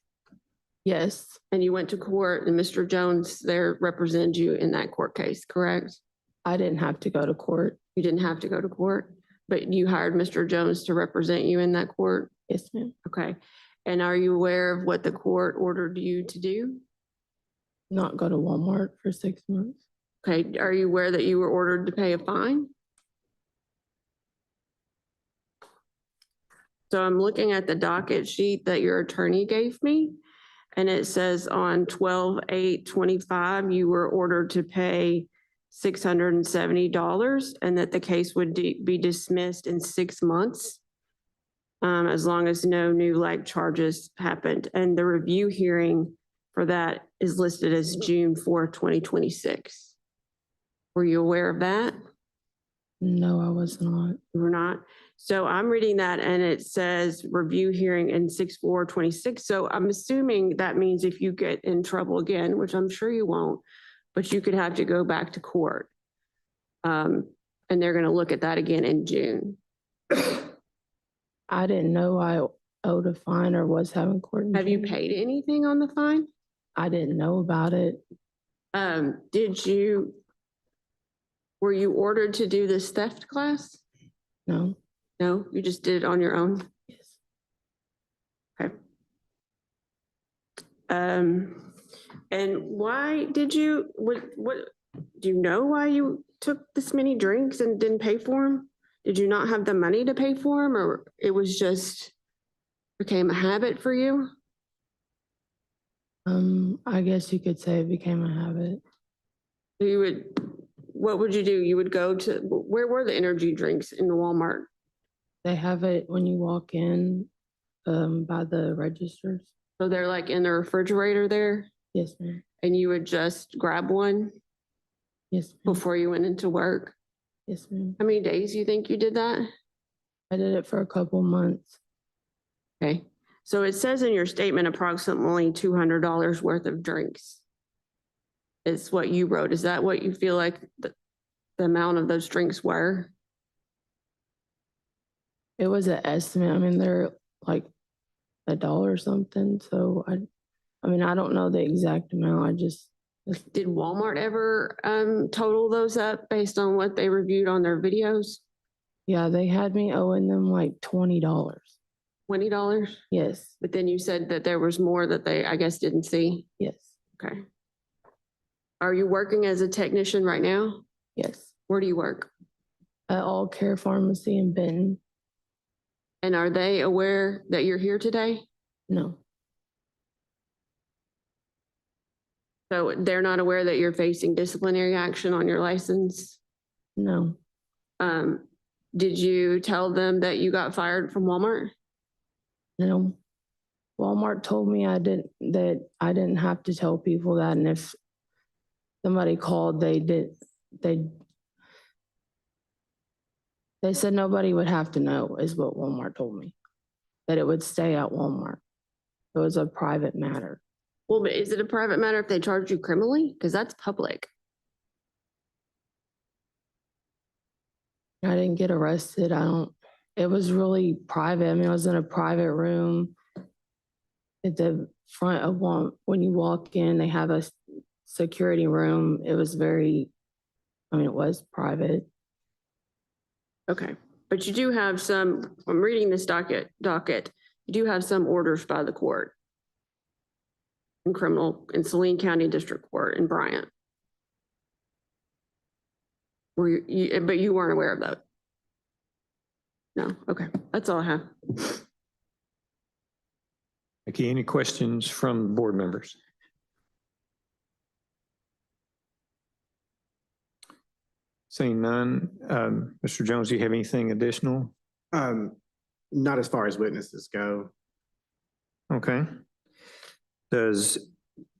Yes. And you went to court and Mr. Jones there represented you in that court case, correct? I didn't have to go to court. You didn't have to go to court, but you hired Mr. Jones to represent you in that court? Yes, ma'am. Okay. And are you aware of what the court ordered you to do? Not go to Walmart for 6 months. Okay. Are you aware that you were ordered to pay a fine? So I'm looking at the docket sheet that your attorney gave me, and it says on 12/8/25, you were ordered to pay $670 and that the case would be dismissed in 6 months. As long as no new like charges happened. And the review hearing for that is listed as June 4th, 2026. Were you aware of that? No, I was not. You were not? So I'm reading that and it says review hearing in 6/4/26. So I'm assuming that means if you get in trouble again, which I'm sure you won't, but you could have to go back to court. And they're going to look at that again in June. I didn't know I owed a fine or was having court. Have you paid anything on the fine? I didn't know about it. Were you ordered to do this theft class? No, No, you just did it on your own? yes. Okay. And why did you, what, do you know why you took this many drinks and didn't pay for them? Did you not have the money to pay for them, or it was just became a habit for you? I guess you could say it became a habit. You would, what would you do? You would go to, where were the energy drinks in the Walmart? They have it when you walk in, by the registers. So they're like in the refrigerator there, Yes, ma'am. and you would just grab one Yes, ma'am. before you went into work? Yes, ma'am. How many days you think you did that? I did it for a couple months. Okay, so it says in your statement approximately $200 worth of drinks is what you wrote. Is that what you feel like the amount of those drinks were? It was an estimate. I mean, they're like $1 something. So I mean, I don't know the exact amount. I just, Did Walmart ever total those up based on what they reviewed on their videos? yeah, they had me owing them like $20. $20? Yes, But then you said that there was more that they, I guess, didn't see. yes, Okay. Are you working as a technician right now? yes. Where do you work? At All Care Pharmacy in Benton. And are they aware that you're here today? No, So they're not aware that you're facing disciplinary action on your license? no, Did you tell them that you got fired from Walmart? no. Walmart told me that I didn't have to tell people that. And if somebody called, they said nobody would have to know, is what Walmart told me, that it would stay at Walmart. It was a private matter. Well, but is it a private matter if they charge you criminally? Because that's public. I didn't get arrested. It was really private. I mean, I was in a private room at the front of one. When you walk in, they have a security room. It was it was private. Okay, but you do have some, I'm reading this docket, you do have some orders by the court in Saline County District Court in Bryant. But you weren't aware of that? No, okay, that's all I have. Okay, any questions from board members? Seeing none, Mr. Jones, do you have anything additional? Not as far as witnesses go. Okay. Does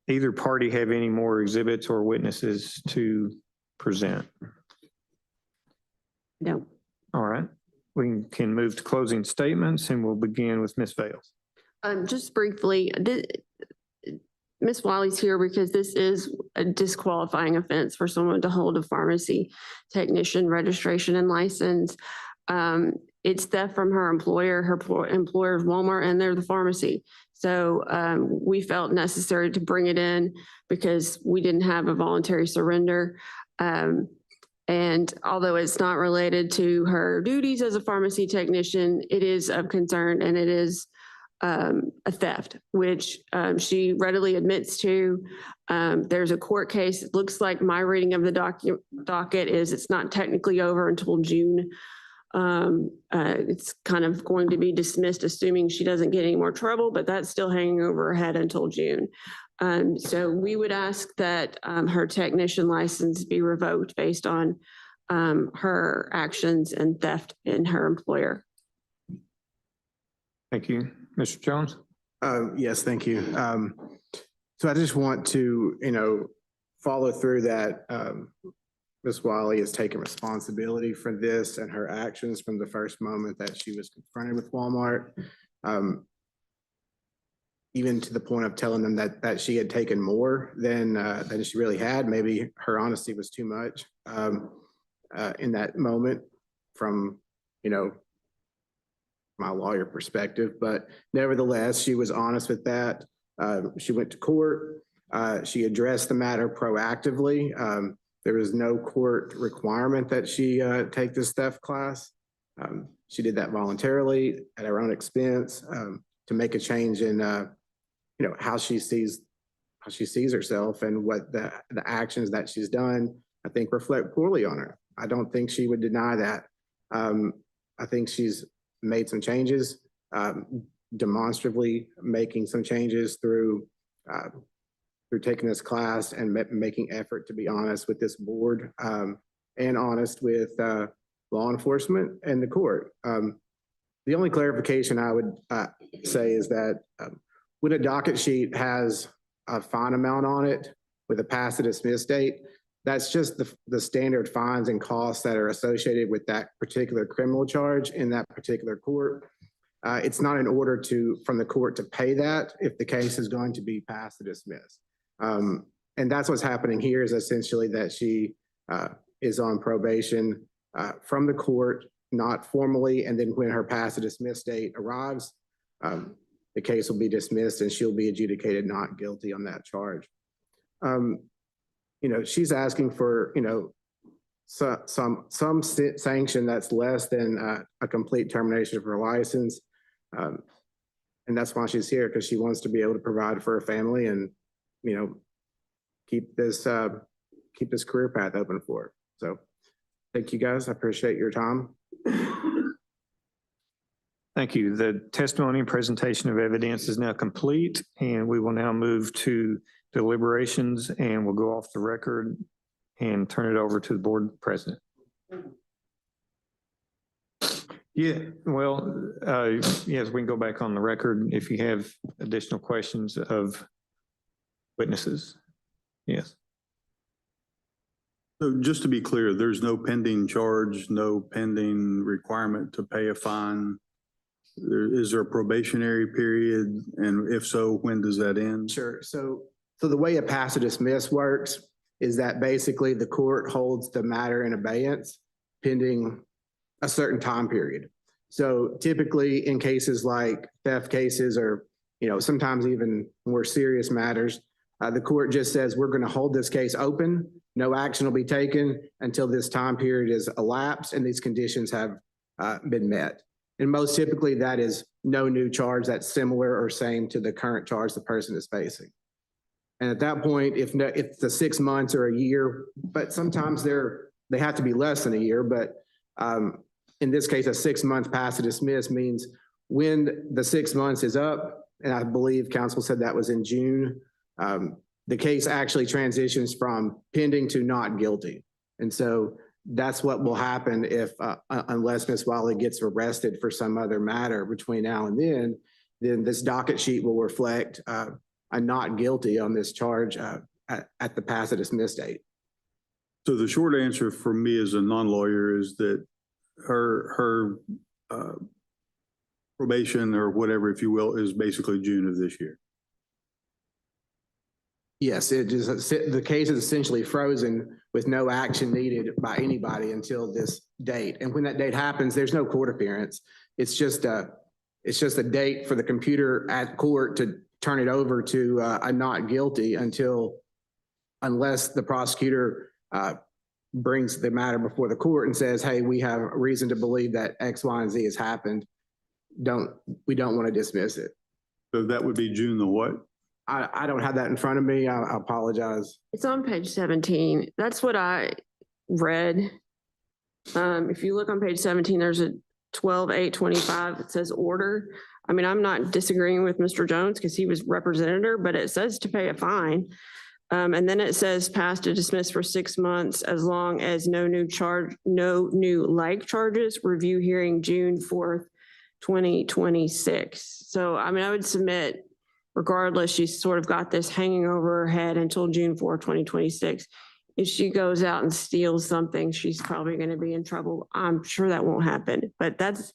either party have any more exhibits or witnesses to present? No. All right, we can move to closing statements and we'll begin with Ms. Vales. Just briefly, Ms. Wiley's here because this is a disqualifying offense for someone to hold a pharmacy technician registration and license. It's theft from her employer is Walmart, and they're the pharmacy. So we felt necessary to bring it in because we didn't have a voluntary surrender. And although it's not related to her duties as a pharmacy technician, it is of concern, and it is a theft, which she readily admits to. There's a court case. It looks like my reading of the docket is it's not technically over until June. It's kind of going to be dismissed, assuming she doesn't get any more trouble, but that's still hanging over her head until June. So we would ask that her technician license be revoked based on her actions and theft in her employer. Thank you. Mr. Jones? Yes, thank you. So I just want to, follow through that Ms. Wiley has taken responsibility for this and her actions from the first moment that she was confronted with Walmart. Even to the point of telling them that she had taken more than she really had. Maybe her honesty was too much in that moment from, my lawyer perspective, but nevertheless, she was honest with that. She went to court. She addressed the matter proactively. There was no court requirement that she take this theft class. She did that voluntarily at her own expense to make a change in how she sees herself, and what the actions that she's done, I think, reflect poorly on her. I don't think she would deny that. I think she's made some changes, demonstrably making some changes through taking this class and making effort to be honest with this board and honest with law enforcement and the court. The only clarification I would say is that when a docket sheet has a fine amount on it with a pass to dismiss date, that's just the standard fines and costs that are associated with that particular criminal charge in that particular court. It's not in order from the court to pay that if the case is going to be passed to dismiss. And that's what's happening here, is essentially that she is on probation from the court, not formally, and then when her pass to dismiss date arrives, the case will be dismissed and she'll be adjudicated not guilty on that charge. She's asking for, some sanction that's less than a complete termination of her license. And that's why she's here, because she wants to be able to provide for her family and, keep this career path open for her. So thank you, guys. I appreciate your time. Thank you. The testimony and presentation of evidence is now complete, and we will now move to deliberations, and we'll go off the record and turn it over to the board president. Yeah, well, yes, we can go back on the record if you have additional questions of witnesses. Yes. So just to be clear, there's no pending charge, no pending requirement to pay a fine. Is there a probationary period? And if so, when does that end? Sure. So the way a pass to dismiss works is that basically the court holds the matter in abeyance pending a certain time period. So typically in cases like theft cases, or, sometimes even more serious matters, the court just says, we're going to hold this case open. No action will be taken until this time period is elapsed and these conditions have been met. And most typically that is no new charge that's similar or same to the current charge the person is facing. And at that point, if it's the 6 months or a year, but sometimes they have to be less than a year, but in this case, a 6-month pass to dismiss means when the 6 months is up, and I believe counsel said that was in June, the case actually transitions from pending to not guilty. And so that's what will happen if, unless Ms. Wiley gets arrested for some other matter between now and then this docket sheet will reflect a not guilty on this charge at the pass to dismiss date. So the short answer for me as a non-lawyer is that her probation or whatever, if you will, is basically June of this year. Yes, the case is essentially frozen with no action needed by anybody until this date. And when that date happens, there's no court appearance. It's just a date for the computer at court to turn it over to a not guilty unless the prosecutor brings the matter before the court and says, hey, we have reason to believe that X, Y, and Z has happened. We don't want to dismiss it. So that would be June the what? I don't have that in front of me. I apologize. It's on page 17. That's what I read. If you look on page 17, there's a 12/8/25. It says order. I mean, I'm not disagreeing with Mr. Jones because he was represented her, but it says to pay a fine. And then it says pass to dismiss for 6 months as long as no new like charges, review hearing June 4th, 2026. So, I mean, I would submit regardless, she's sort of got this hanging over her head until June 4th, 2026. If she goes out and steals something, she's probably going to be in trouble. I'm sure that won't happen, but that's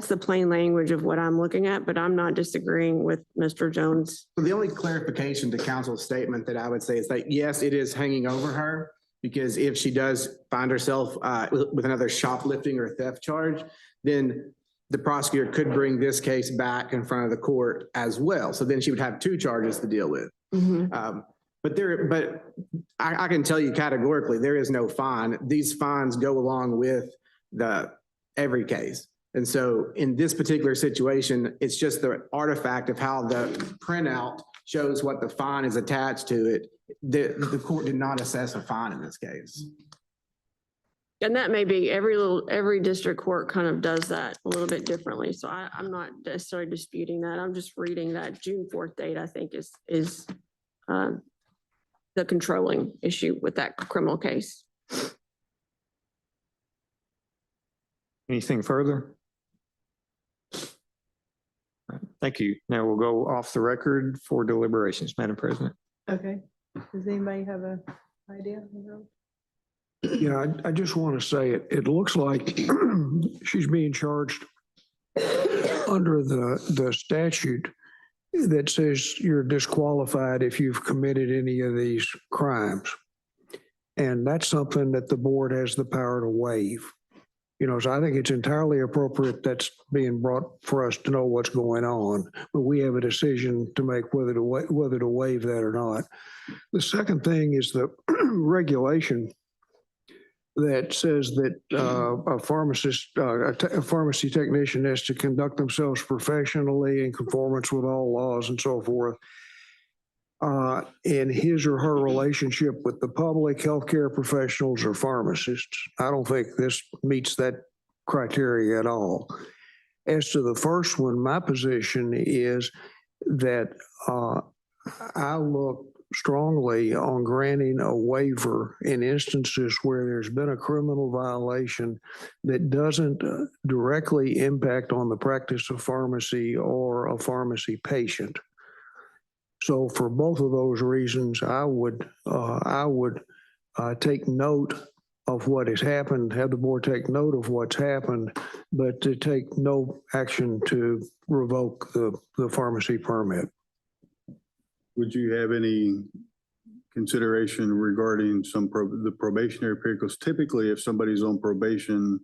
the plain language of what I'm looking at, but I'm not disagreeing with Mr. Jones. So the only clarification to counsel's statement that I would say is that, yes, it is hanging over her, because if she does find herself with another shoplifting or theft charge, then the prosecutor could bring this case back in front of the court as well. So then she would have 2 charges to deal with. But I can tell you categorically, there is no fine. These fines go along with every case. And so in this particular situation, it's just the artifact of how the printout shows what the fine is attached to it. The court did not assess a fine in this case. And that may be every district court kind of does that a little bit differently. So I'm not necessarily disputing that. I'm just reading that June 4th date, I think is the controlling issue with that criminal case. Anything further? Thank you. Now we'll go off the record for deliberations, Madam President. Okay. Does anybody have an idea? Yeah, I just want to say it looks like she's being charged under the statute that says you're disqualified if you've committed any of these crimes. And that's something that the board has the power to waive. You know, so I think it's entirely appropriate that's being brought for us to know what's going on, but we have a decision to make whether to waive that or not. The second thing is the regulation that says that a pharmacist, a pharmacy technician has to conduct themselves professionally in conformance with all laws and so forth in his or her relationship with the public, healthcare professionals, or pharmacists. I don't think this meets that criteria at all. As to the first one, my position is that I look strongly on granting a waiver in instances where there's been a criminal violation that doesn't directly impact on the practice of pharmacy or a pharmacy patient. So for both of those reasons, I would take note of what has happened, have the board take note of what's happened, but to take no action to revoke the pharmacy permit. Would you have any consideration regarding the probationary period? Because typically if somebody's on probation,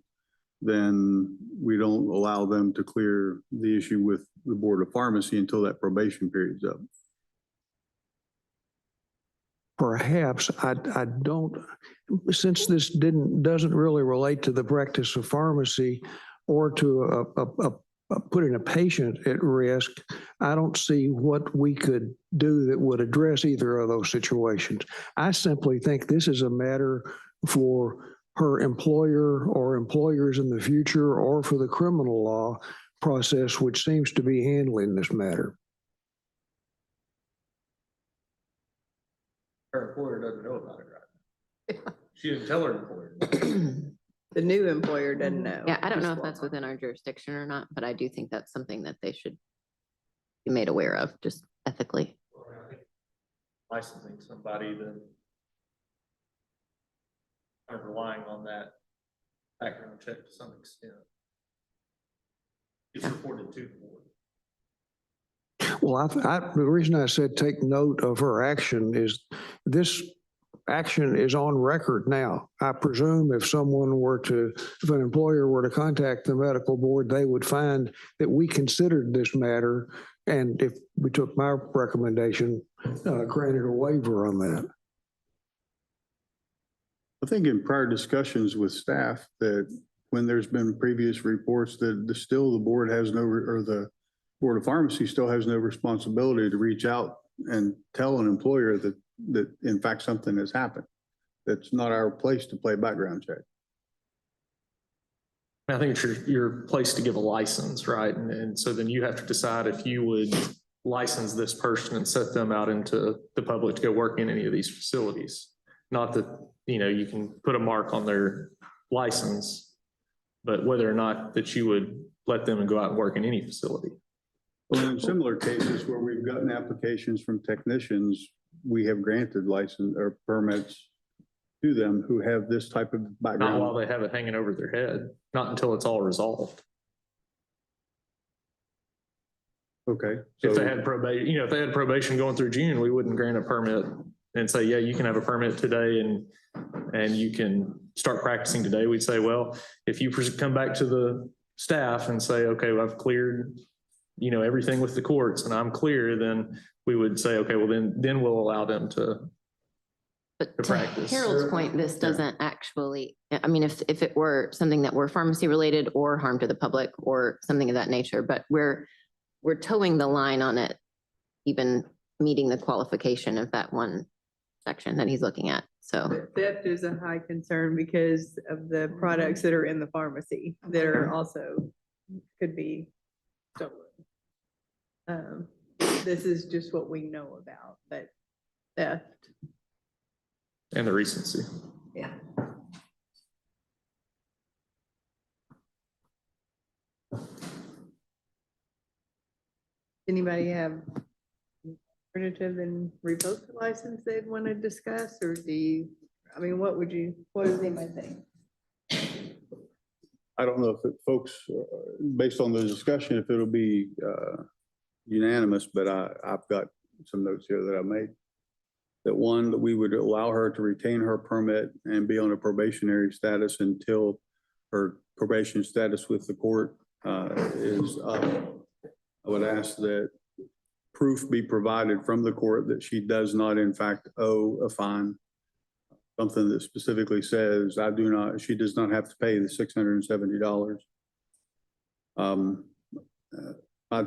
then we don't allow them to clear the issue with the Board of Pharmacy until that probation period's up. Perhaps I don't, since this doesn't really relate to the practice of pharmacy or to putting a patient at risk, I don't see what we could do that would address either of those situations. I simply think this is a matter for her employer or employers in the future, or for the criminal law process, which seems to be handling this matter. Her employer doesn't know about it, right? She didn't tell her employer. The new employer doesn't know. Yeah, I don't know if that's within our jurisdiction or not, but I do think that's something that they should be made aware of, just ethically. Licensing somebody that are relying on that background check to some extent. It's reported to the board. Well, the reason I said take note of her action is this action is on record now. I presume if an employer were to contact the medical board, they would find that we considered this matter. And if we took my recommendation, granted a waiver on that. I think in prior discussions with staff that when there's been previous reports that the board has no, or the Board of Pharmacy still has no responsibility to reach out and tell an employer that in fact something has happened. That's not our place to play background check. I think it's your place to give a license, right? And so then you have to decide if you would license this person and set them out into the public to go work in any of these facilities. Not that, you can put a mark on their license, but whether or not that you would let them go out and work in any facility. Well, in similar cases where we've gotten applications from technicians, we have granted license or permits to them who have this type of background. Not while they have it hanging over their head, not until it's all resolved. Okay. If they had probation, if they had probation going through June, we wouldn't grant a permit and say, yeah, you can have a permit today and you can start practicing today. We'd say, well, if you come back to the staff and say, okay, well, I've cleared everything with the courts and I'm clear, then we would say, okay, well, then we'll allow them to But to to practice. Harold's point, this doesn't actually, I mean, if it were something that were pharmacy related or harm to the public or something of that nature, but we're towing the line on it, even meeting the qualification of that one section that he's looking at. So But theft is a high concern because of the products that are in the pharmacy that are also could be stolen. This is just what we know about, but theft, And the recency. yeah. Anybody have alternative and revoked license they'd want to discuss, or do you, I mean, what does anybody think? I don't know if folks, based on the discussion, if it'll be unanimous, but I've got some notes here that I made. That one, that we would allow her to retain her permit and be on a probationary status until her probation status with the court is up. I would ask that proof be provided from the court that she does not in fact owe a fine. Something that specifically says, she does not have to pay the $670.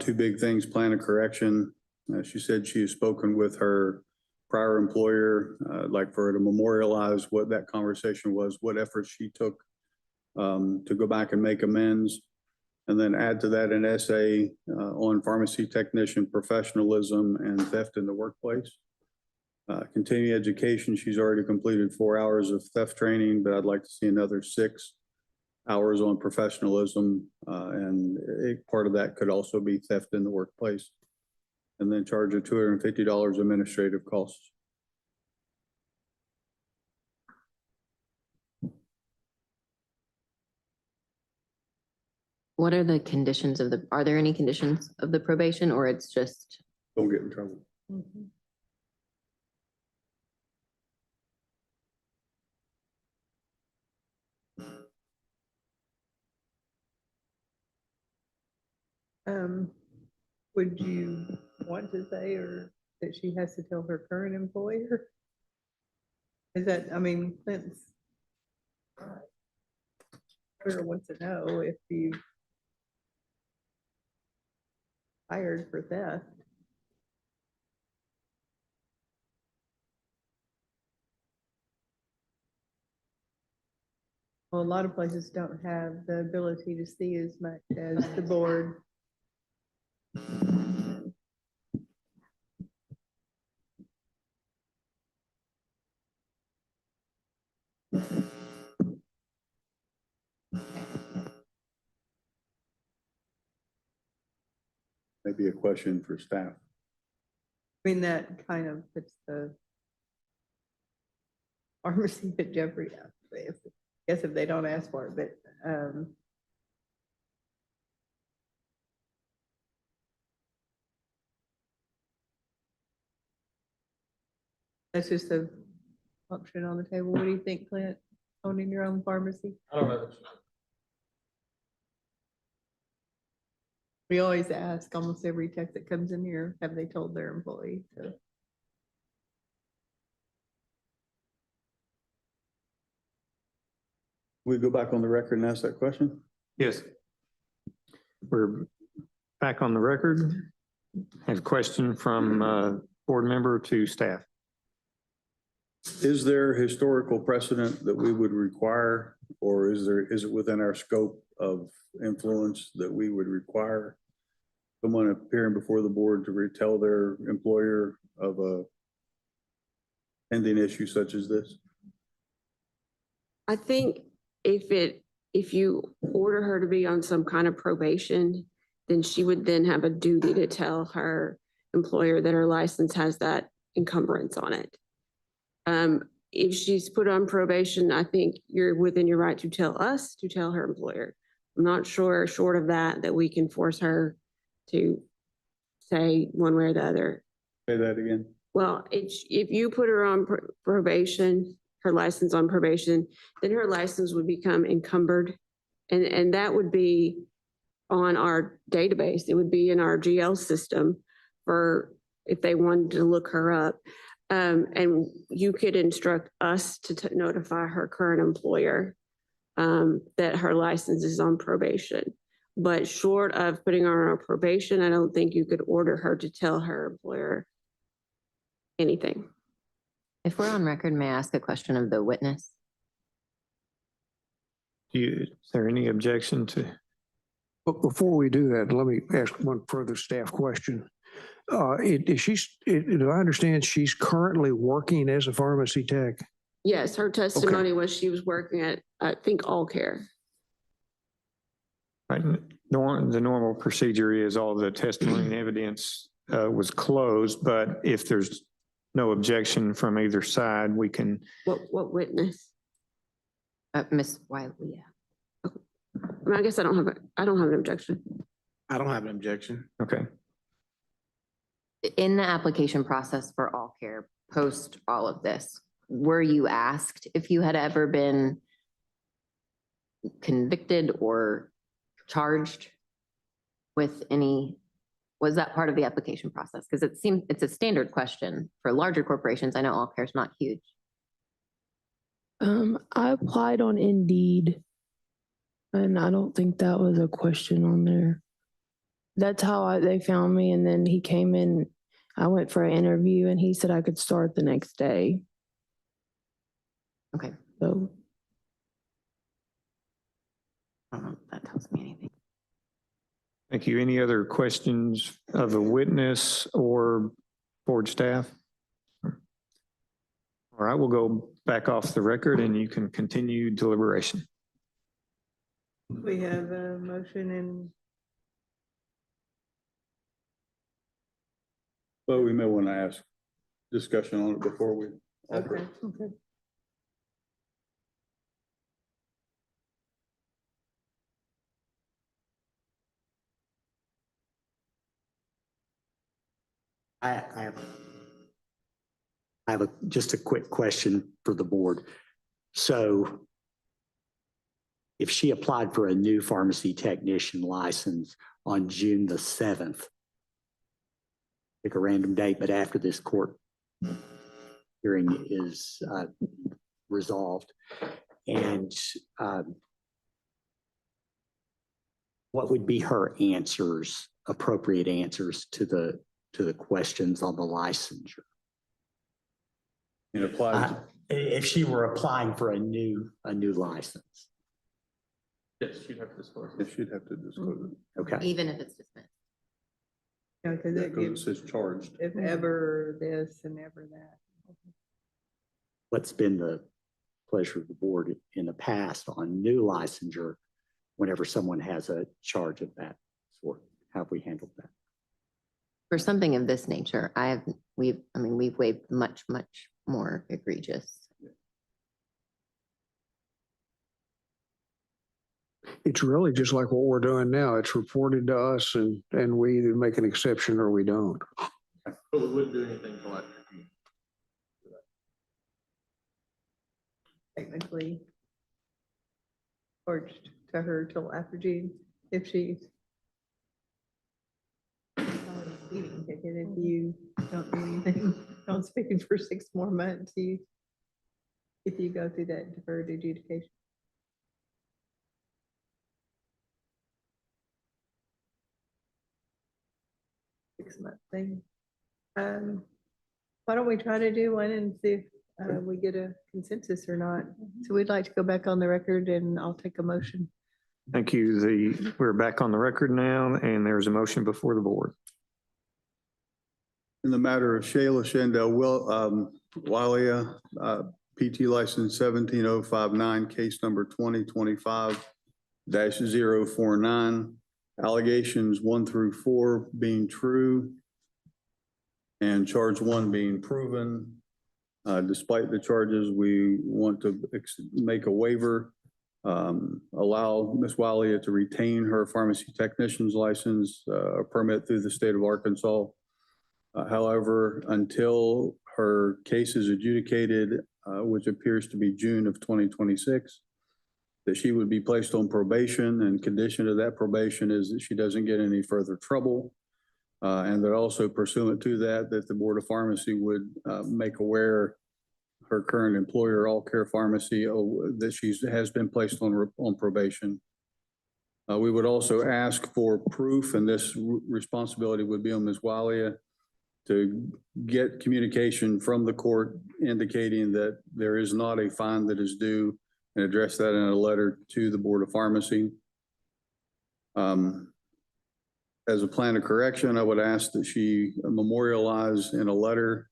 Two big things, plan of correction. She said she has spoken with her prior employer, like for her to memorialize what that conversation was, what efforts she took to go back and make amends. And then add to that an essay on pharmacy technician professionalism and theft in the workplace. Continuing education, she's already completed 4 hours of theft training, but I'd like to see another 6 hours on professionalism. Part of that could also be theft in the workplace. And then charge of $250 administrative costs. what are the conditions are there any conditions of the probation, or it's just? Don't get in trouble. Would you want to say, or that she has to tell her current employer? Is that, I mean, Clint's employer wants to know if you hired for theft. Well, a lot of places don't have the ability to see as much as the board. Maybe a question for staff. I mean, that kind of puts the pharmacy at jeopardy. I guess if they don't ask for it, but that's just a option on the table. What do you think, Clint? Owning your own pharmacy? I don't know. We always ask almost every tech that comes in here, have they told their employee? So We go back on the record and ask that question? Yes. We're back on the record. Have a question from board member to staff. Is there historical precedent that we would require, or is it within our scope of influence that we would require someone appearing before the board to retell their employer of a pending issue such as this? I think if you order her to be on some kind of probation, then she would then have a duty to tell her employer that her license has that encumbrance on it. If she's put on probation, I think you're within your right to tell us to tell her employer. I'm not sure, short of that we can force her to say one way or the other. Say that again. Well, if you put her on probation, her license on probation, then her license would become encumbered. And that would be on our database. It would be in our GL system for if they wanted to look her up. And you could instruct us to notify her current employer that her license is on probation. But short of putting her on probation, I don't think you could order her to tell her employer anything. If we're on record, may I ask a question of the witness? Is there any objection to? But before we do that, let me ask one further staff question. Do I understand she's currently working as a pharmacy tech? Yes, her testimony was she was working at, I think, All Care. Right. The normal procedure is all the testimony and evidence was closed, but if there's no objection from either side, we can. What witness? Ms. Wiley, yeah. I mean, I guess I don't have an objection. I don't have an objection. Okay. In the application process for All Care, post all of this, were you asked if you had ever been convicted or charged with any, was that part of the application process? Because it seems it's a standard question for larger corporations. I know All Care is not huge. I applied on Indeed, and I don't think that was a question on there. That's how they found me, and then he came in. I went for an interview, and he said I could start the next day. Okay. So I don't know if that tells me anything. Thank you. Any other questions of the witness or board staff? All right, we'll go back off the record and you can continue deliberation. We have a motion and But we may want to ask discussion on it before we offer it. okay. I have just a quick question for the board. So if she applied for a new pharmacy technician license on June the 7th, pick a random date, but after this court hearing is resolved, and what would be her answers, appropriate answers to the questions on the licensure? It applies. If she were applying for a new license. Yes, you'd have to disclose. Yes, you'd have to disclose it. Okay. Even if it's dismissed. Yeah, because it Because it gives, says charged. if ever this and ever that. What's been the pleasure of the board in the past on new licensure whenever someone has a charge of that sort? How have we handled that? For something of this nature, we've waived much more egregious. It's really just like what we're doing now. It's reported to us and we either make an exception or we don't. But we wouldn't do anything until after. Technically charged to her till after June, if she speeding ticket, if you don't do anything, don't speak for 6 more months, if you go through that deferred adjudication. Six-month thing. Why don't we try to do one and see if we get a consensus or not? So we'd like to go back on the record and I'll take a motion. Thank you. We're back on the record now and there's a motion before the board. In the matter of Shayla Shandell Walia, PT license 17059, case number 2025-049, allegations 1 through 4 being true and charge 1 being proven. Despite the charges, we want to make a waiver, allow Ms. Walia to retain her pharmacy technician's license, a permit through the state of Arkansas. However, until her case is adjudicated, which appears to be June of 2026, that she would be placed on probation, and condition of that probation is that she doesn't get any further trouble. And that also pursuant to that, that the Board of Pharmacy would make aware her current employer, All Care Pharmacy, that has been placed on probation. We would also ask for proof, and this responsibility would be on Ms. Walia, to get communication from the court indicating that there is not a fine that is due, and address that in a letter to the Board of Pharmacy. As a plan of correction, I would ask that she memorialize in a letter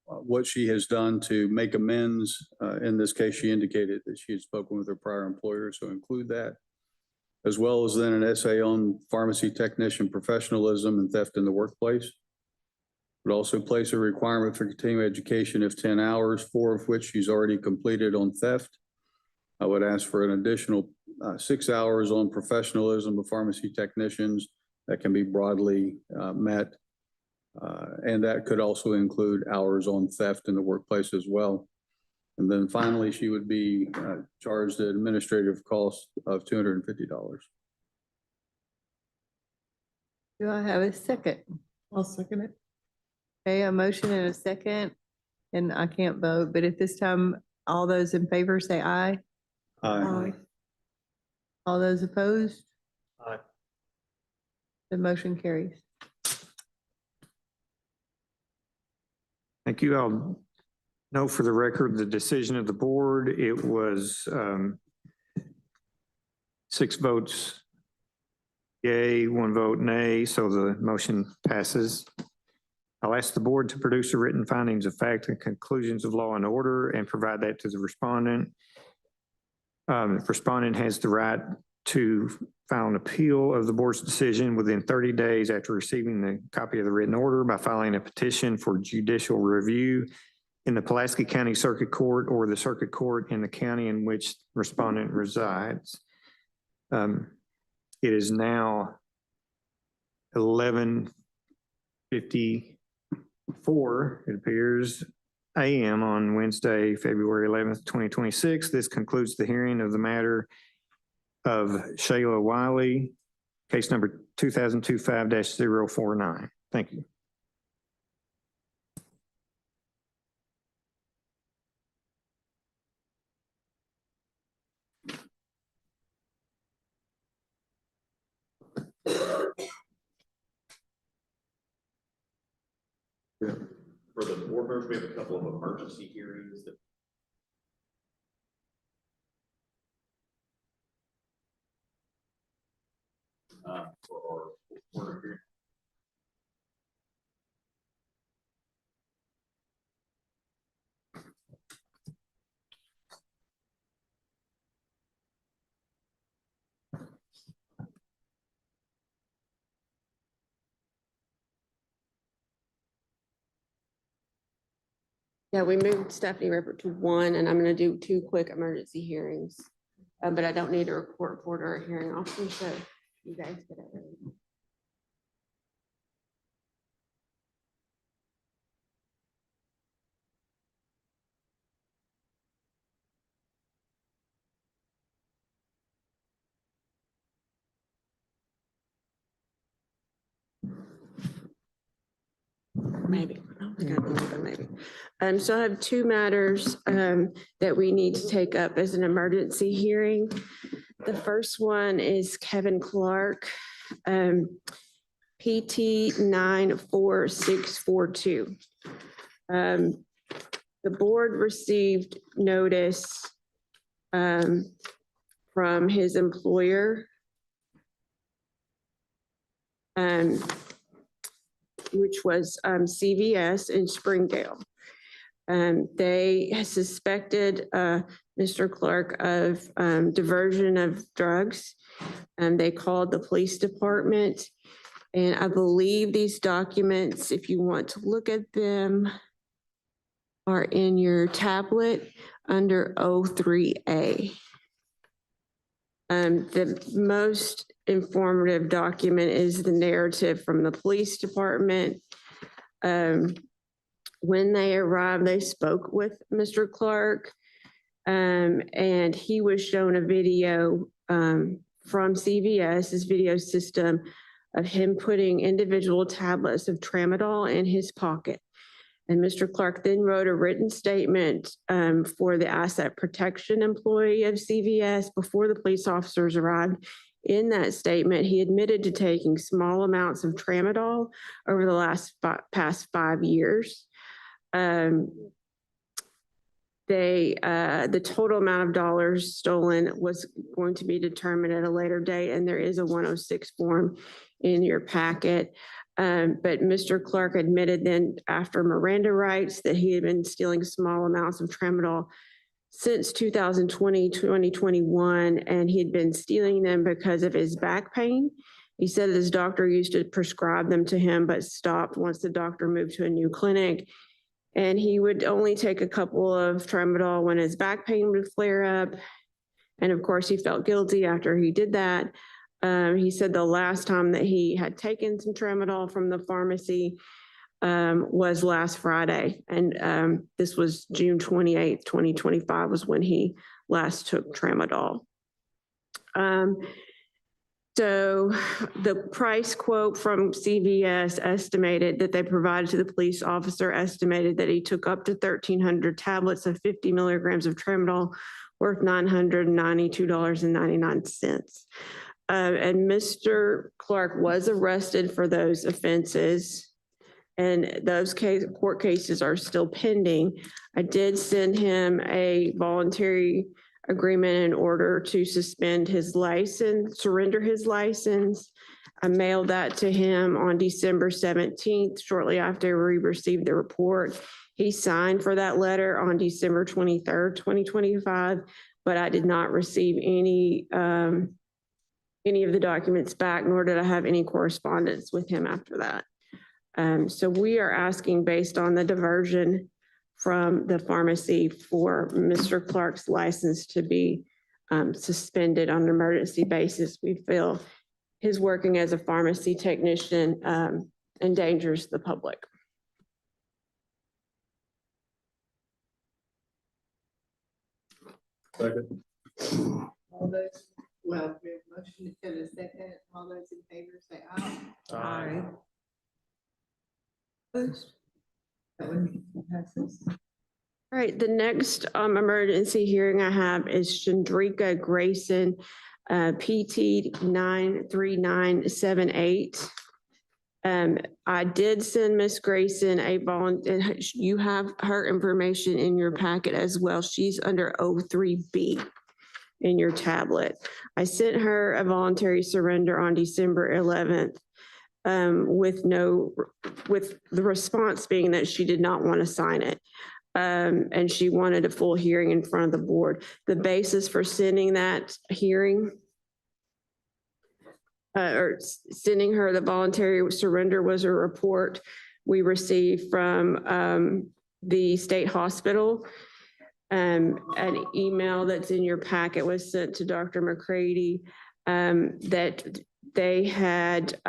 what she has done to make amends. In this case, she indicated that she had spoken with her prior employer, so include that, as well as then an essay on pharmacy technician professionalism and theft in the workplace. Would also place a requirement for continuing education of 10 hours, 4 of which she's already completed on theft. I would ask for an additional 6 hours on professionalism of pharmacy technicians that can be broadly met. And that could also include hours on theft in the workplace as well. And then finally, she would be charged an administrative cost of $250. Do I have a second? I'll second it. Okay, a motion and a second, and I can't vote, but at this time, all those in favor say aye. Aye. All those opposed? Aye. The motion carries. Thank you. I'll note for the record, the decision of the board, it was 6 votes yay, 1 vote nay, so the motion passes. I'll ask the board to produce a written findings of fact and conclusions of law and order and provide that to the respondent. The respondent has the right to file an appeal of the board's decision within 30 days after receiving the copy of the written order by filing a petition for judicial review in the Pulaski County Circuit Court or the Circuit Court in the county in which respondent resides. It is now 11:54, it appears, a.m. on Wednesday, February 11th, 2026. This concludes the hearing of the matter of Shayla Wiley, case number 2025-049. Thank you. For the board members, we have a couple of emergency hearings that for our board hearing. Yeah, we moved Stephanie Rippert to 1, and I'm gonna do 2 quick emergency hearings. But I don't need a report reporter or a hearing officer, so you guys get it. Maybe, I don't think I did, but maybe. So I have 2 matters that we need to take up as an emergency hearing. The first one is Kevin Clark, PT 94642. The board received notice from his employer, which was CVS in Springdale. They suspected Mr. Clark of diversion of drugs. They called the police department. And I believe these documents, if you want to look at them, are in your tablet under O3A. The most informative document is the narrative from the police department. When they arrived, they spoke with Mr. Clark, and he was shown a video from CVS, his video system, of him putting individual tablets of tramadol in his pocket. And Mr. Clark then wrote a written statement for the asset protection employee of CVS before the police officers arrived. In that statement, he admitted to taking small amounts of tramadol over the past 5 years. The total amount of dollars stolen was going to be determined at a later date, and there is a 106 form in your packet. But Mr. Clark admitted then after Miranda rights that he had been stealing small amounts of tramadol since 2020, 2021, and he had been stealing them because of his back pain. He said his doctor used to prescribe them to him, but stopped once the doctor moved to a new clinic. And he would only take a couple of tramadol when his back pain would flare up. And of course, he felt guilty after he did that. He said the last time that he had taken some tramadol from the pharmacy was last Friday. And this was June 28th, 2025 was when he last took tramadol. So the price quote from CVS estimated that they provided to the police officer estimated that he took up to 1,300 tablets of 50 milligrams of tramadol worth $992.99. And Mr. Clark was arrested for those offenses. And those court cases are still pending. I did send him a voluntary agreement in order to suspend his license, surrender his license. I mailed that to him on December 17th, shortly after we received the report. He signed for that letter on December 23rd, 2025, but I did not receive any of the documents back, nor did I have any correspondence with him after that. So we are asking, based on the diversion from the pharmacy, for Mr. Clark's license to be suspended on an emergency basis. We feel his working as a pharmacy technician endangers the public. Second. All those, well, we have a motion to a second. All those in favor say aye. Aye. Opposed? That one passes. All right, the next emergency hearing I have is Chandrika Grayson, PT 93978. I did send Miss Grayson a volunteer. You have her information in your packet as well. She's under O3B in your tablet. I sent her a voluntary surrender on December 11th. With the response being that she did not want to sign it. And she wanted a full hearing in front of the board. The basis for sending that hearing or sending her the voluntary surrender was a report we received from the state hospital. An email that's in your packet was sent to Dr. McCready that they had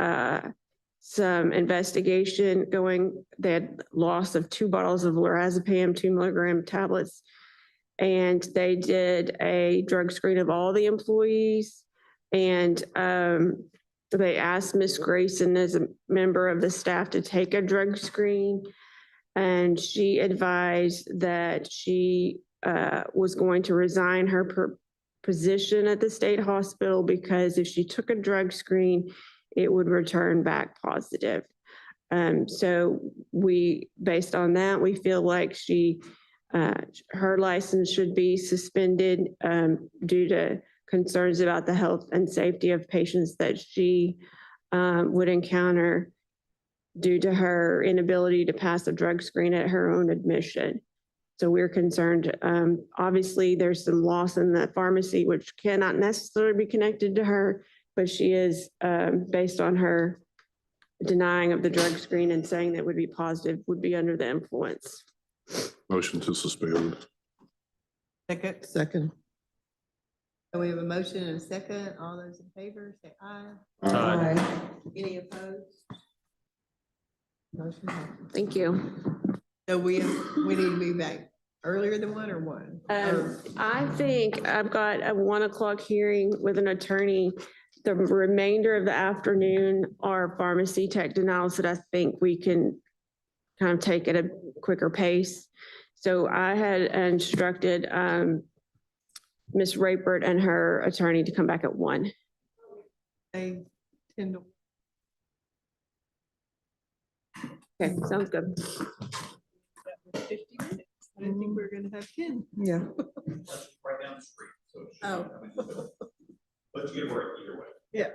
some investigation going. They had loss of 2 bottles of lorazepam, 2 milligram tablets, and they did a drug screen of all the employees. And they asked Miss Grayson as a member of the staff to take a drug screen, and she advised that she was going to resign her position at the state hospital because if she took a drug screen, it would return back positive. So based on that, we feel like her license should be suspended due to concerns about the health and safety of patients that she would encounter due to her inability to pass a drug screen at her own admission. So we're concerned. Obviously, there's some loss in the pharmacy, which cannot necessarily be connected to her, but she is, based on her denying of the drug screen and saying that would be positive, would be under the influence. Motion to suspend. Second. Second. So we have a motion and a second. All those in favor say aye. Aye. Any opposed? Motion passes. Thank you. So we need to be back earlier than 1 or 1? I think I've got a 1 o'clock hearing with an attorney the remainder of the afternoon are pharmacy tech denials that I think we can kind of take at a quicker pace. So I had instructed Ms. Rayford and her attorney to come back at 1. They tend to. Okay, sounds good. 50 minutes. I didn't think we were gonna have 10. Yeah. Right down the street. So it should Oh. be coming. But you get a break either way. Yeah.